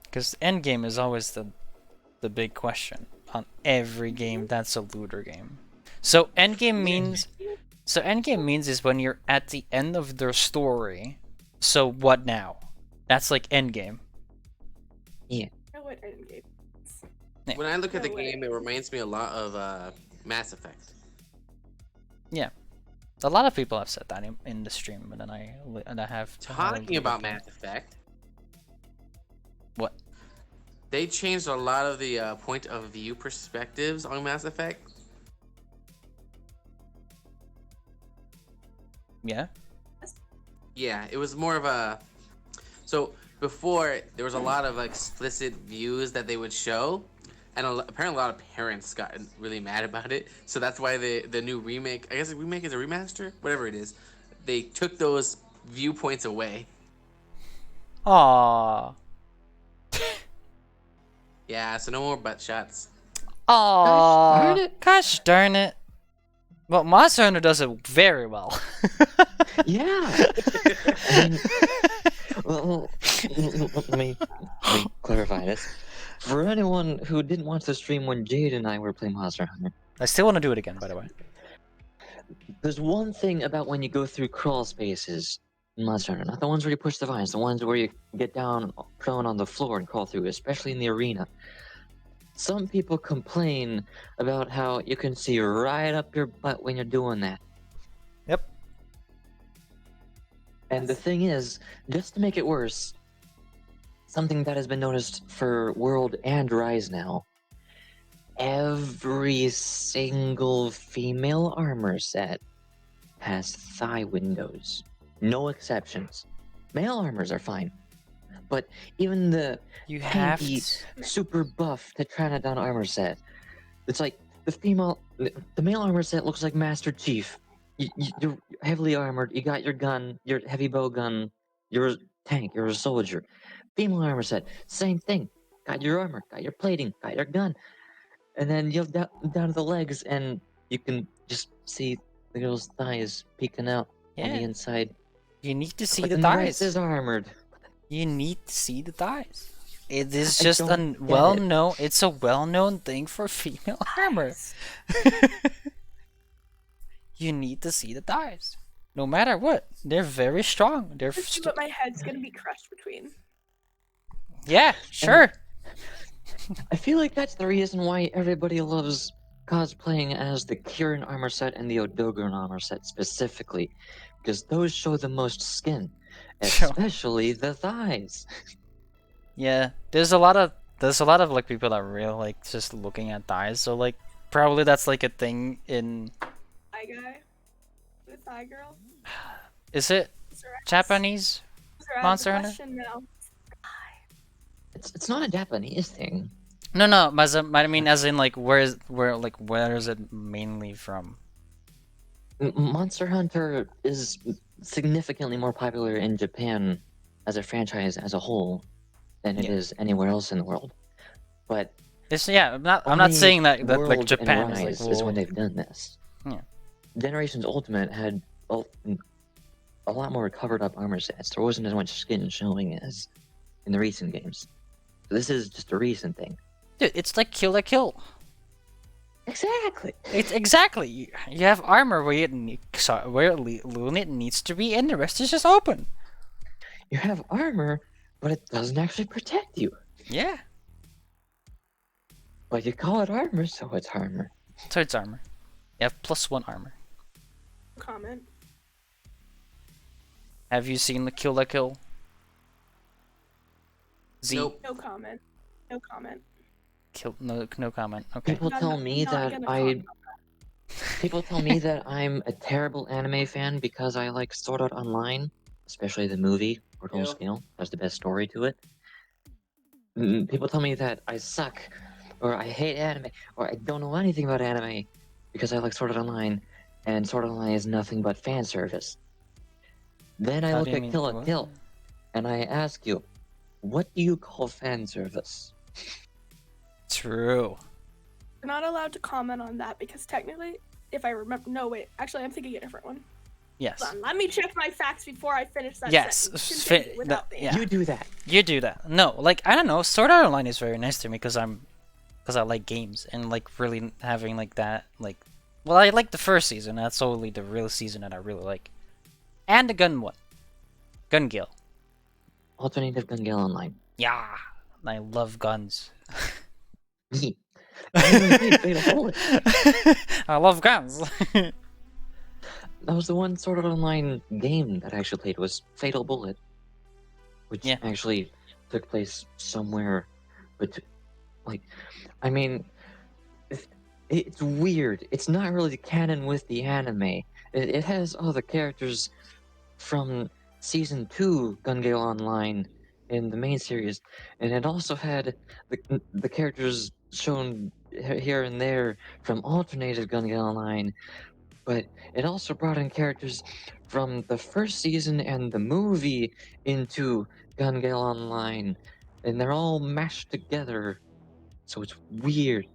Because the end game is always the big question on every game that's a looter game. So end game means is when you're at the end of their story. So what now? That's like end game. Yeah. I know what endgame is. When I look at the No way. game, it reminds me a lot of Mass Effect. Yeah. A lot of people have said that in the stream, but then I have Talking about Mass Effect, what? they changed a lot of the point of view perspectives on Mass Effect. Yeah. Yeah, it was more of a... So, before, there was a lot of explicit views that they would show, and apparently a lot of parents got really mad about it, so that's why the new remake, I guess the remake is a remaster? Whatever it is. They took those viewpoints away. Aww. Yeah, so no more butt shots. Aww. Gosh darn it. Well, Monster Hunter does it very well. Yeah. I mean, well, let me clarify this. For anyone who didn't watch the stream when Jade and I were playing Monster Hunter, I still want to do it again, by the way. there's one thing about when you go through crawl spaces in Monster Hunter, not the ones where you push the vines, the ones where you get down prone on the floor and crawl through, especially in the arena. Some people complain about how you can see right up your butt when you're doing that. Yep. And the thing is, just to make it worse, something that has been noticed for World and Rise now, every single female armor set has thigh windows. No exceptions. Male armors are fine. But even the You have tanky, to... super buff Tetranodon armor set, it's like the male armor set looks like Master Chief. You're heavily armored, you got your gun, your heavy bow gun, you're a tank, you're a soldier. Female armor set, same thing. Got your armor, got your plating, got your gun. And then you look down to the legs and you can just see the girl's thighs peeking out on the Yeah. inside. You need to see But the then thighs. rest is armored. You need to see the thighs. It is I just don't get it. well-known. It's a well-known thing for female armor. You need to see the thighs. No matter what, they're very strong. They're Let's see what my head's gonna be crushed between. yeah, sure. I feel like that's the reason why everybody loves cosplaying as the Kieran armor set and the Odogran armor set specifically, because those show the most skin, Sure. especially the thighs. Yeah, there's a lot of like people that really like just looking at thighs. So like probably that's like a thing in. Thigh guy. The thigh girl. Is it Japanese? Monster Hunter? Now. It's not a Japanese thing. No, I mean as in like where is it mainly from? Monster Hunter is significantly more popular in Japan as a franchise as a whole than it Yeah. is anywhere else in the world. But It's I'm not only saying that like World and Japan is Rise like is when whoa. they've done this. Yeah. Generations Ultimate had a lot more covered up armor sets. There wasn't as much skin showing as in the recent games. So this is just a recent thing. Dude, it's like Kill la Kill. Exactly. It's exactly. You have armor where where Lunit needs to be, and the rest is just open. You have armor, but it doesn't actually protect you. Yeah. But you call it armor, so it's armor. So it's armor. You have +1 armor. Comment. Have you seen the Kill la Kill? Z. Nope. No comment. No comment. No comment. Okay. People I'm tell not- me not that gonna comment. People tell me that I'm a terrible anime fan because I like Sword Art Online, especially the movie. Portal Ew. Scale has the best story to it. People tell me that I suck, or I hate anime, or I don't know anything about anime because I like Sword Art Online, and Sword Art Online is nothing but fan service. Then I How look do you at mean- Kill la what? Kill, and I ask you, what do you call fan service? True. We're not allowed to comment on that because technically, if I remember, no wait, actually I'm thinking a different one. Yes. Hold on, let me check my facts before I finish that Yes, sentence. fi- Continue without me. yeah. You do that. You do that. No, like I don't know. Sword Art Online is very nice to me because I like games and like really having like that like. Well, I like the first season. That's only the real season that I really like, and the gun one, Gun Gale. Alternative Gun Gale Online. Yeah, I love guns. Me. I haven't played Fatal Bullet. I love guns. That was the one Sword Art Online game that I actually played was Fatal Bullet, which Yeah. actually took place somewhere, but like, I mean, it's weird. It's not really canon with the anime. It has all the characters from season 2 Gun Gale Online in the main series, and it also had the characters shown here and there from alternative Gun Gale Online. But it also brought in characters from the first season and the movie into Gun Gale Online, and they're all mashed together, so it's weird.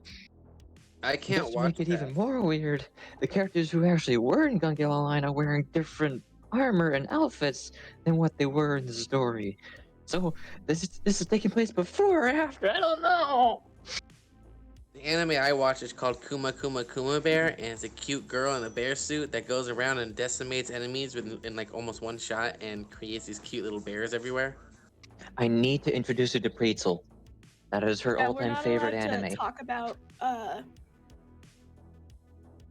I can't Just to watch make it that. even more weird, the characters who actually were in Gun Gale Online are wearing different armor and outfits than what they were in the story. So this is taking place before or after? I don't know. The anime I watch is called Kuma Kuma Kuma Bear, and it's a cute girl in a bear suit that goes around and decimates enemies in like almost one shot and creates these cute little bears everywhere. I need to introduce you to Pretzel. That is her Yeah, we're all-time not favorite allowed anime. to talk about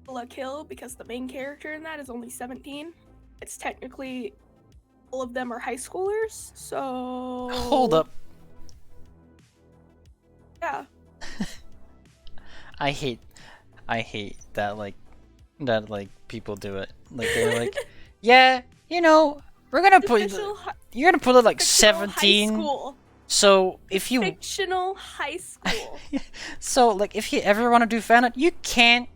La Kill because the main character in that is only 17. It's technically all of them are high schoolers, so Hold up. Yeah. I hate that like people do it. Like they're like, yeah, you know, we're gonna put Official hi- you're gonna put it like fictional high 17. school. So if you Fictional high school. so like if you ever want to do fan art, you can't.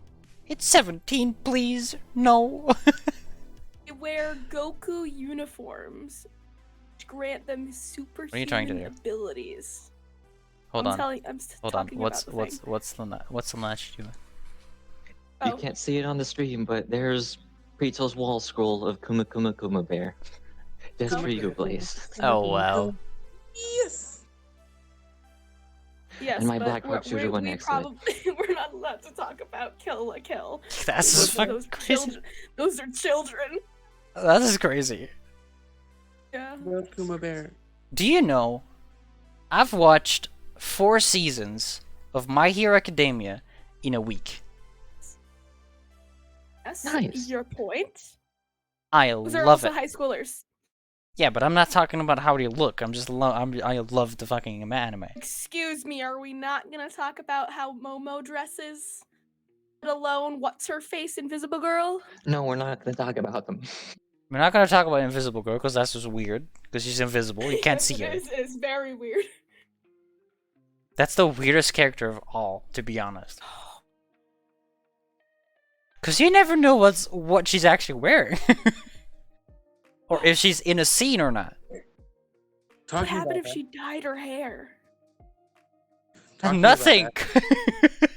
It's 17, please. No. They wear Goku uniforms, which grant them are you trying to superhuman do? abilities. Hold I'm on. telling. Hold on. Talking What's about the thing. what's the match doing? Oh. You can't see it on the stream, but there's Pretzel's wall scroll of Kuma Kuma Kuma Bear. Just Oh. for you, Blaze. Oh wow. Yes. Yes, And my but Blackhawk shooter went we next to it. probably we're not allowed to talk about Kill la Kill. That's Those, just fucking those crazy. children. Those are children. That is crazy. Yeah. Kuma Bear. Do you know? I've watched 4 seasons of My Hero Academia in a week. That's Nice. your point. I Those are love also it. high schoolers. Yeah, but I'm not talking about how they look. I love the fucking anime. Excuse me, are we not gonna talk about how Momo dresses? Let alone what's her face, Invisible Girl? No, we're not going to talk about them. We're not gonna talk about Invisible Girl because that's just weird. Because she's invisible, you can't Yes, see her. It is very weird. That's the weirdest character of all, to be honest. Cause you never know what she's actually wearing, or if she's in a scene or not. What Talking happened about if she dyed her hair? Talking about Nothing. that,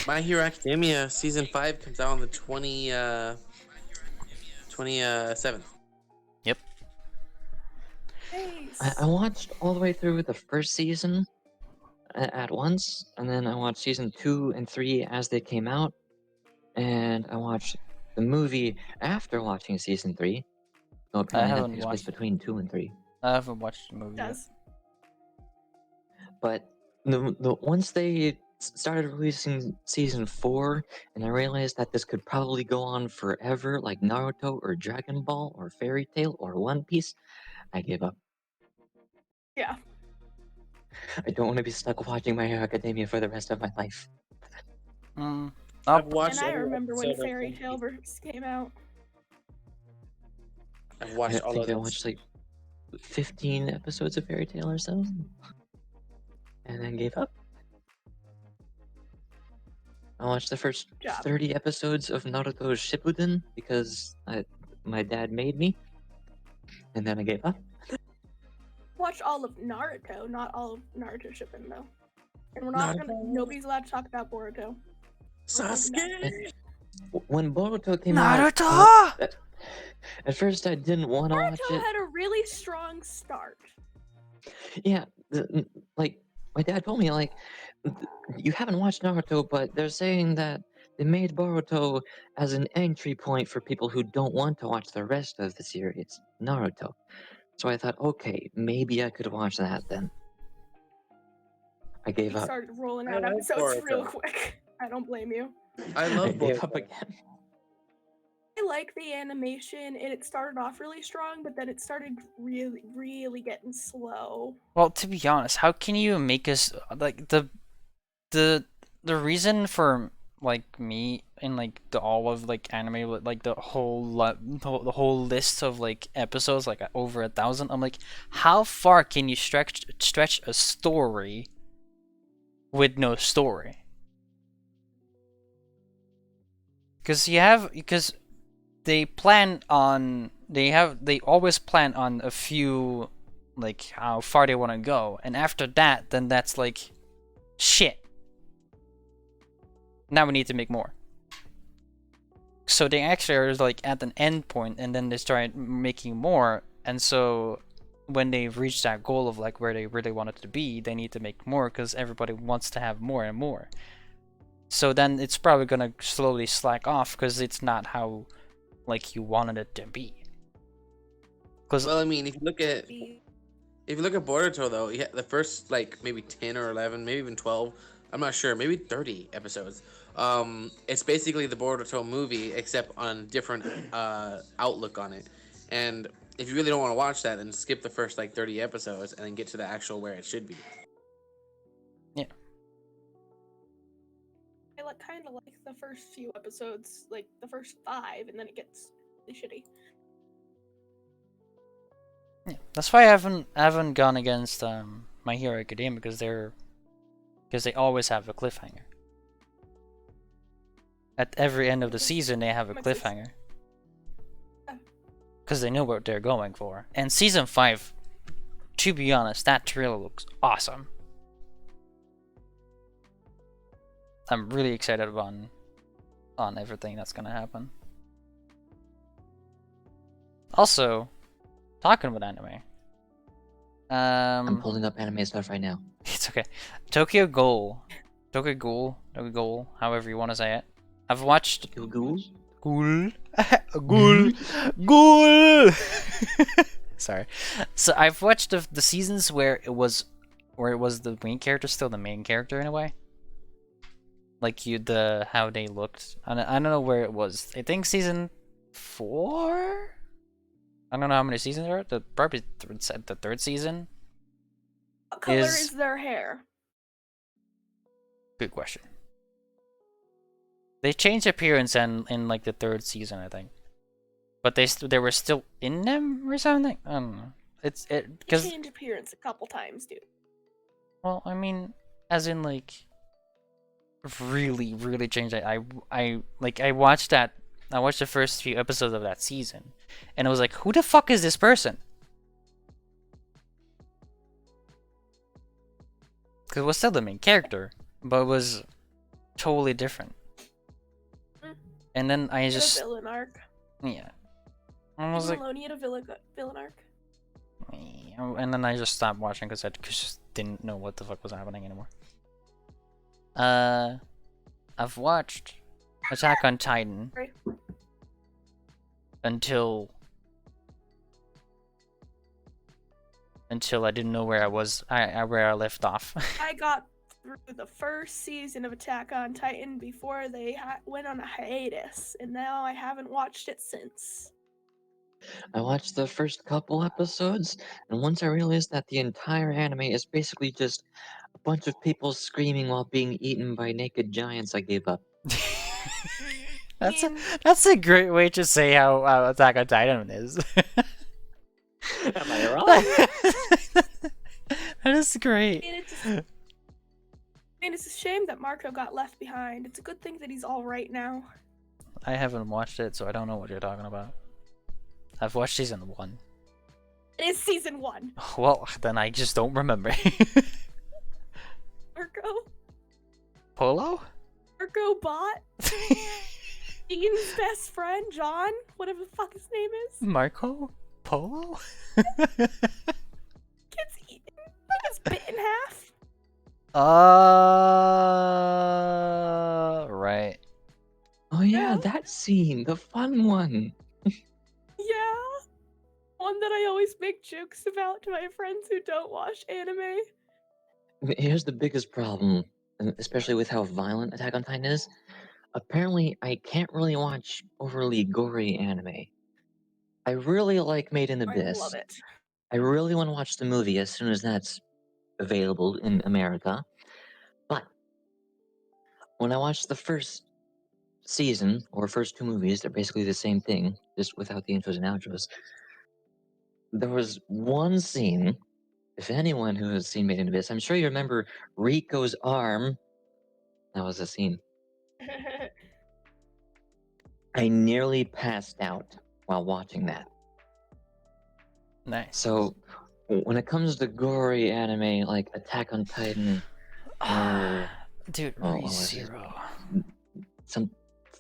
My Hero Academia season 5 comes out on the 27th. Nice. I watched all the way through the first season. at once, and then I watched season 2 and 3 as they came out, and I watched the movie after watching season 3. So apparently that haven't takes place watched. between 2 and 3. I haven't watched the movie yet. Does. But the once they started releasing season 4, and I realized that this could probably go on forever, like Naruto or Dragon Ball or Fairy Tail or One Piece, I gave up. Yeah. I don't want to be stuck watching My Hero Academia for the rest of my life. Mm, I've I'll, watched. And I every remember when episode of Fairy One Tail Piece. versus came out. I've I watched all think of I those. watched like 15 episodes of Fairy Tail or so, and then gave up. I watched the first Good job. 30 episodes of Naruto Shippuden because my dad made me, and then I gave up. Watch all of Naruto, not all of Naruto Shippuden though. And we're not gonna. Naruto. Nobody's allowed to talk about Boruto. Sasuke. When Boruto came out, Naruto! at first I didn't want to watch Naruto it. had a really strong start. Yeah, like my dad told me, like, you haven't watched Naruto, but they're saying that they made Boruto as an entry point for people who don't want to watch the rest of the series, Naruto. So I thought, okay, maybe I could watch that then. I gave He up. started rolling I out like episodes real Boruto. quick. I don't blame you. I I love gave up Boruto. again. I like the animation, and it started off really strong, but then it started really, really getting slow. Well, to be honest, how can you make us like the reason for like me and like the all of like anime like the whole list of like episodes like over 1,000. I'm like, how far can you stretch a story with no story? Because they always plan on a few, like how far they want to go, and after that then that's like shit, now we need to make more. So they actually are like at an end point, and then they start making more, and so when they reach that goal of like where they really want it to be, they need to make more because everybody wants to have more and more. So then it's probably gonna slowly slack off because it's not how like you wanted it to be. Because Well, I mean, if you look at Boruto though, yeah, the first like maybe 10 or 11, maybe even 12, I'm not sure, maybe 30 episodes. It's basically the Boruto movie except on different outlook on it. And if you really don't want to watch that, then skip the first like 30 episodes and then get to the actual where it should be. yeah, I kind of like the first few episodes, like the first 5, and then it gets really shitty. yeah, that's why I haven't gone against My Hero Academia because they always have a cliffhanger. At every end of the season, they have a Makes sense. cliffhanger. Because they know what they're going for. And season 5, to be honest, that trailer looks awesome. I'm really excited on everything that's gonna happen. Also, talking about anime. I'm pulling up anime stuff right now. It's okay. Tokyo Ghoul, however you want to say it. I've watched Ghoul? Ghoul. Ghoul. Sorry. So I've watched the seasons where it was the main character still the main character in a way. Like how they looked. I don't know where it was. I think season 4. I don't know how many seasons there are. Probably the third season. What color is their hair? Good question. They changed appearance in like the third season, I think. But they were still in them or something. I don't know. They Because changed appearance a couple times, dude. well, I mean, as in like really really changed. I watched that. I watched the first few episodes of that season, and I was like, who the fuck is this person? Because it was still the main character, but it was totally different. And then I just a villain arc. yeah, I was like, Maloney had a villain arc. and then I just stopped watching because didn't know what the fuck was happening anymore. I've watched Attack on Titan Sorry. until I didn't know where I was. Where I left off. I got through the first season of Attack on Titan before they went on a hiatus, and now I haven't watched it since. I watched the first couple episodes, and once I realized that the entire anime is basically just a bunch of people screaming while being eaten by naked giants, I gave up. That's a great way to say how Attack on Titan is. Am I wrong? That is great. And it's a shame that Marco got left behind. It's a good thing that he's all right now. I haven't watched it, so I don't know what you're talking about. I've watched season 1. It is season 1. Well, then I just don't remember. Marco? Polo? Marco Bot? Dean's best friend, John? Whatever the fuck his name is? Marco? Polo? Gets eaten. He gets bit in half. Right. Oh yeah, Yeah. that scene, the fun one. Yeah. One that I always make jokes about to my friends who don't watch anime. Here's the biggest problem, especially with how violent Attack on Titan is. Apparently, I can't really watch overly gory anime. I really like Made in I Abyss. love it. I really want to watch the movie as soon as that's available in America. But when I watched the first season, or first 2 movies, they're basically the same thing, just without the intros and outros. There was one scene, if anyone who has seen Made in Abyss, I'm sure you remember Rico's arm. That was a scene. I nearly passed out while watching that. Nice. So, when it comes to gory anime like Attack on Titan, or Dude, what was it? ReZero. Some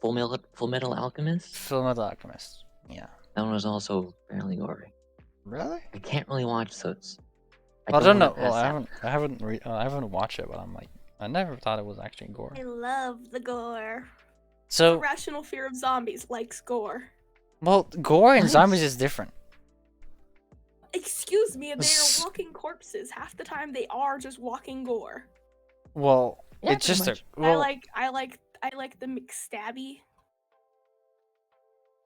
Full Metal Alchemist, Fullmetal Alchemist. Yeah. that one was also fairly gory. Really? I can't really watch those. Well, I don't know. wanna Well, pass out. I haven't watched it, but I'm like, I never thought it was actually gore. I love the gore. So, Irrational fear of zombies likes gore. well, gore and Nice. zombies is different. Excuse me, they are walking corpses. Half the time they are just walking gore. Well, Yeah, it's just pretty a well, I like the McStabby.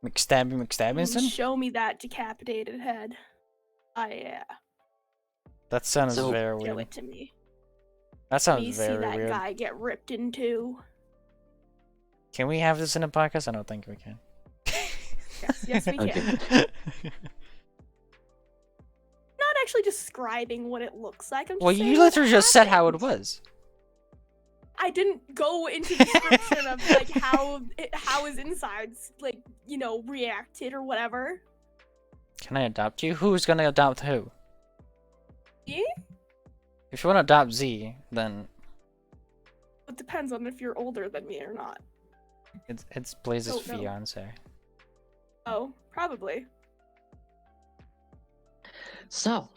McStabbinson. Show me that decapitated head. Yeah. That sounds So- very Show weird. it to me. That Let sounds me see very that weird. guy get ripped in two. Can we have this in a podcast? I don't think we can. Yes, we Okay. can. Not actually describing what it looks like. I'm just Well, saying you what literally just said how it happened. was. I didn't go into description of like how his insides reacted or whatever. Can I adopt you? Who's gonna adopt who? Me? If you want to adopt Z, then It depends on if you're older than me or not. it's Blaize's Oh, no. fiance. Oh, probably. So,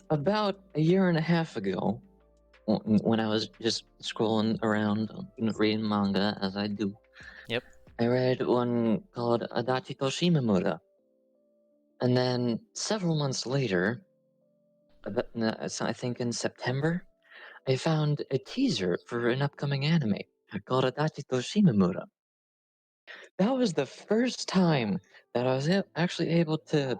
about a year and a half ago, when I was just scrolling around, reading manga as I do, Yep. I read one called Adachi Toshimamura. And then several months later, I think in September, I found a teaser for an upcoming anime called Adachi Toshimamura. That was the first time that I was actually able to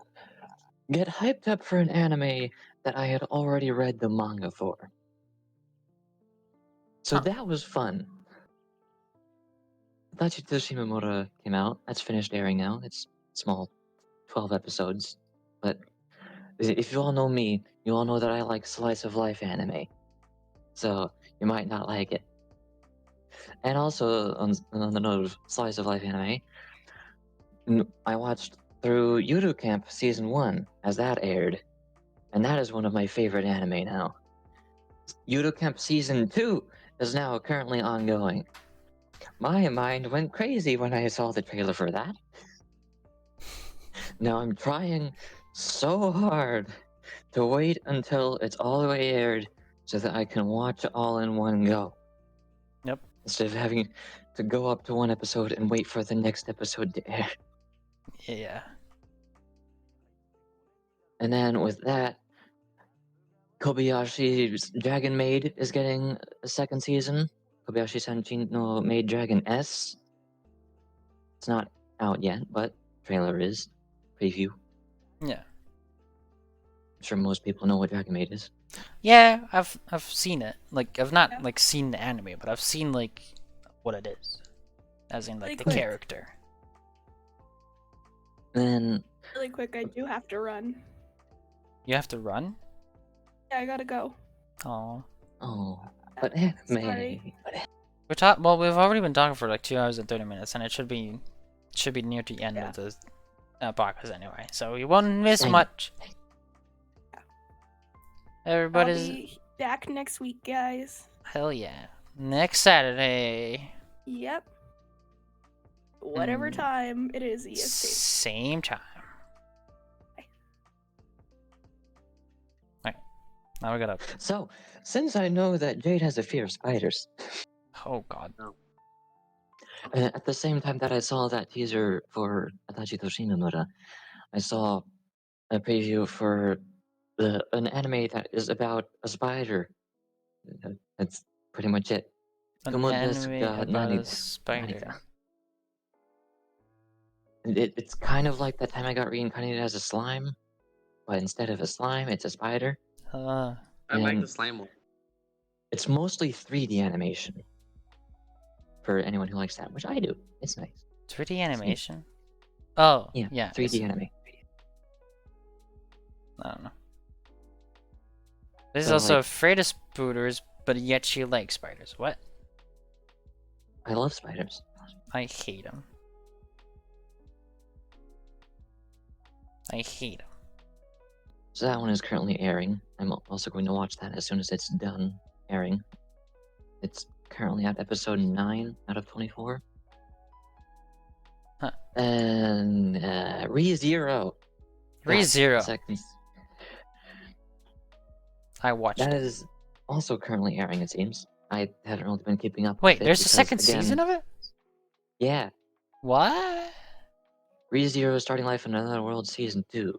get hyped up for an anime that I had already read the manga for. So Huh. that was fun. Adachi Toshimamura came out. That's finished airing now. It's small, 12 episodes. But if you all know me, you all know that I like slice of life anime. So you might not like it. And also, on the note of slice of life anime, I watched through Yudu Camp Season 1 as that aired. And that is one of my favorite anime now. Yudu Camp Season 2 is now currently ongoing. My mind went crazy when I saw the trailer for that. Now I'm trying so hard to wait until it's all the way aired so that I can watch it all in one go. Yep. Instead of having to go up to one episode and wait for the next episode to air. Yeah. And then with that, Kobayashi's Dragon Maid is getting a second season. Kobayashi Sanchin no Maid Dragon S. It's not out yet, but trailer is. Preview. Yeah. I'm sure most people know what Dragon Maid is. Yeah, I've seen it. Like I've not like seen the anime, but I've seen like what it is. As in like Really the quick. character. Then Really quick, I do have to run. You have to run? Yeah, I gotta go. Oh. but anime. Sorry. Well, we've already been talking for like 2 hours and 30 minutes, and it should be near the end of the podcast anyway, so you won't miss Dang. much. I'll Everybody's be back next week, guys. hell yeah. Next Saturday, Yep. Whatever time it is, EST. same time. Alright, now we gotta. So, since I know that Jade has a fear of spiders, Oh god. at the same time that I saw that teaser for Atachi Toshinomura, I saw a preview for an anime that is about a spider. That's pretty much it. An Kumo anime desu ga about nani a da? spider. It's kind of like that time I got reincarnated as a slime, but instead of a slime, it's a spider. Uh, I like And the slime one. it's mostly 3D animation. For anyone who likes that, which I do. It's nice. 3D animation? Oh, Yeah, yeah. 3D anime. I don't know. This is So, also like- afraid of spooters, but yet she likes spiders. What? I love spiders. I hate them. I hate them. So that one is currently airing. I'm also going to watch that as soon as it's done airing. It's currently at episode 9 out of 24. Huh. And ReZero. ReZero. Seconds. I watched That it. is also currently airing, it seems. I haven't really been keeping up Wait, with it there's a because, second again, season of it? Yeah. What? ReZero Starting Life in Another World Season 2.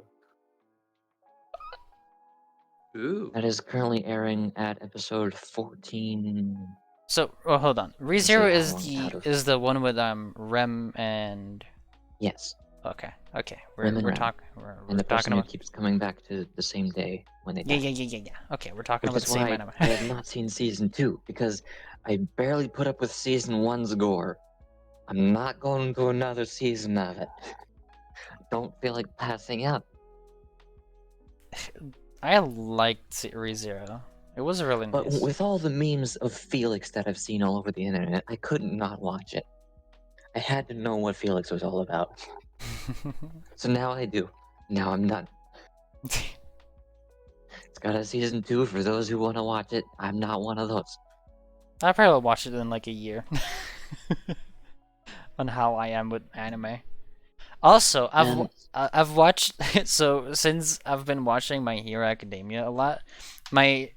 Ooh. That is currently airing at episode 14. So, oh, hold on. say ReZero how is long out of- the one with Rem and Yes. okay. Rem and We're Rem. talking we're And the talking person who about keeps coming back to the same day when they die. yeah. Okay, we're talking Which about is the same why anime. I have not seen season 2 because I barely put up with season 1's gore. I'm not going to another season of it. Don't feel like passing up. I liked ReZero. It was really But nice. with all the memes of Felix that I've seen all over the internet, I couldn't not watch it. I had to know what Felix was all about. So now I do. Now I'm done. It's got a season 2 for those who want to watch it. I'm not one of those. I probably will watch it in like a year. On how I am with anime. Also, I've watched so since I've been watching My Hero Academia a lot, my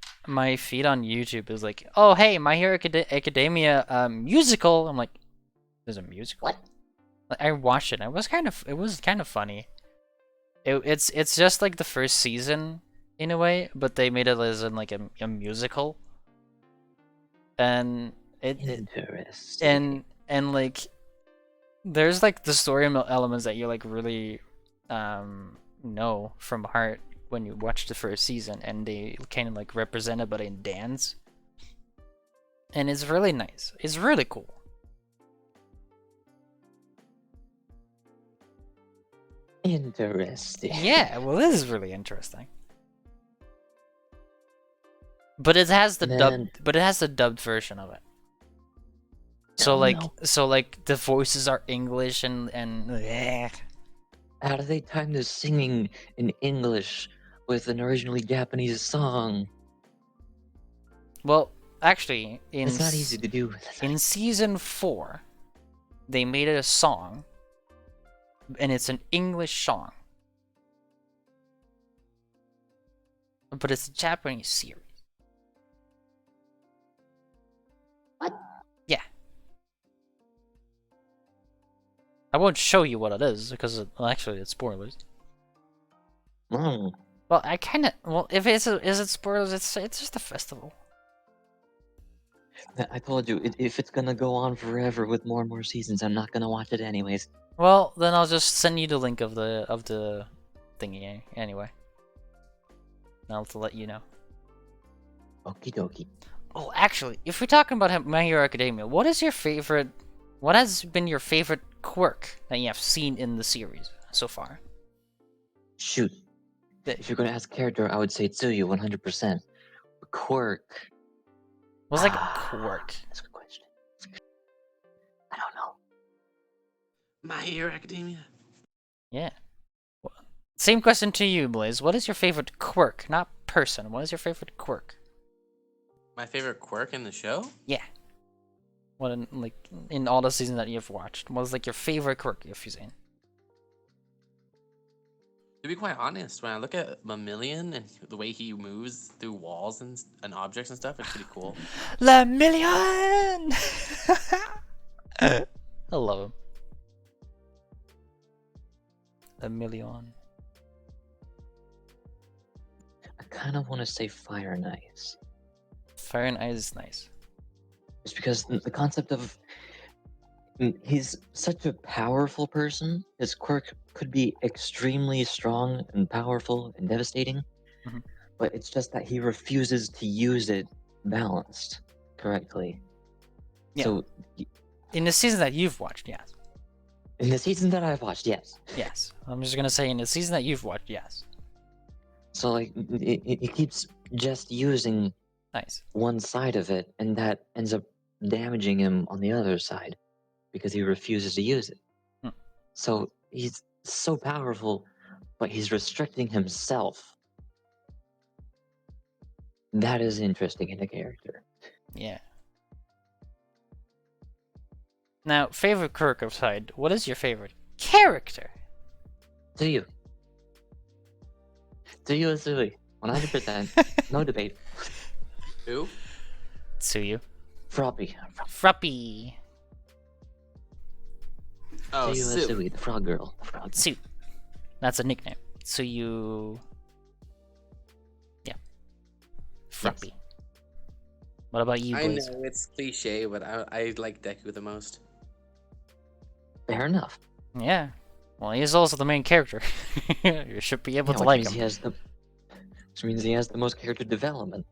feed on YouTube is like, oh hey, My Hero Academia musical. I'm like, there's a musical. What? Like, I watched it. It was kind of funny. It's just like the first season in a way, but they made it as in like a musical. And Interesting. and like there's like the story elements that you like really know from heart when you watch the first season, and they kind of like represent it but in dance, and it's really nice. It's really cool. Interesting. Yeah, well, this is really interesting. But it has the Man. dubbed version of it. So Oh, like no. the voices are English and How do they time the singing in English with an originally Japanese song? well, actually It's not easy to do. in season 4 they made it a song, and it's an English song. but it's a Japanese series. What? Yeah. I won't show you what it is because actually it's spoilers. Oh. Well, I kind of if is it spoilers? It's just a festival. I told you, if it's gonna go on forever with more and more seasons, I'm not gonna watch it anyways. Well, then I'll just send you the link of the thingy anyway. I'll to let you know. Okie dokie. Oh, actually, if we're talking about My Hero Academia, what is your favorite? What has been your favorite quirk that you have seen in the series so far? Shoot. If you're gonna ask character, I would say Tsuyu 100%. Quirk. What's like a quirk? That's a good question. I don't know. My Hero Academia. Yeah. Well, same question to you, Blaze. What is your favorite quirk? Not person. What is your favorite quirk? My favorite quirk in the show? Yeah. What in all the seasons that you've watched? What is like your favorite quirk you've seen? To be quite honest, when I look at Mammalian and the way he moves through walls and objects and stuff, it's pretty cool. Le Million! I love him. Le Million. I kind of want to say Fire and Ice. Fire and Ice is nice. Just because the concept of he's such a powerful person, his quirk could be extremely strong and powerful and devastating, but it's just that he refuses to use it balanced correctly. Yeah. So, In the season that you've watched, yes. in the season that I've watched, yes. Yes. I'm just gonna say in the season that you've watched, yes. So, like, it keeps just using Nice. one side of it, and that ends up damaging him on the other side because he refuses to use it. So he's so powerful, but he's restricting himself. That is interesting in a character. Yeah. Now, favorite quirk aside, what is your favorite character? Tsuyu. Tsuyu is Tsuyu. 100%. No debate. Who? Tsuyu. Froppy. Fruppy. Oh, Tsuyu is Sue. Tsuyu, the frog girl. The frog. Tsu. That's a nickname. Tsuyu. Yeah. Fruppy. What about you, I Blaze? know it's cliche, but I like Deku the most. Fair enough. Yeah. Well, he's also the main character. You should be able Yeah, to which like means him. he has which means he has the most character development.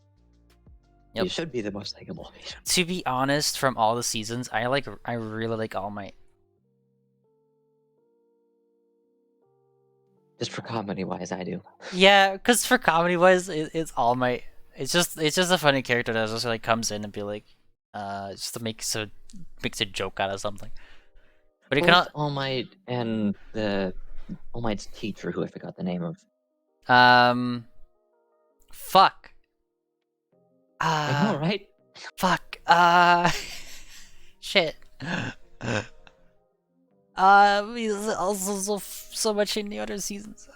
Yep. He should be the most likable. To be honest, from all the seasons, I really like All Might. Just for comedy wise, I do. Yeah, because for comedy wise, it's All Might. It's just a funny character that just like comes in and be like, just to makes a joke out of something. But he Both cannot. All Might and the All Might's teacher, who I forgot the name of. Fuck. I know, right? Fuck. Shit. He's also so much in the other seasons.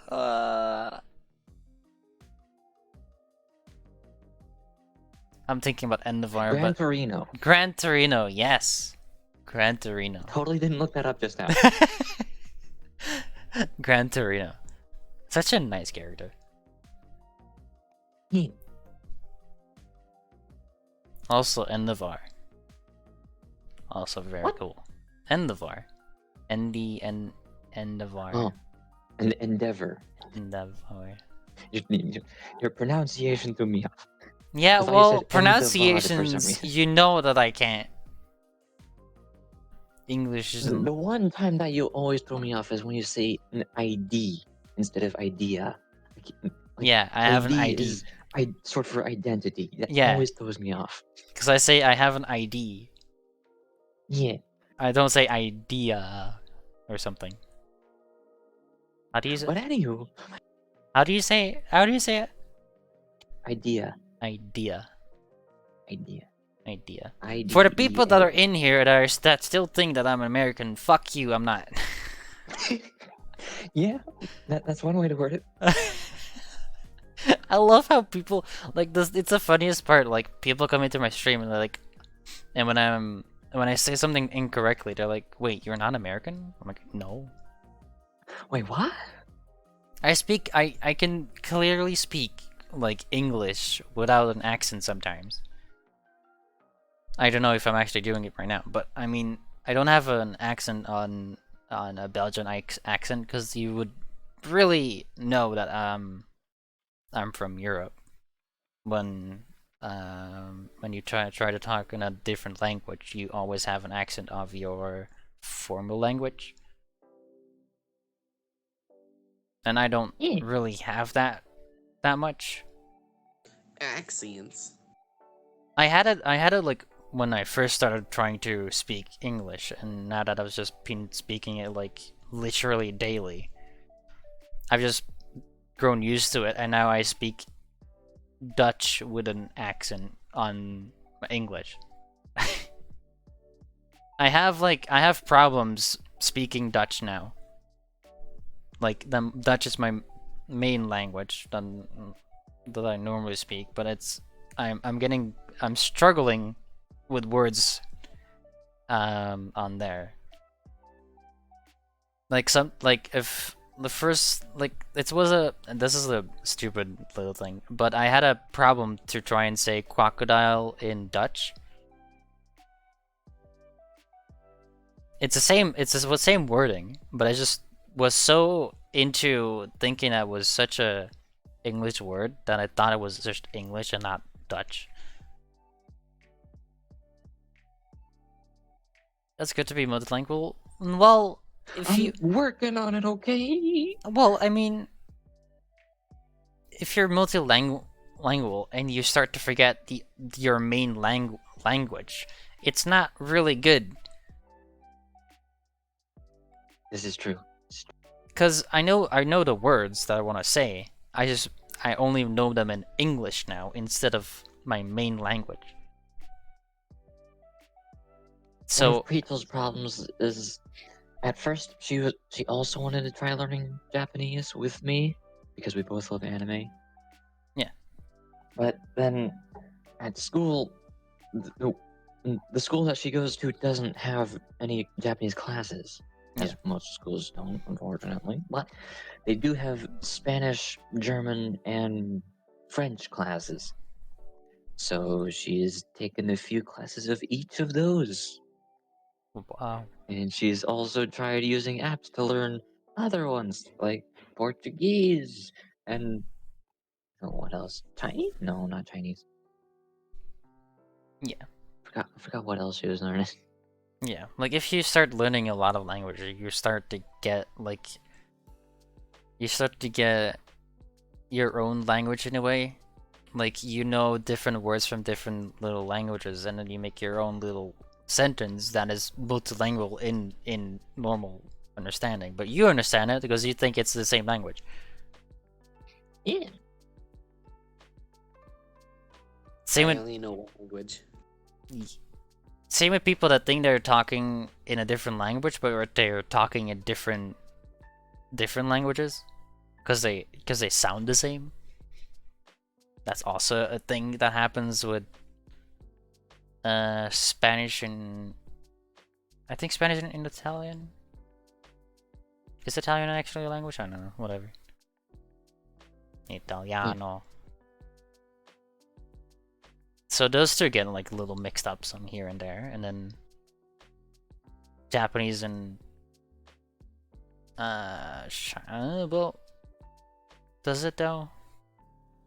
I'm thinking about Endeavor, Gran but Torino. Gran Torino, yes. Gran Torino. Totally didn't look that up just now. Gran Torino. Such a nice character. Hmm. Also Endeavor. Also very What? cool. Endeavor. Endeavor. Oh, and Endeavor. Endeavor. Your pronunciation threw me off. Yeah, I thought you well, said Endeavor for some pronunciations, reason. you know that I can't. English isn't. The one time that you always throw me off is when you say an ID instead of idea. Like, Yeah, I have an ID. is short for identity. That Yeah. always throws me off. Because I say I have an ID. Yeah. I don't say idea or something. How do you say? But anywho, How do you say? How do you say it? idea. Idea. Idea. Idea. ID. For the people that are in here that still think that I'm American, fuck you. I'm not. Yeah, that's one way to word it. I love how people like this. It's the funniest part. Like people come into my stream and they're like, and when I say something incorrectly, they're like, "Wait, you're not American?" I'm like, "No." Wait, what? I can clearly speak like English without an accent sometimes. I don't know if I'm actually doing it right now, but I mean, I don't have an accent on a Belgian accent because you would really know that I'm from Europe when you try to talk in a different language, you always have an accent of your formal language. And I don't Yeah. really have that much. Accents. I had it like when I first started trying to speak English, and now that I've just been speaking it like literally daily, I've just grown used to it, and now I speak Dutch with an accent on English. I have problems speaking Dutch now. Like Dutch is my main language that I normally speak, but I'm struggling with words on there. Like if the first and this is a stupid little thing, but I had a problem to try and say crocodile in Dutch. It's the same wording, but I just was so into thinking that was such a English word that I thought it was just English and not Dutch. That's good to be multilingual. Well, I'm working on it, okay? Well, I mean, if you're multilingual and you start to forget your main language, it's not really good. This is true. Cause I know the words that I want to say. I only know them in English now instead of my main language. One So of Pretel's problems is, at first she also wanted to try learning Japanese with me because we both love anime. Yeah. But then at school, the school that she goes to doesn't have any Japanese classes, as most schools don't, unfortunately. But they do have Spanish, German, and French classes. So she's taken a few classes of each of those. wow. And she's also tried using apps to learn other ones, like Portuguese and what else? Chinese? No, not Chinese. Yeah. I forgot what else she was learning. Yeah, like if you start learning a lot of languages, you start to get your own language in a way. Like you know different words from different little languages, and then you make your own little sentence that is multilingual in normal understanding. But you understand it because you think it's the same language. Yeah. Same I with only know one language. Same with people that think they're talking in a different language, but they're talking in different languages, because they sound the same. That's also a thing that happens with Spanish and I think Spanish and Italian. Is Italian actually a language? I don't know. Whatever. Italiano. So those two get like a little mixed up some here and there, and then Japanese and well, does it though?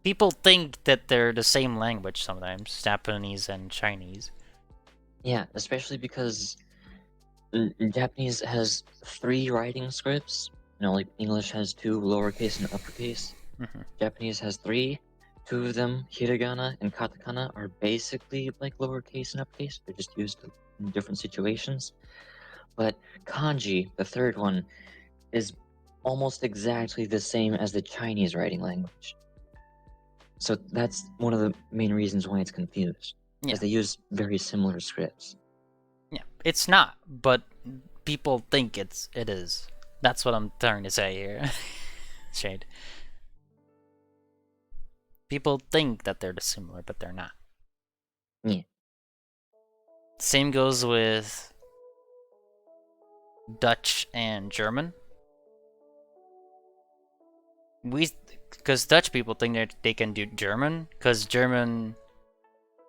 People think that they're the same language sometimes, Japanese and Chinese. Yeah, especially because Japanese has 3 writing scripts. You know, like English has 2, lowercase and uppercase. Mm-hmm. Japanese has 3. 2 of them, hiragana and katakana, are basically like lowercase and uppercase. They're just used in different situations. But kanji, the third one, is almost exactly the same as the Chinese writing language. So that's one of the main reasons why it's confused. Yeah. Is they use very similar scripts. Yeah, it's not, but people think it is. That's what I'm trying to say here. Shade. People think that they're similar, but they're not. Yeah. Same goes with Dutch and German. Because Dutch people think that they can do German, because German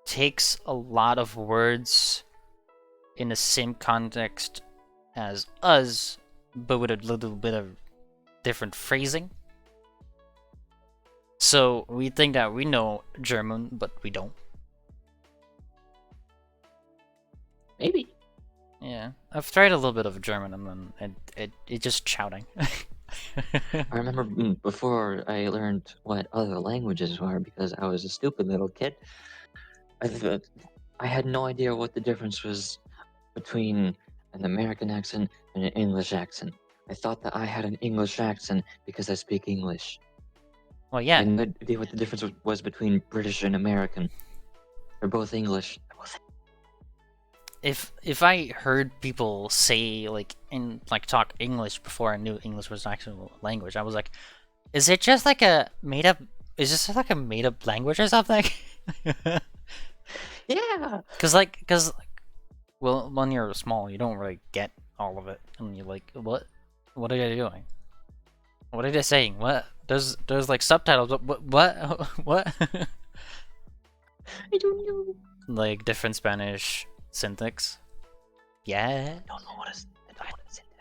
takes a lot of words in the same context as us, but with a little bit of different phrasing. So we think that we know German, but we don't. Maybe. Yeah, I've tried a little bit of German, and then it just shouting. I remember before I learned what other languages were, because I was a stupid little kid. I had no idea what the difference was between an American accent and an English accent. I thought that I had an English accent because I speak English. Well, I yeah, had no idea what the difference was between British and American. They're both English. if I heard people say talk English before I knew English was an actual language, I was like, is it just like a made up? Is this like a made up language or something? Yeah. Cause well, when you're small, you don't really get all of it, and you're like, what are they doing? What are they saying? What? There's like subtitles. What? What? I don't know. Like different Spanish syntax. Yeah. Don't know what is.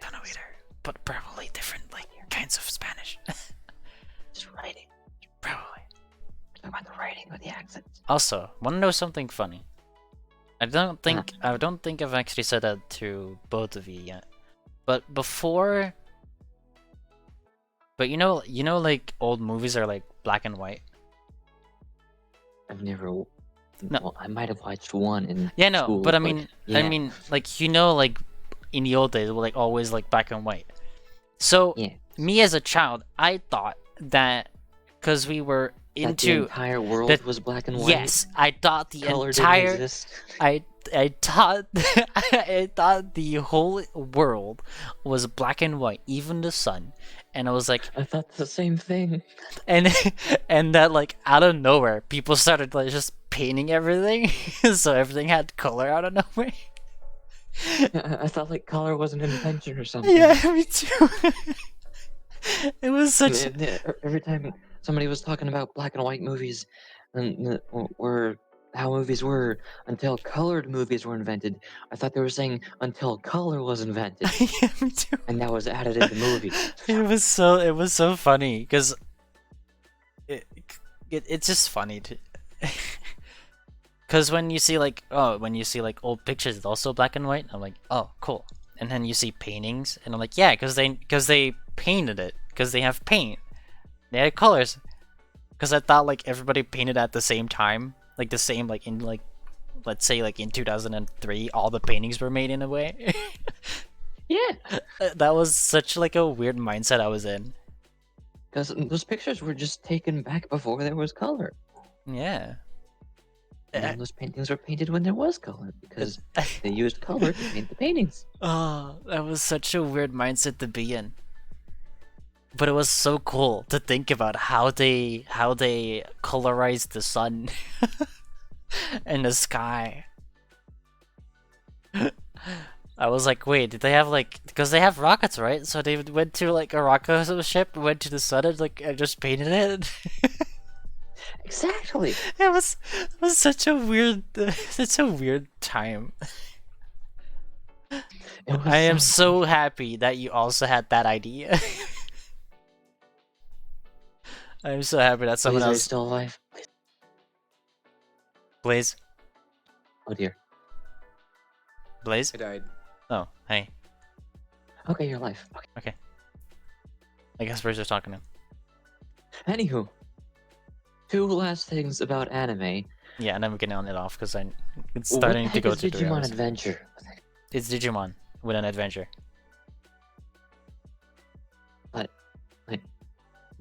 Don't know either. But probably different kinds of Spanish. Just writing. Probably. Talk about the writing or the accents. Also, want to know something funny? I don't think I've actually said that to both of you yet. But before, you know, like old movies are like black and white. I've never. No. Well, I might have watched one in Yeah, no, school, but I mean, yeah. like in the old days, it was like always like black and white. So Yeah. me as a child, I thought that because we were That into the entire world that- was black and white. yes, I thought the Color entire didn't exist. I thought I thought the whole world was black and white, even the sun, and I was like, I thought the same thing. and that like out of nowhere, people started like just painting everything, so everything had color out of nowhere. I thought like color was an invention or something. Yeah, me too. It was such. Every time somebody was talking about black and white movies, and or how movies were until colored movies were invented, I thought they were saying until color was invented, Yeah, me too. and that was added into movies. It was so funny because it's just funny to. Because when you see like old pictures, it's also black and white. I'm like, oh, cool. And then you see paintings, and I'm like, yeah, because they painted it, because they have paint, they had colors. Because I thought like everybody painted at the same time, like the same like in like, let's say like in 2003, all the paintings were made in a way. Yeah, That was such like a weird mindset I was in. because those pictures were just taken back before there was color. Yeah. And then those paintings were painted when there was color, because they used color to paint the paintings. Oh, that was such a weird mindset to be in. But it was so cool to think about how they colorized the sun and the sky. I was like, wait, did they have like, because they have rockets, right? So they went to like a rocket ship, went to the sun, and like and just painted it. Exactly. It was such a weird time. I am so happy that you also had that idea. I'm so happy that someone Please, are you else. still alive? Blaze. Oh dear. Blaze. I died. Oh, hey. Okay, you're alive. Okay. I guess we're just talking to him. Anywho, two last things about anime. Yeah, and then we can end it off because it's What starting the to heck go is to 3 Digimon hours. Adventure? It's Digimon with an adventure. What?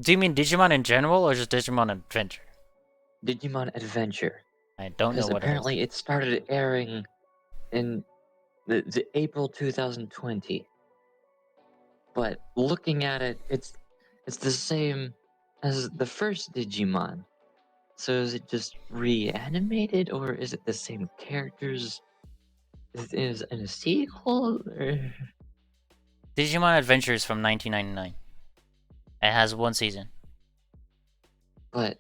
Do you mean Digimon in general or just Digimon Adventure? Digimon Adventure. I don't know Because what apparently it started airing in the April 2020. But looking at it, it's the same as the first Digimon. So is it just reanimated, or is it the same characters? Is it in a sequel? Or... Digimon Adventures from 1999. It has one season. But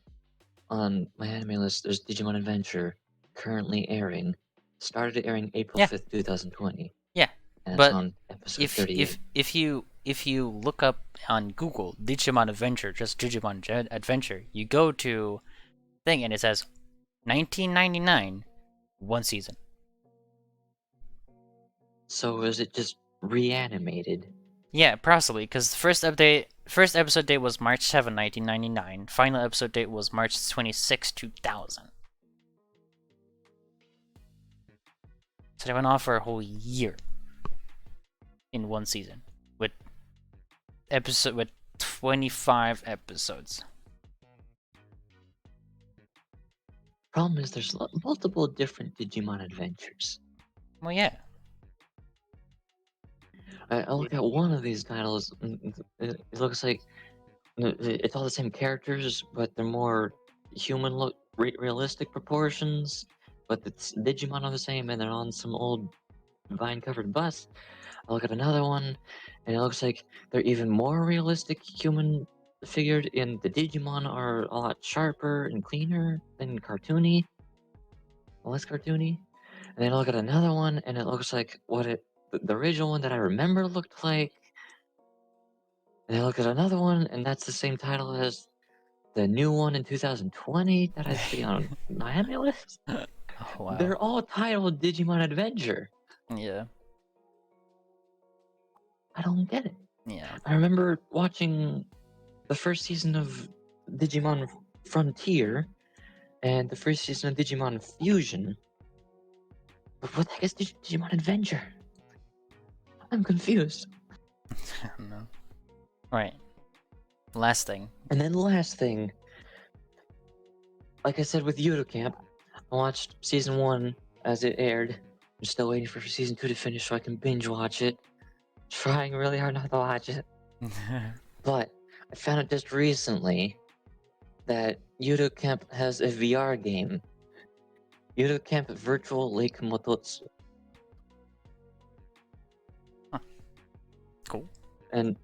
on my anime list, there's Digimon Adventure currently airing. Started airing April Yeah. 5th, 2020. Yeah, And it's but on episode if 38. if you look up on Google Digimon Adventure, just Digimon Adventure, you go to thing and it says 1999, one season. So is it just reanimated? Yeah, possibly, because first episode date was March 7, 1999. Final episode date was March 26, 2000. So they went off for a whole year in one season with 25 episodes. Problem is, there's multiple different Digimon Adventures. Well, yeah. I look at one of these titles, and it looks like it's all the same characters, but they're more human look, realistic proportions. But the Digimon are the same, and they're on some old vine-covered bus. I look at another one, and it looks like they're even more realistic human figured, and the Digimon are a lot sharper and cleaner than cartoony. Less cartoony. And then I look at another one, and it looks like the original one that I remember looked like. And I look at another one, and that's the same title as the new one in 2020 that I see on my anime list. Oh, wow. They're all titled Digimon Adventure. Yeah. I don't get it. Yeah. I remember watching the first season of Digimon Frontier and the first season of Digimon Fusion. But what the heck is Digimon Adventure? I'm confused. I don't know. Alright. Last thing. And then the last thing, like I said with Yudo Camp, I watched season 1 as it aired. I'm still waiting for season 2 to finish so I can binge watch it. Trying really hard not to watch it. But I found out just recently that Yudo Camp has a VR game. Yudo Camp Virtual Lake Mototsu. Cool. And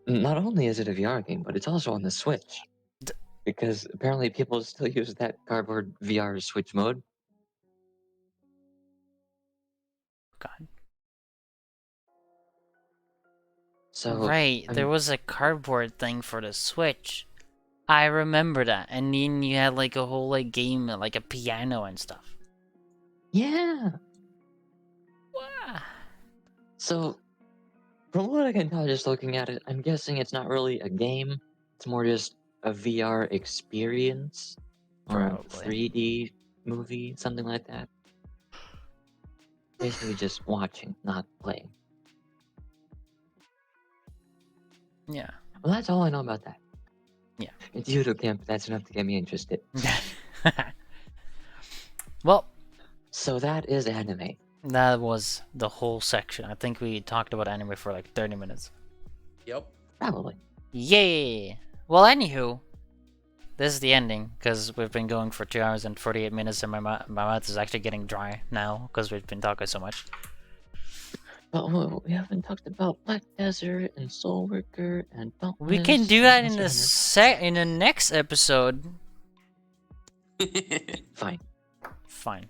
not only is it a VR game, but it's also on the Switch. Because apparently people still use that cardboard VR Switch mode. God. So Right, there I'm- was a cardboard thing for the Switch. I remember that. And then you had like a whole like game, like a piano and stuff. Yeah. Wow. So from what I can tell just looking at it, I'm guessing it's not really a game. It's more just a VR experience. Or a Probably. 3D movie, something like that. Basically just watching, not playing. Yeah. Well, that's all I know about that. Yeah. It's Yudo Camp, that's enough to get me interested. Well, So that is anime. that was the whole section. I think we talked about anime for like 30 minutes. Yep. Probably. Yay! Well, anywho, this is the ending because we've been going for 2 hours and 48 minutes, and my mouth is actually getting dry now because we've been talking so much. But we haven't talked about Black Desert and Soul Worker and Dauntless. We can do that and in the Hunter. in the next episode. Fine. Fine.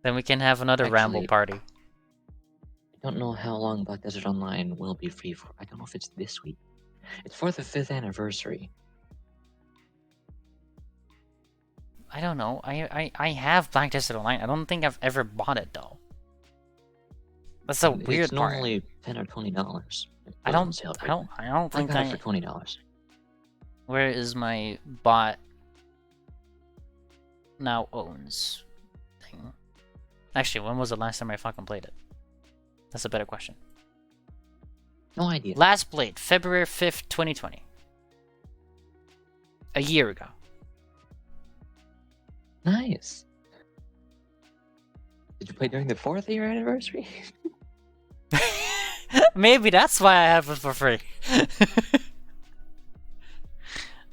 Then we can have another ramble Actually- party. I don't know how long Black Desert Online will be free for. I don't know if it's this week. It's for the 5th anniversary. I don't know. I have Black Desert Online. I don't think I've ever bought it though. That's the weird It's part. normally $10 or $20. I don't think I got it for $20. Where is my bot now owns thing? Actually, when was the last time I fucking played it? That's a better question. No idea. Last played February 5th, 2020. A year ago. Nice. Did you play during the 4th year anniversary? Maybe that's why I have it for free. I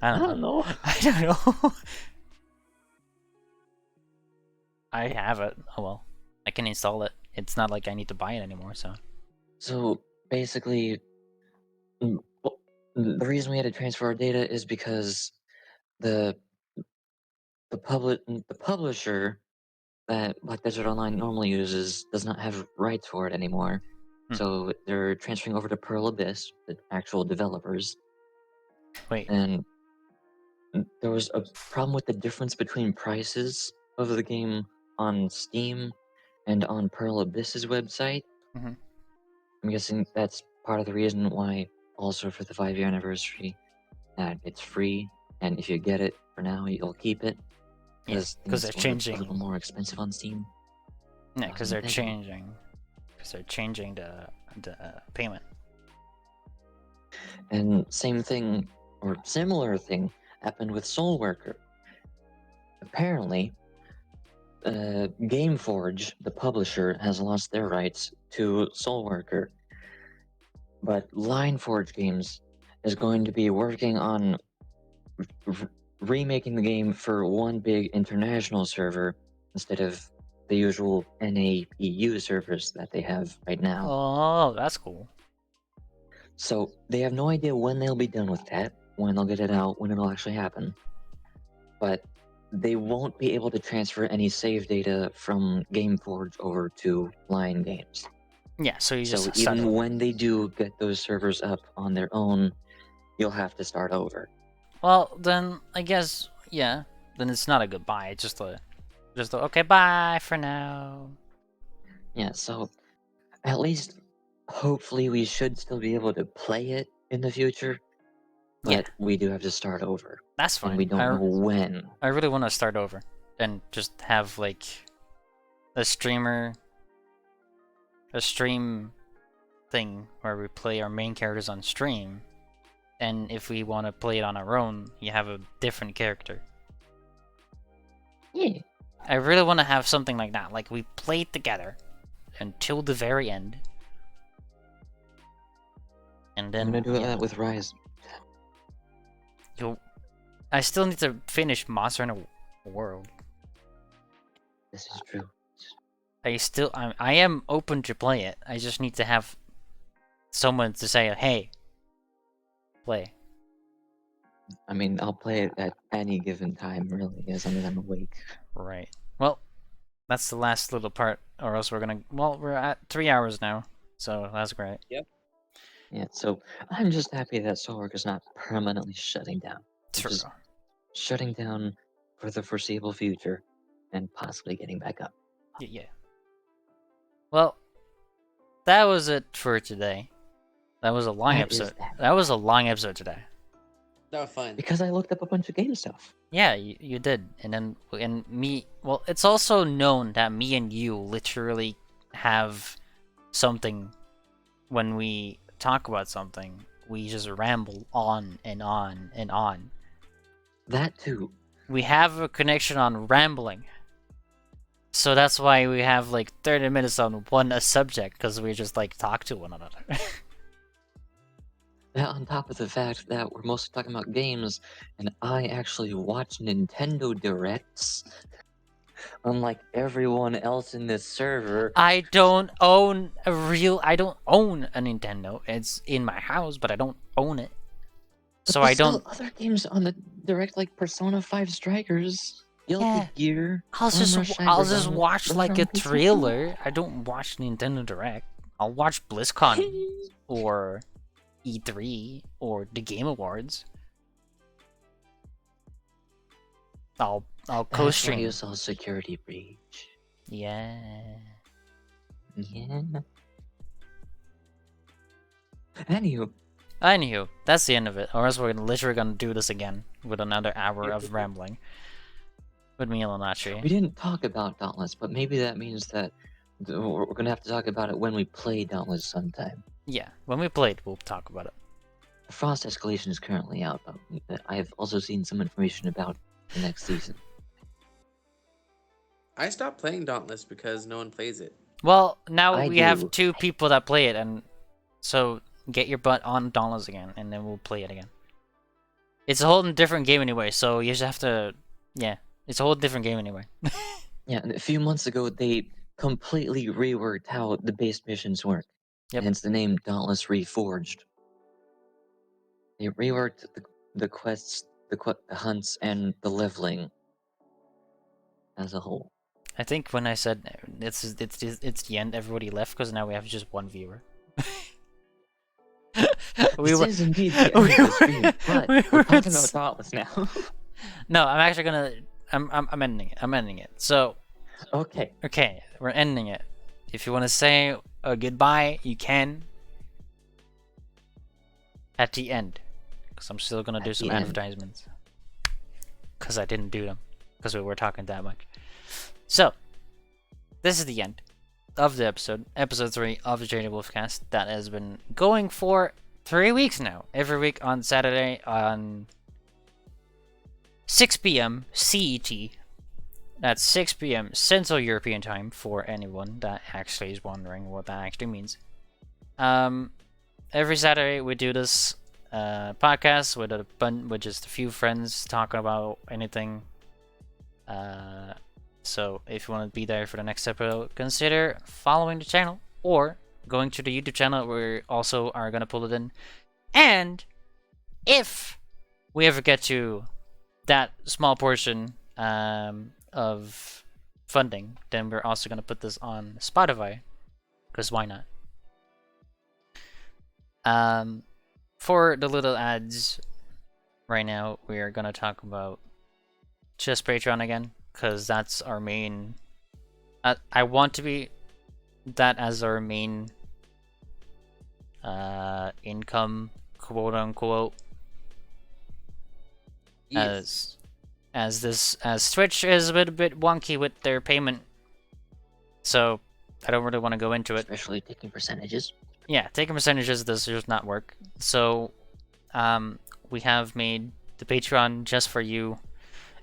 I don't don't know. know. I don't know. I have it. Oh well, I can install it. It's not like I need to buy it anymore. So So basically, the reason we had to transfer our data is because the the publisher that Black Desert Online normally uses does not have rights for it anymore. Hmm. So they're transferring over to Pearl Abyss, the actual developers. wait, And there was a problem with the difference between prices of the game on Steam and on Pearl Abyss's website. Mhm. I'm guessing that's part of the reason why, also for the 5-year anniversary, that it's free, and if you get it for now, you'll keep it. yeah, because they're things were changing. a little more expensive on Steam. Yeah, because they're Begging. changing. Because they're changing the payment. And same thing, or similar thing, happened with Soul Worker. Apparently, Gameforge, the publisher, has lost their rights to Soul Worker. But Lineforge Games is going to be working on remaking the game for one big international server instead of the usual NAEU servers that they have right now. Oh, that's cool. So they have no idea when they'll be done with that, when they'll get it out, when it'll actually happen. But they won't be able to transfer any save data from Gameforge over to Lion Games. Yeah, so you So just even start. when they do get those servers up on their own, you'll have to start over. Well, then I guess yeah. Then it's not a goodbye. It's just a okay, bye for now. Yeah, so at least hopefully we should still be able to play it in the future. But Yeah. we do have to start over. That's fine. And we don't know when. I really want to start over and just have like a stream thing where we play our main characters on stream, and if we want to play it on our own, you have a different character. Yeah. I really want to have something like that. Like we play together until the very end, and then I'm gonna do yeah. that with Rise. I still need to finish Monster Hunter World. This is true. I am open to play it. I just need to have someone to say, "Hey, play." I mean, I'll play it at any given time, really, as long as I'm awake. Right. Well, that's the last little part, or else we're gonna. Well, we're at 3 hours now, so that's great. Yeah, so I'm just happy that Soul Work is not permanently shutting down. It's True. just shutting down for the foreseeable future and possibly getting back up. Yeah. Well, that was it for today. That was a long That is episode. that. That was a long episode today. That was fun. Because I looked up a bunch of game stuff. Yeah, you did. And me, well, it's also known that me and you literally have something when we talk about something, we just ramble on and on and on. That too. We have a connection on rambling. So that's why we have like 30 minutes on a subject, because we just like talk to one another. That on top of the fact that we're mostly talking about games, and I actually watch Nintendo Directs, unlike everyone else in this server. I don't own a Nintendo. It's in my house, but I don't own it. But So there's I don't. still other games on the Direct, like Persona 5 Strikers, Guilty Yeah. Gear. I'll just Cyberpunk. watch Those like are a on PC too. trailer. I don't watch Nintendo Direct. I'll watch BlizzCon or E3 or the Game Awards. I'll That's why co-stream. you saw Security Breach. Yeah. Yeah. Anywho, That's the end of it. Or else we're literally gonna do this again with another hour of rambling with me and Lenachi. we didn't talk about Dauntless, but maybe that means that we're gonna have to talk about it when we play Dauntless sometime. Yeah, when we play it, we'll talk about it. Frost Escalation is currently out, but I've also seen some information about the next season. I stopped playing Dauntless because no one plays it. Well, now I we have do. 2 people that play it, and so get your butt on Dauntless again, and then we'll play it again. It's a whole different game anyway, so you just have to, yeah, it's a whole different game anyway. Yeah, and a few months ago they completely reworked how the base missions work. Yep. Hence the name Dauntless Reforged. They reworked the quests, the hunts, and the leveling as a whole. I think when I said it's the end, everybody left because now we have just one viewer. This is indeed the end of the stream, but we're talking about Dauntless now. No, I'm actually gonna. I'm ending it. I'm ending it. So Okay. okay, we're ending it. If you want to say a goodbye, you can. At the end, because I'm still gonna do At some the end. advertisements. Because I didn't do them, because we were talking that much. So, this is the end of the episode 3 of the JDWolfCast. That has been going for 3 weeks now. Every week on Saturday on 6 p.m. CET. That's 6 p.m. Central European Time for anyone that actually is wondering what that actually means. Every Saturday we do this podcast with just a few friends talking about anything. So if you want to be there for the next episode, consider following the channel or going to the YouTube channel where we also are going to pull it in. And if we ever get to that small portion of funding, then we're also going to put this on Spotify, because why not? For the little ads, right now we are going to talk about just Patreon again, because that's our main. I want to be that as our main income, quote unquote. Yes. As Twitch is a bit wonky with their payment, so I don't really want to go into it. Especially taking percentages. Yeah, taking percentages does just not work. So, we have made the Patreon just for you.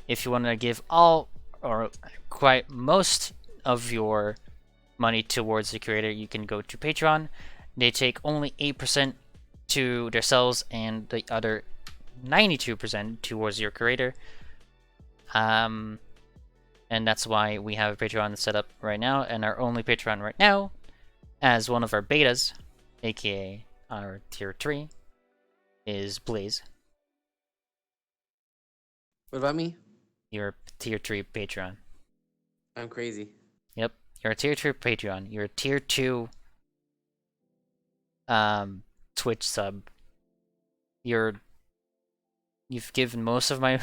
If you want to give all or quite most of your money towards the creator, you can go to Patreon. They take only 8% to themselves and the other 92% towards your creator. And that's why we have a Patreon set up right now, and our only Patreon right now, as one of our betas, aka our tier 3, is Blaze. What about me? Your tier 3 Patreon. I'm crazy. Yep, you're a tier 3 Patreon. You're a tier 2 Twitch sub. You've given most of my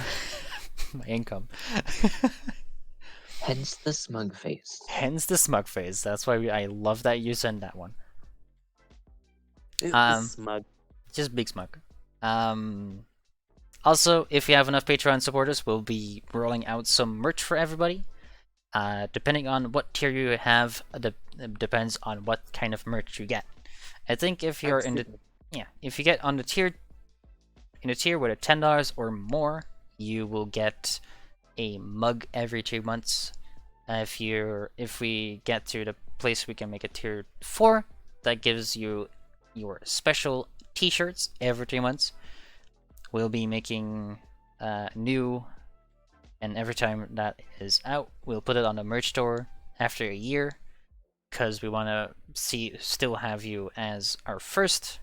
my income. Hence the smug face. Hence the smug face. That's why I love that you send that one. It's smug. Just big smug. Also, if you have enough Patreon supporters, we'll be rolling out some merch for everybody. Depending on what tier you have, depends on what kind of merch you get. I think if you're if you get on the tier, in a tier with a $10 or more, you will get a mug every 2 months. If we get to the place we can make a tier 4, that gives you your special T-shirts every 3 months. We'll be making new, and every time that is out, we'll put it on the merch store after a year, because we want to still have you as our first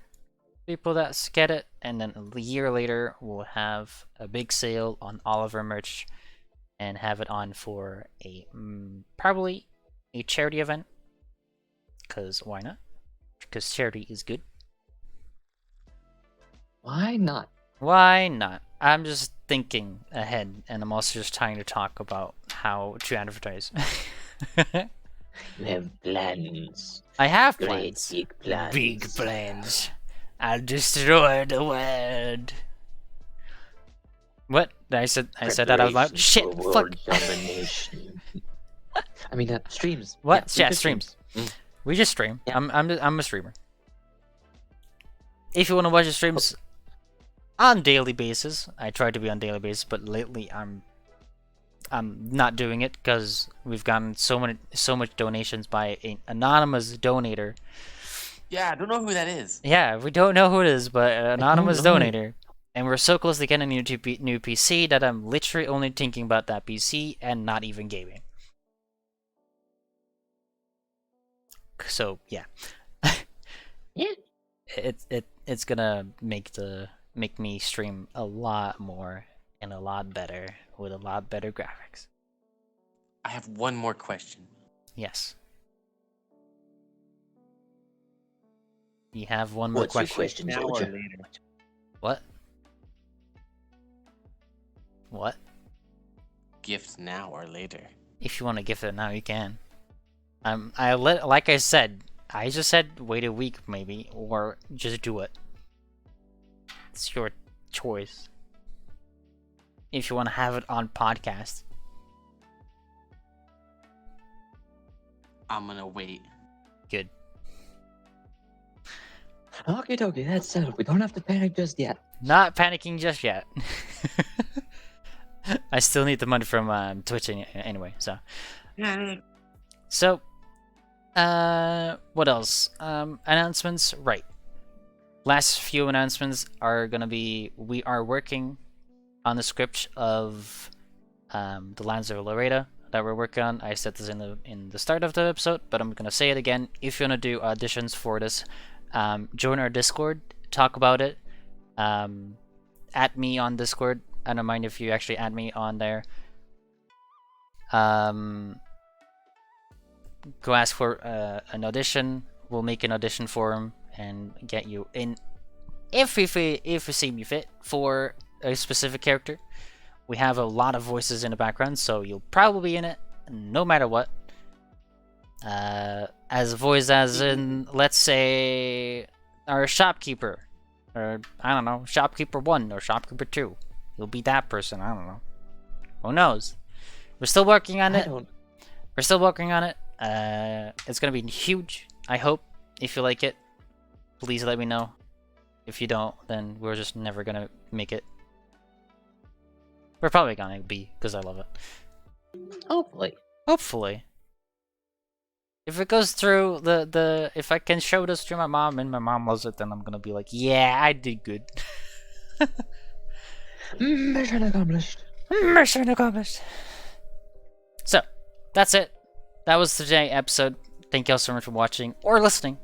people that get it, and then a year later we'll have a big sale on all of our merch and have it on for a probably a charity event, because why not? Because charity is good. Why not? Why not? I'm just thinking ahead, and I'm also just trying to talk about how to advertise. You have plans. I have Great plans. big plans. Big plans. I'll destroy the world. What? I said that out loud. Preparation Shit, for fuck. world domination. I mean, streams. What? we Yeah, do streams. Mm. We just stream. Yeah. I'm a streamer. If you want to watch the streams on daily basis, I try to be on daily basis, but lately I'm not doing it because we've gotten so much donations by an anonymous donator. Yeah, I don't know who that is. Yeah, we don't know who it is, but an anonymous know. donator. And we're so close to getting a new PC that I'm literally only thinking about that PC and not even gaming. So yeah, Yeah. it's gonna make me stream a lot more and a lot better with a lot better graphics. I have one more question. Yes. You have one more What's your question. question, Now or soldier? later? What? What? Gift now or later? If you want to gift it now, you can. Like I said, I just said wait a week maybe, or just do it. It's your choice. If you want to have it on podcast. I'm gonna wait. Good. Okay, dokie, that's settled. We don't have to panic just yet. Not panicking just yet. I still need the money from Twitch anyway, so. So, what else? Announcements, right. Last few announcements are gonna be, we are working on the script of the Lands of Loretta that we're working on. I said this in the start of the episode, but I'm gonna say it again. If you wanna do auditions for this, join our Discord, talk about it. Add me on Discord. I don't mind if you actually add me on there. Go ask for an audition. We'll make an audition form and get you in if we see me fit for a specific character. We have a lot of voices in the background, so you'll probably be in it no matter what. As a voice, as in, let's say, our shopkeeper, or I don't know, shopkeeper 1 or shopkeeper 2. You'll be that person. I don't know. Who knows? We're still working on it. We're still working on it. It's gonna be huge. I hope. If you like it, please let me know. If you don't, then we're just never gonna make it. We're probably gonna be, because I love it. Hopefully. Hopefully. If it goes through if I can show this to my mom and my mom loves it, then I'm gonna be like, yeah, I did good. Mission accomplished. Mission accomplished. So, that's it. That was today's episode. Thank you all so much for watching or listening,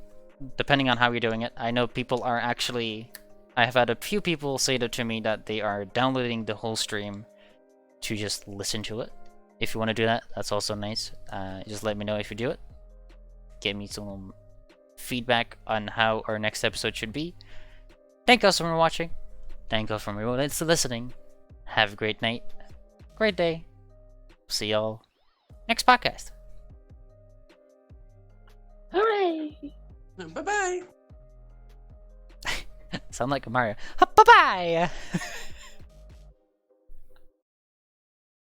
depending on how you're doing it. I know people are actually... I have had a few people say that to me that they are downloading the whole stream to just listen to it. If you want to do that, that's also nice. Just let me know if you do it. Give me some feedback on how our next episode should be. Thank you all so much for watching. Thank you all for listening. Have a great night. Great day. See y'all next podcast. Hooray! Bye-bye. Sound like a Mario. Bye-bye!